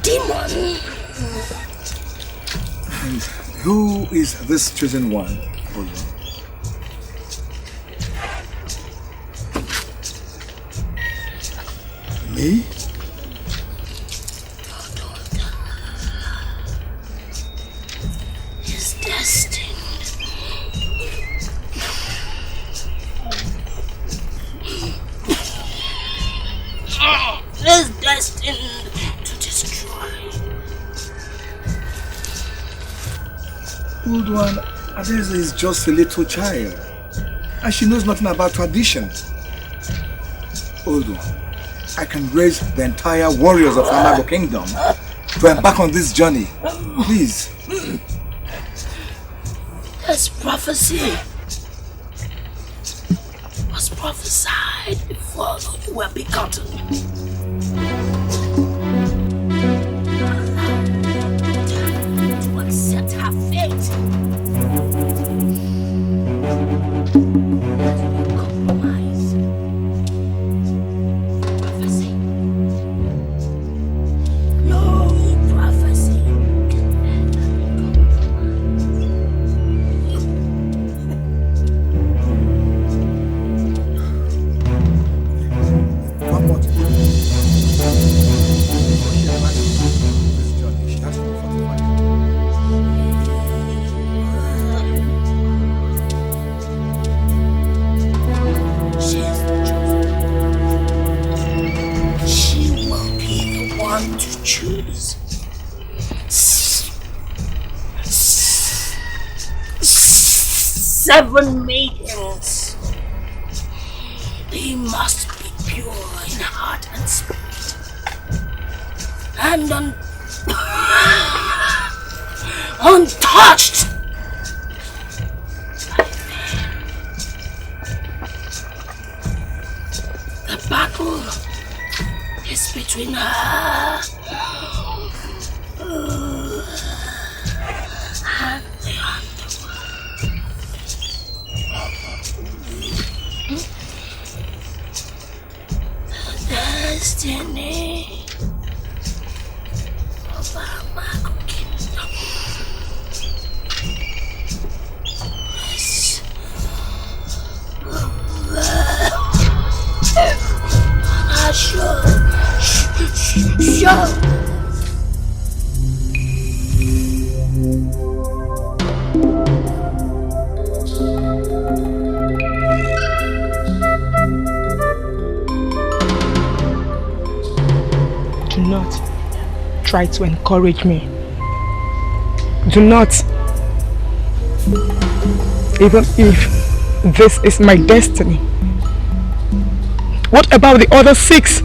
demon. And who is this chosen one, Olu? Me? Is destined to destroy. Old one, Adeza is just a little child, and she knows nothing about tradition. Old one, I can raise the entire warriors of Amago Kingdom to embark on this journey. Please. This prophecy was prophesied before you were begotten. To accept her fate. Compromise. Prophecy. No prophecy. One more thing. She will be the one to choose. Seven maidens. They must be pure in heart and spirit, and untouched. The battle is between her and the underworld. The destiny of Amago Kingdom is show. Do not try to encourage me. Do not. Even if this is my destiny. What about the other 6?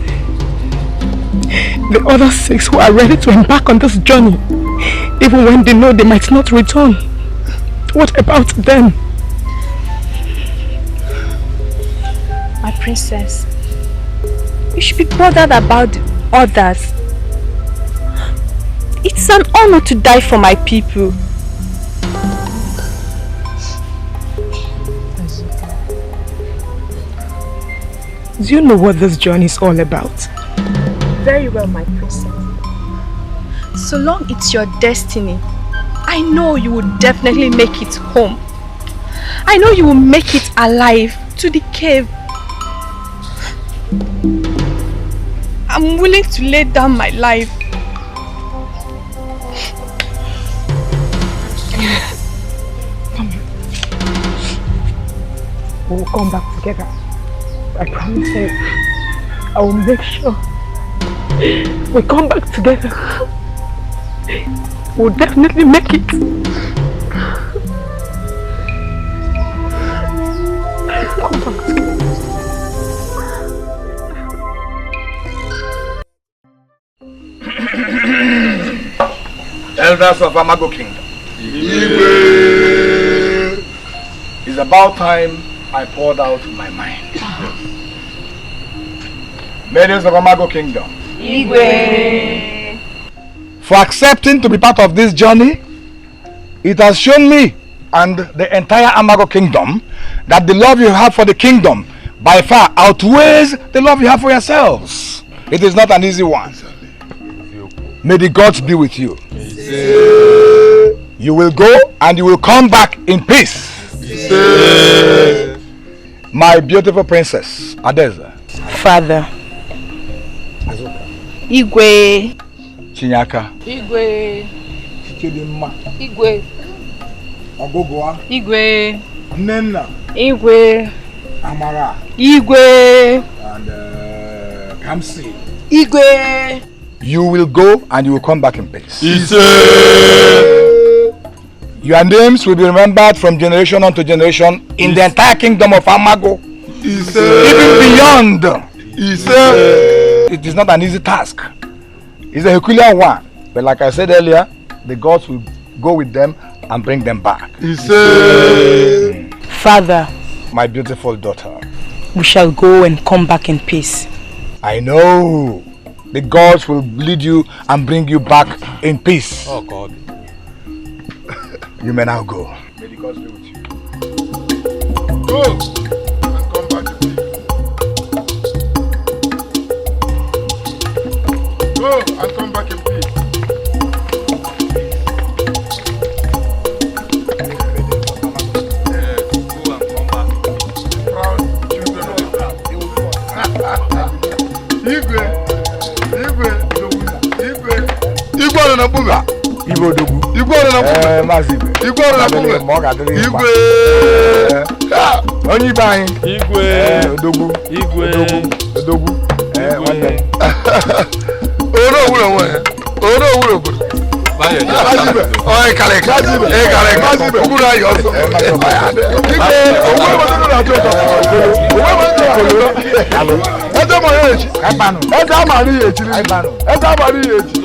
The other 6 who are ready to embark on this journey, even when they know they might not return. What about them? My princess, you should be bothered about the others. It's an honor to die for my people. Do you know what this journey is all about? Very well, my princess. So long it's your destiny, I know you will definitely make it home. I know you will make it alive to the cave. I'm willing to lay down my life. Come here. We will come back together. I promise you. I will make sure we come back together. We'll definitely make it. Come back together. Elders of Amago Kingdom. It's about time I poured out my mind. Maidens of Amago Kingdom. For accepting to be part of this journey, it has shown me and the entire Amago Kingdom that the love you have for the kingdom by far outweighs the love you have for yourselves. It is not an easy one. May the gods be with you. You will go and you will come back in peace. My beautiful princess, Adeza. Father. Igwe. Chinyaka. Igwe. Chidimma. Igwe. Ogogoa. Igwe. Nenna. Igwe. Amara. Igwe. And Kamsi. Igwe. You will go and you will come back in peace. Your names will be remembered from generation unto generation in the entire kingdom of Amago. Even beyond. It is not an easy task. It's a Herculean one. But like I said earlier, the gods will go with them and bring them back. Father. My beautiful daughter. We shall go and come back in peace. I know. The gods will lead you and bring you back in peace. Oh God. You may now go. May the gods be with you. Go and come back in peace. Go and come back in peace. Igwe ọrụ na mbuga. Igwe odogwu. Igwe ọrụ na mbuga. Maazị Igwe. Igwe ọrụ na mbuga. Igwe. Onye ibe anyị. Igwe. Odogwu. Igwe. Odogwu. Nwanne. Oro owuro nwe. Oro owuro obodo. Oye kale kale. Kale. Oguru ayo ọsọ. Igwe. Oguru obodo na atọ. Oguru obodo na atọ. Ede mo ye echi. Ede amari ye echi. Ede amari ye echi.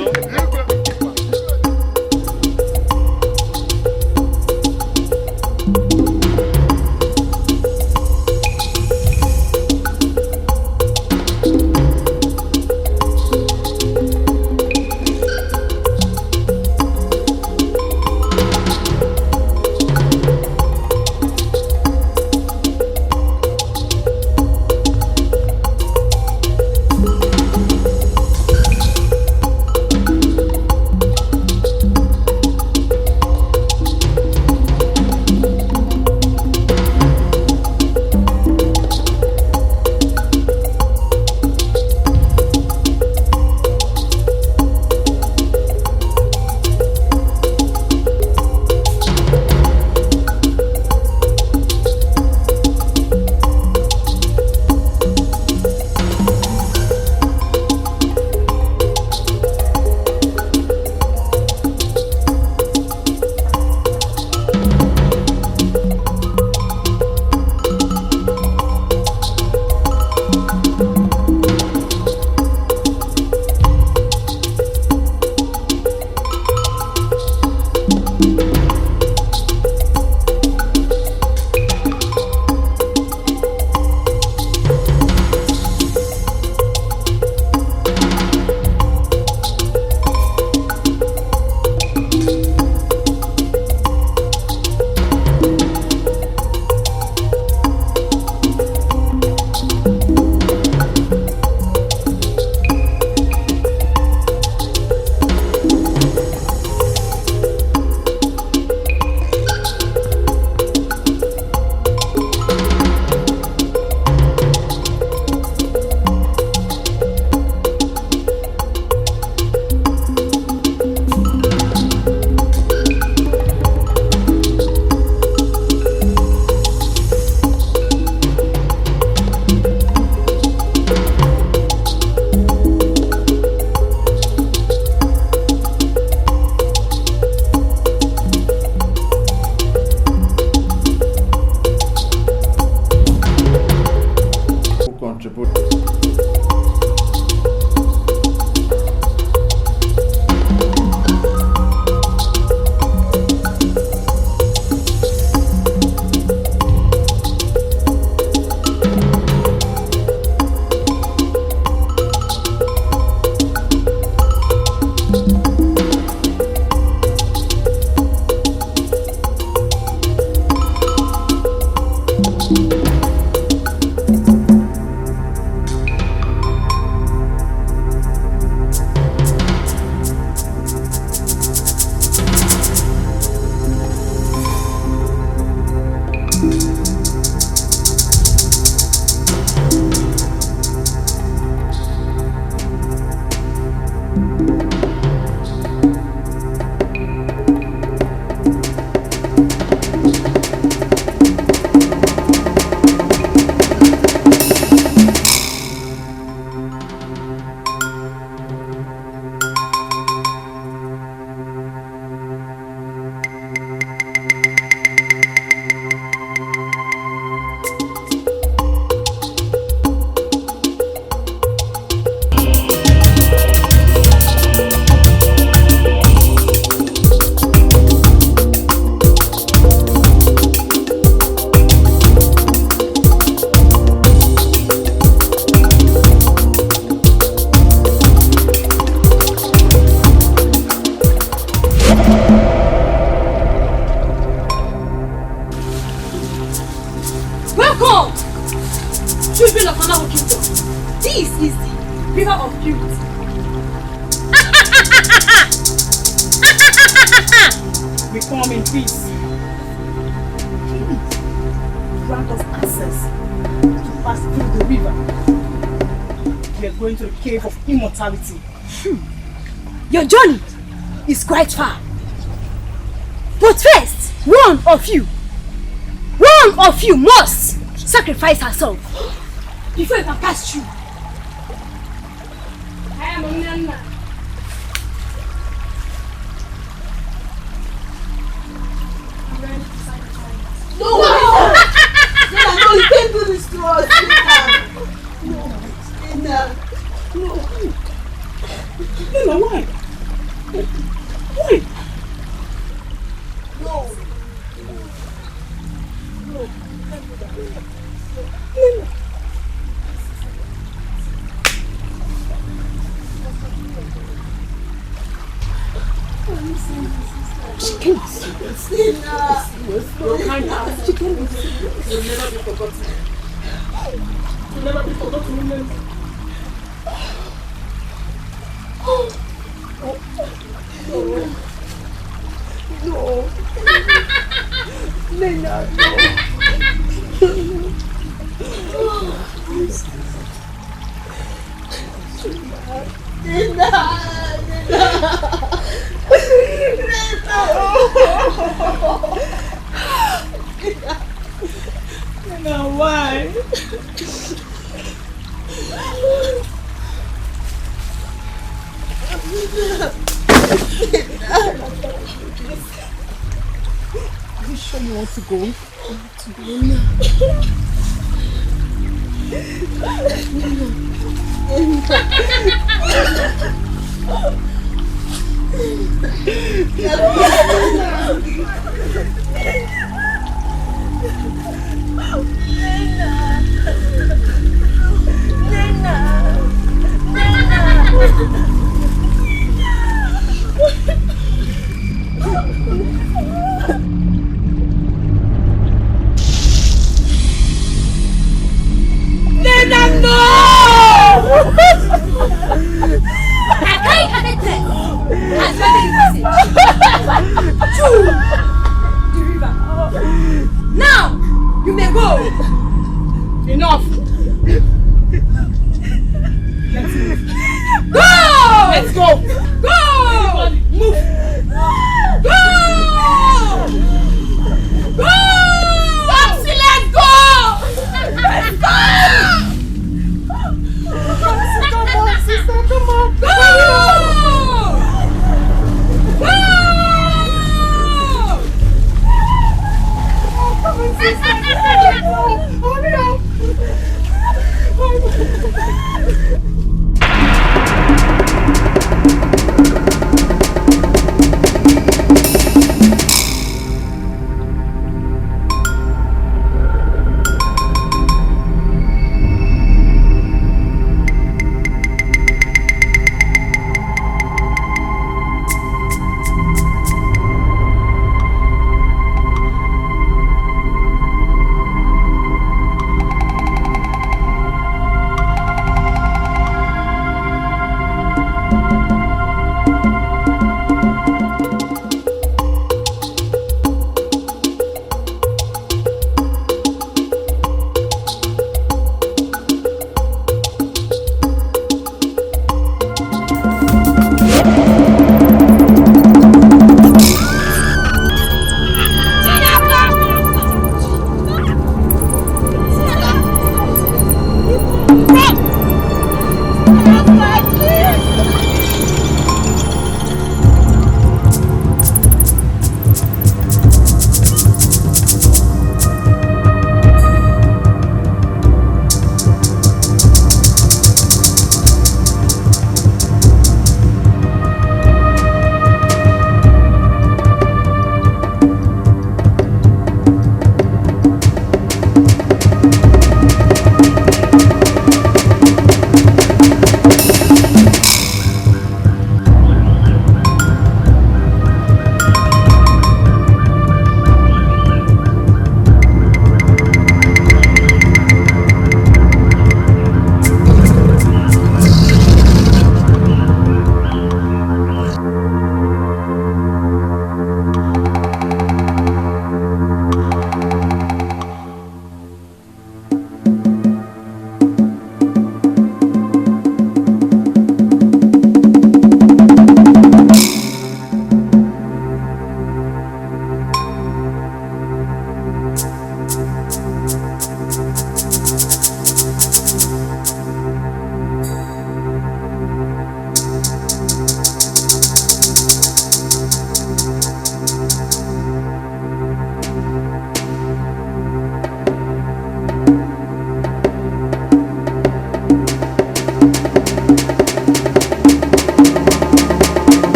Children of Amago Kingdom, this is the river of purity. We come in peace. Please, grant us access to pass through the river. We are going to the cave of immortality. Your journey is quite far. But first, one of you must sacrifice herself before you can pass through. I am a man. No, you can't do this to us. No. Lena, why? Why? No. Lena. She can't see this. Your kind heart. She can't be seen. You'll never be forgotten. You'll never be forgotten, women. No. Lena, no. Lena. Now why? Are you sure you want to go? Lena, no! I can't have it there. That's why the message. To the river. Now, you may go. Enough. Go! Let's go. Go! Move. Go! Go! Foxy, let's go! Let's go! Come on, sister, come on. Go! Go! Come on, sister.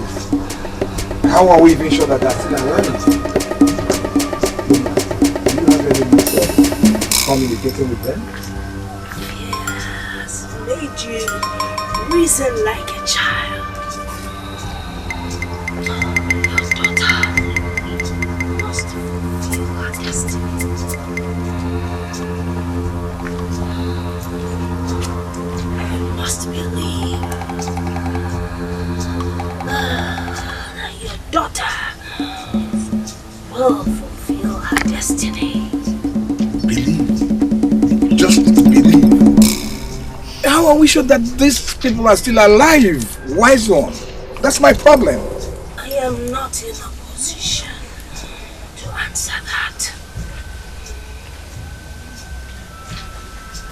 Please. How are we even sure that they're still alive? Do you have any means of communicating with them? Yes, made you reason like a child. Your daughter must fulfill her destiny. You must believe that your daughter will fulfill her destiny. Just believe. How are we sure that these people are still alive? Wise one. That's my problem. I am not in a position to answer that.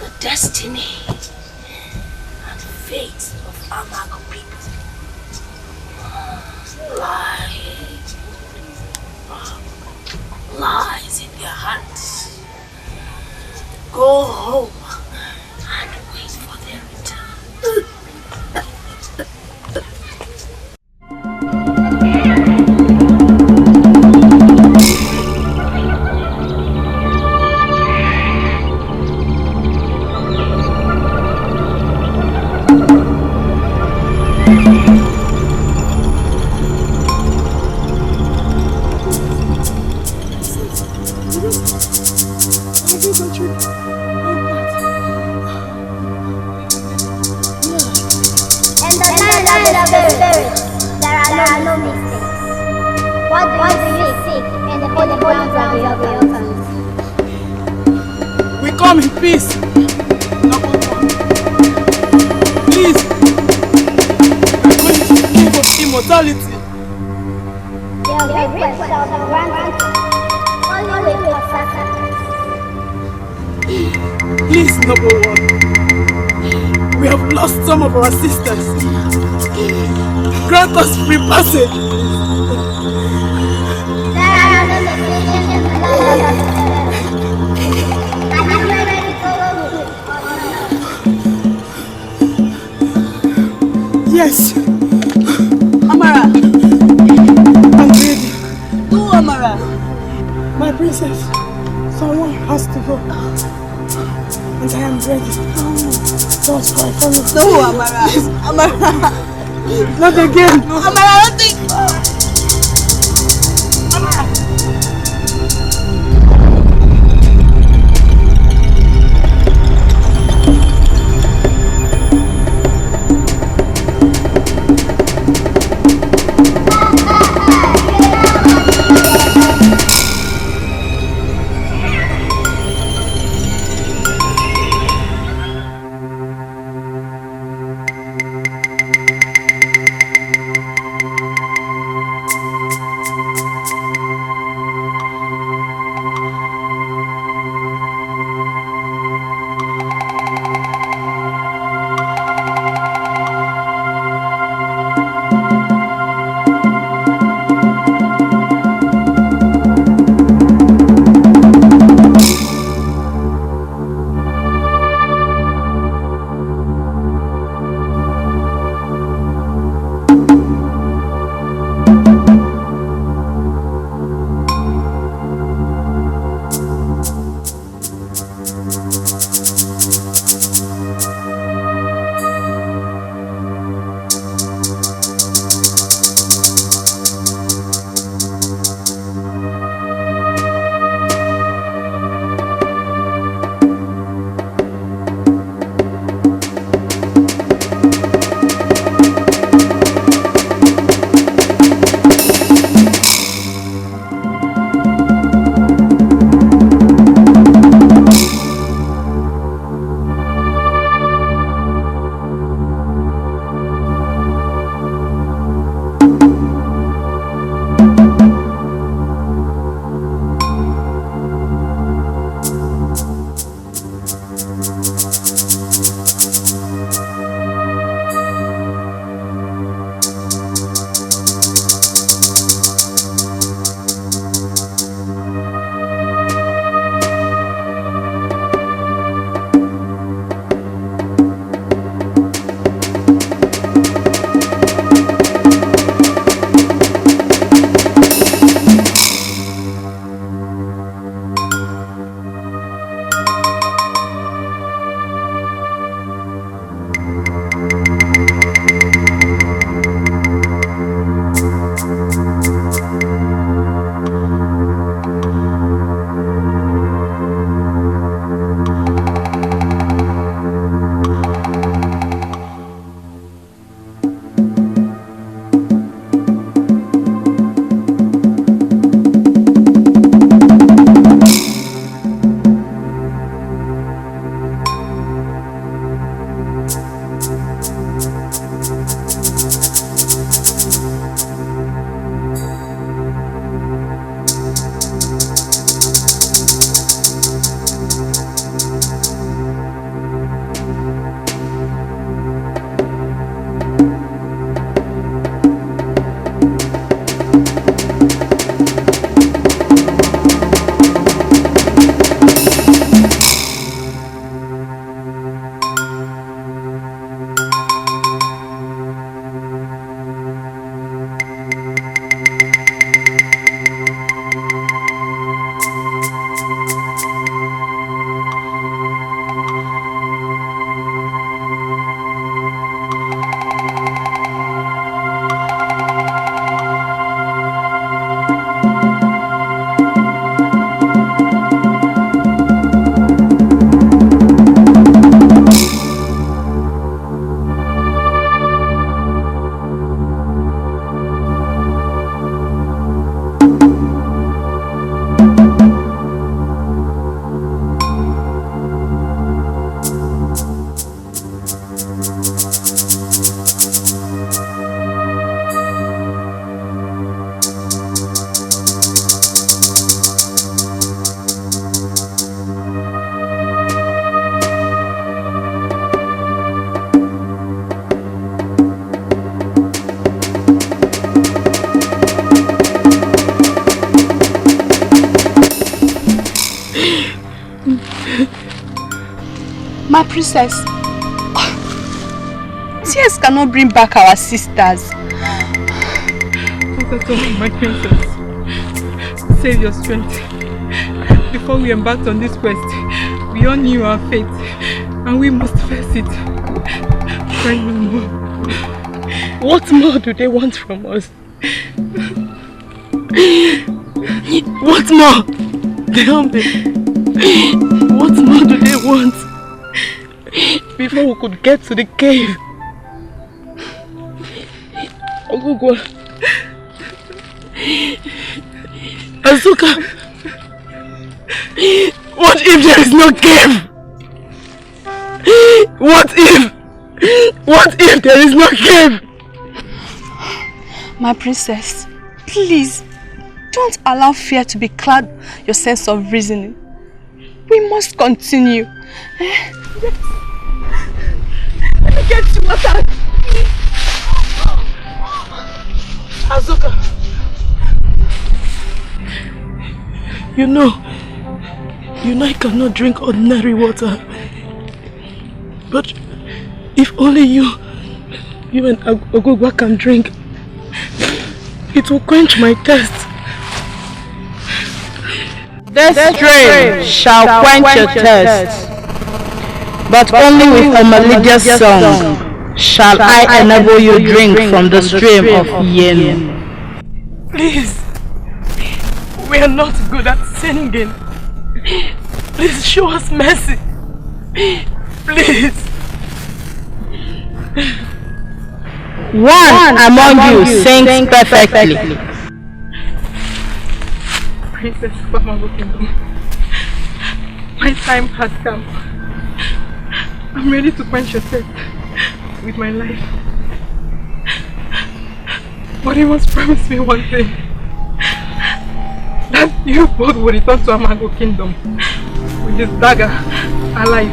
The destiny and fate of Amago people lies in their hands. Go home and wait for their return. We come in peace. Please. We are going to the cave of immortality. Your request shall be granted. Only with your sacrifice. Please, noble one. We have lost some of our sisters. Grant us free passage. Yes. Amara. I'm ready. Who, Amara? My princess. Someone has to go. And I am ready. Don't cry for me. No, Amara. Amara. Not again. No. Amara, I don't think. Amara. princess, tears cannot bring back our sisters. My princess, save your strength. Before we embarked on this quest, we all knew our fate, and we must face it. Cry no more. What more do they want from us? What more? Tell me. What more do they want? Before we could get to the cave. Ogugo. Azuka. What if there is no cave? What if there is no cave? My princess, please, don't allow fear to becloud your sense of reasoning. We must continue. Let me get you water. Azuka. You know I cannot drink ordinary water. But if only you and Ogugwa can drink, it will quench my thirst. This stream shall quench your thirst, but only with a melodious song shall I enable you drink from the stream of Yen. Please, we are not good at singing. Please show us mercy. Please. One among you sings perfectly. Princess Kwamago Kingdom, my time has come. I'm ready to quench your thirst with my life. But you must promise me one thing. That you both will return to Amago Kingdom with this dagger alive.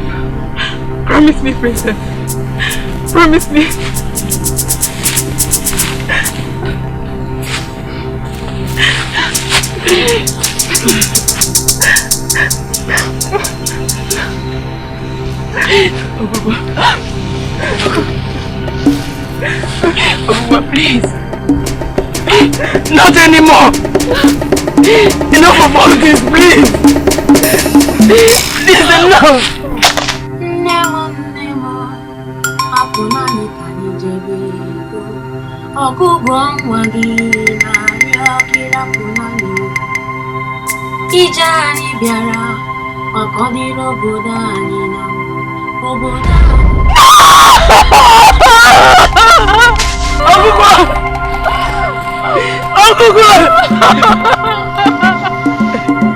Promise me, princess. Promise me. Ogugwa, please. Not anymore. Enough of all this, please. Please, enough. Ijani biara makodiro bodani na oboda.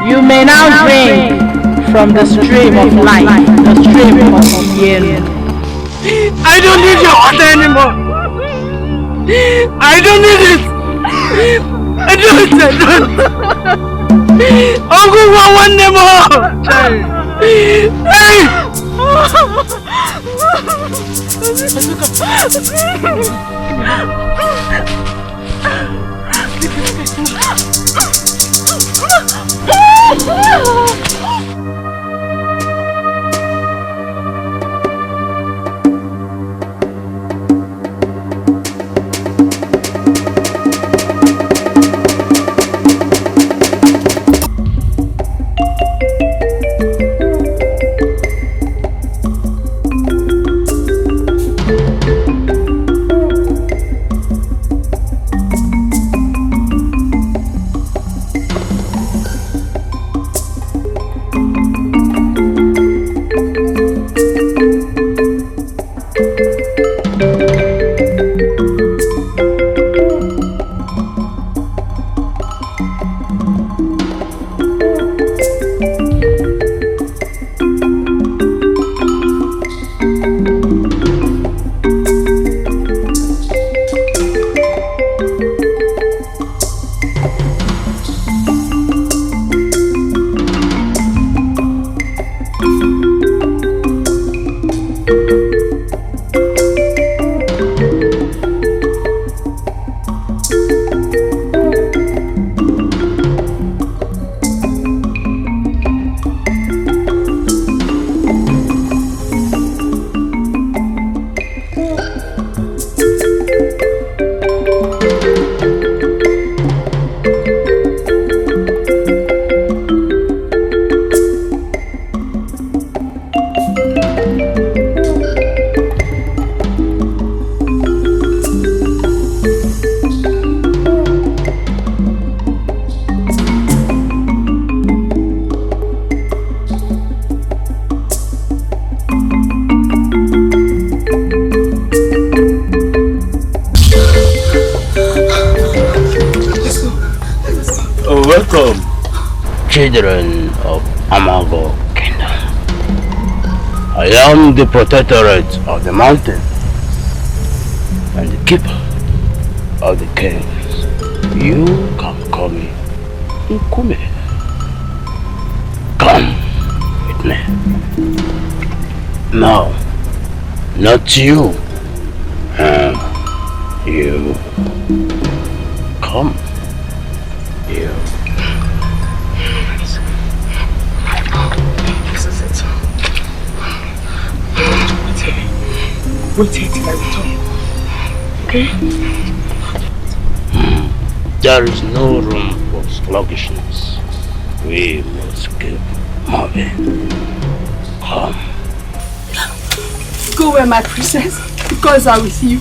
You may now drink from the stream of life, the stream of Yen. I don't need your water anymore. I don't need it. I don't. Ogugwa one more. Hey! Welcome, children of Amago Kingdom. I am the protectorate of the mountain and the keeper of the caves. You can call me Nkume. Come with me. No, not you. You. Come. You. This is it. Wait till I return. Okay? There is no room for sluggishness. We must keep moving. Come. Go where my princess, because I'm with you.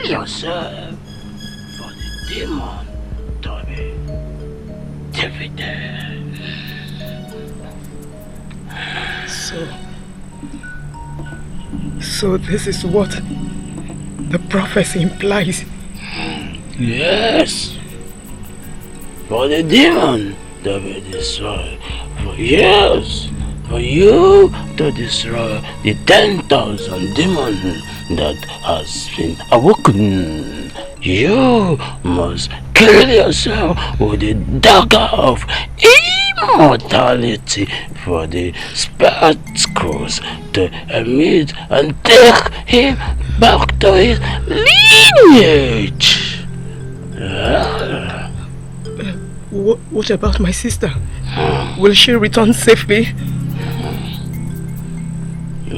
Yourself for the demon to be defeated. So this is what the prophecy implies. Yes, for the demon to be destroyed. For years, for you to destroy the 10,000 demons that has been awoken. You must kill yourself with the dagger of immortality for the spirit scrolls to emit and take him back to his lineage. What about my sister? Will she return safely?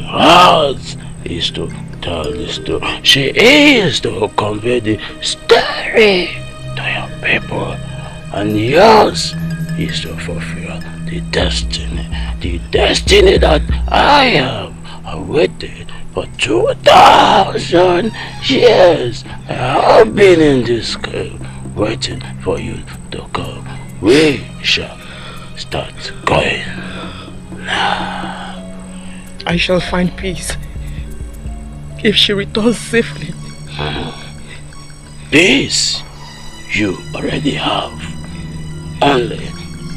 Heart is to tell the story. She is to convey the story to your people, and yours is to fulfill the destiny that I have awaited for 2,000 years. I have been in this cave waiting for you to come. We shall start going now. I shall find peace if she returns safely. Peace you already have, only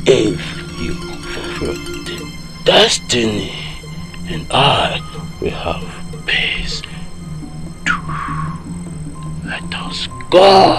if you fulfill the destiny, and I will have peace. Let us go.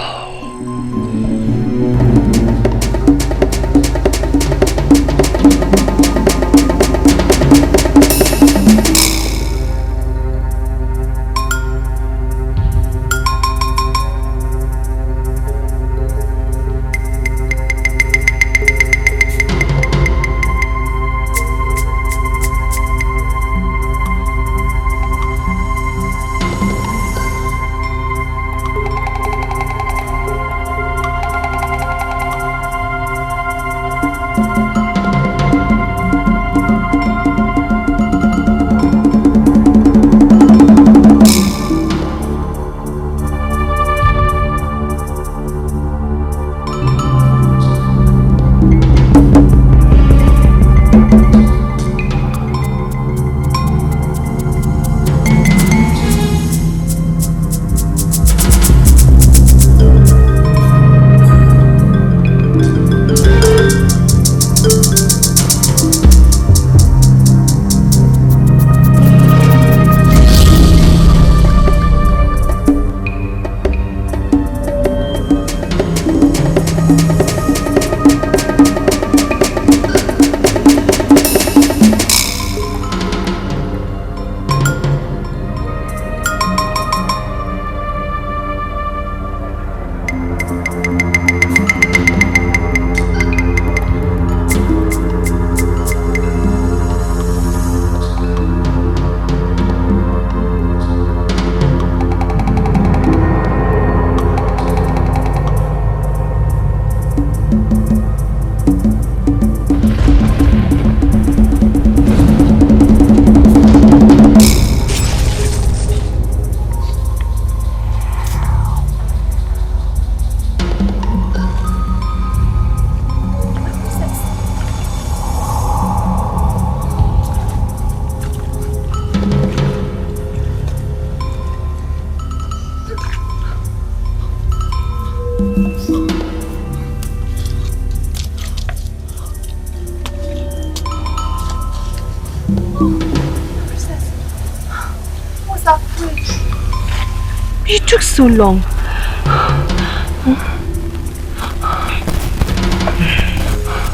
took so long.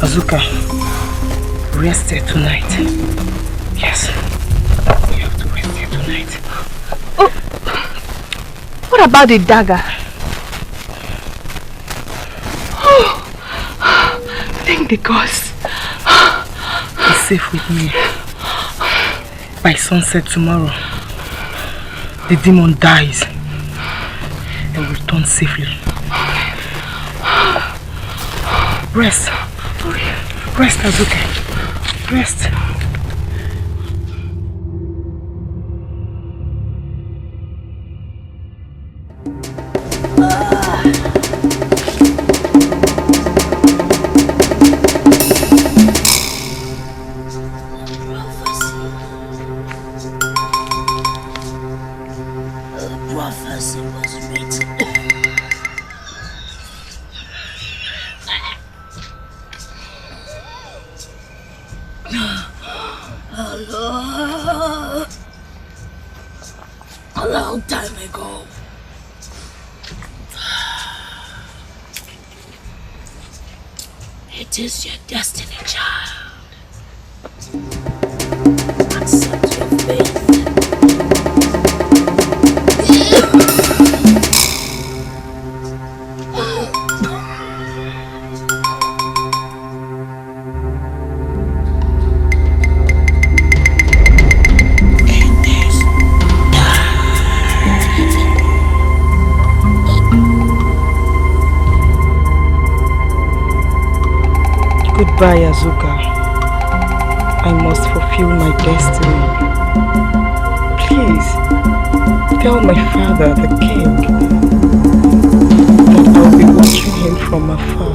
Azuka, rest here tonight. Yes. You have to rest here tonight. Oh, what about the dagger? Thank the gods. It's safe with me. By sunset tomorrow, the demon dies and returns safely. Rest. Rest, Azuka. Rest. Prophecy was written. A long time ago. It is your destiny, child. Accept your fate. Goodbye, Azuka. I must fulfill my destiny. Please, tell my father, the king, that I'll be watching him from afar.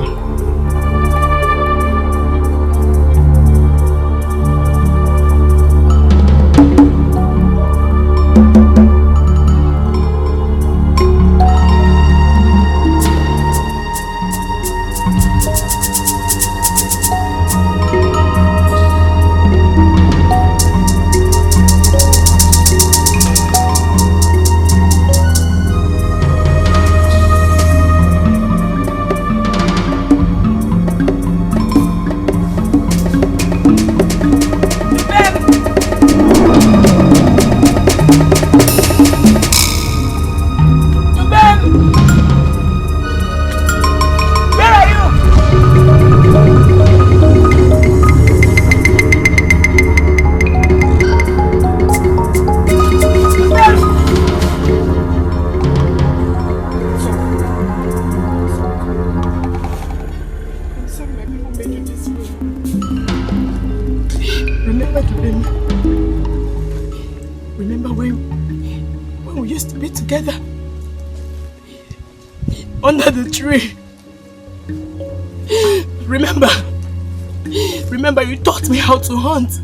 Remember, you taught me how to hunt.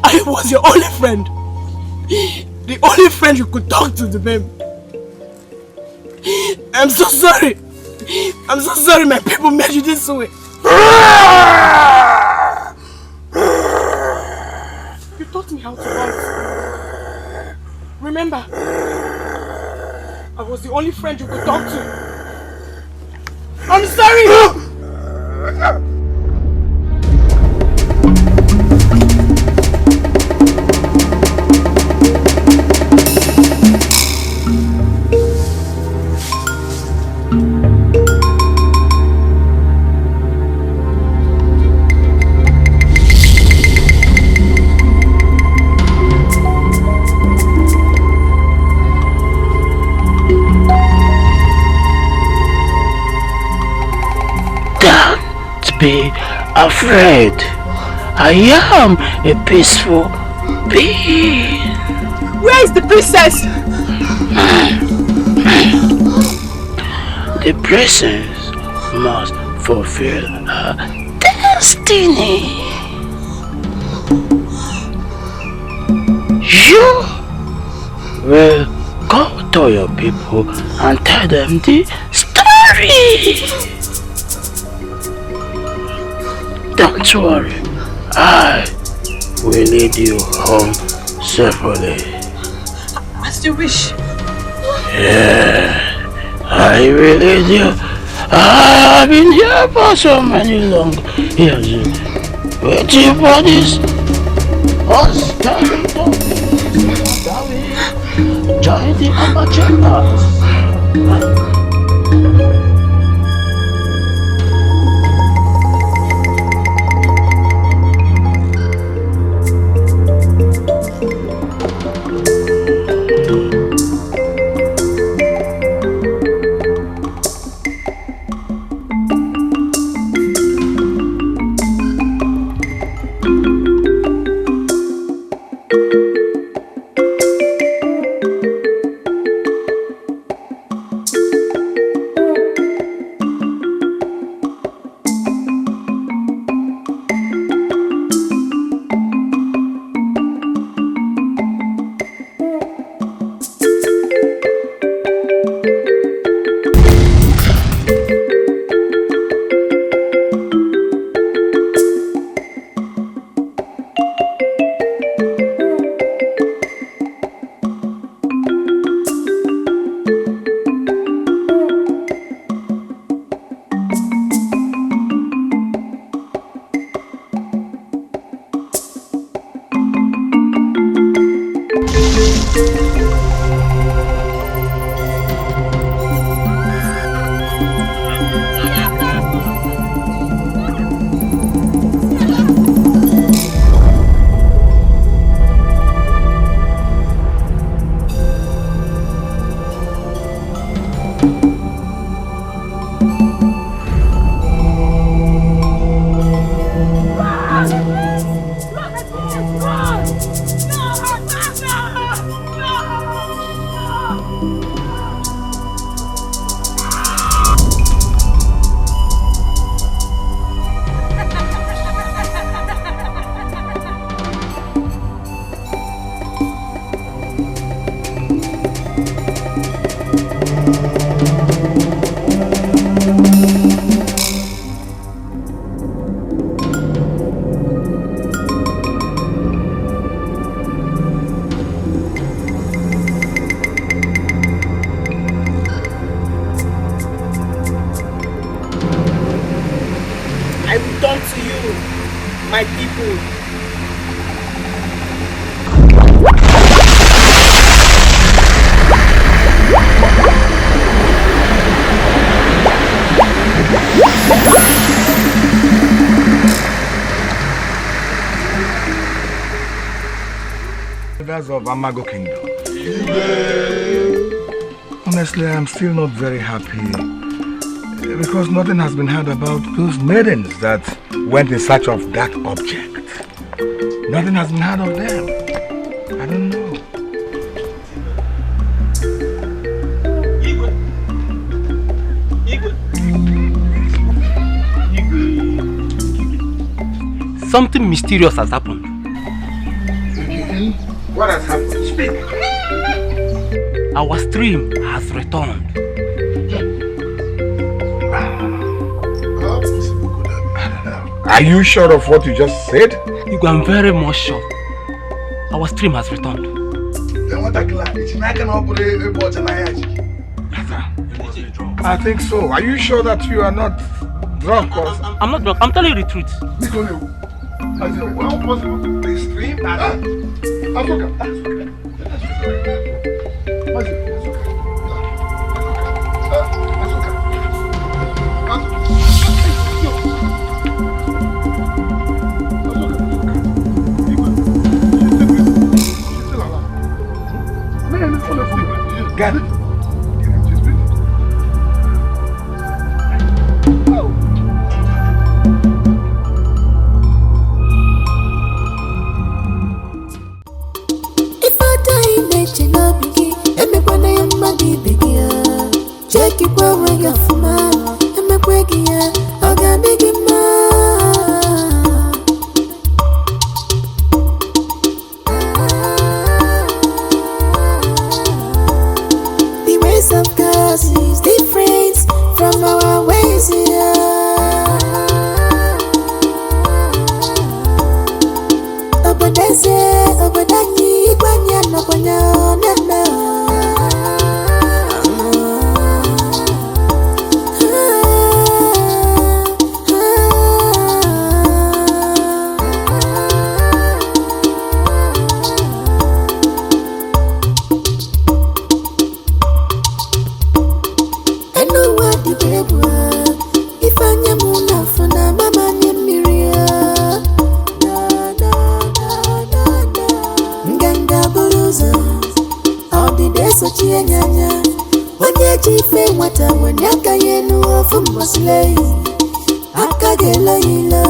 I was your only friend. The only friend you could talk to, the babe. I'm so sorry. I'm so sorry my people made you this way. You taught me how to hunt. Remember, I was the only friend you could talk to. I'm sorry! Be afraid. I am a peaceful being. Where is the princess? The princess must fulfill her destiny. You will go to your people and tell them the story. Don't worry, I will lead you home safely. As Just your wish. Yeah, I really do. I've been here for so many long years. Waiting for this. Us coming to join the amateurs. Of Amago Kingdom. Honestly, I'm still not very happy because nothing has been heard about those maidens that went in search of that object. Nothing has been heard of them. I don't know. Something mysterious has happened. What has happened? Speak. Our stream has returned. Are you sure of what you just said? I'm very much sure. Our stream has returned. I think so. Are you sure that you are not drunk? I'm not drunk. I'm telling you the truth. The stream? Got it. The ways of God is different from our ways here. Obodese, obodanyi, kwanya, no, sochie nyanya. Onye jife nwata wanyaka yenu ofu mbosile. Akagelo ilo.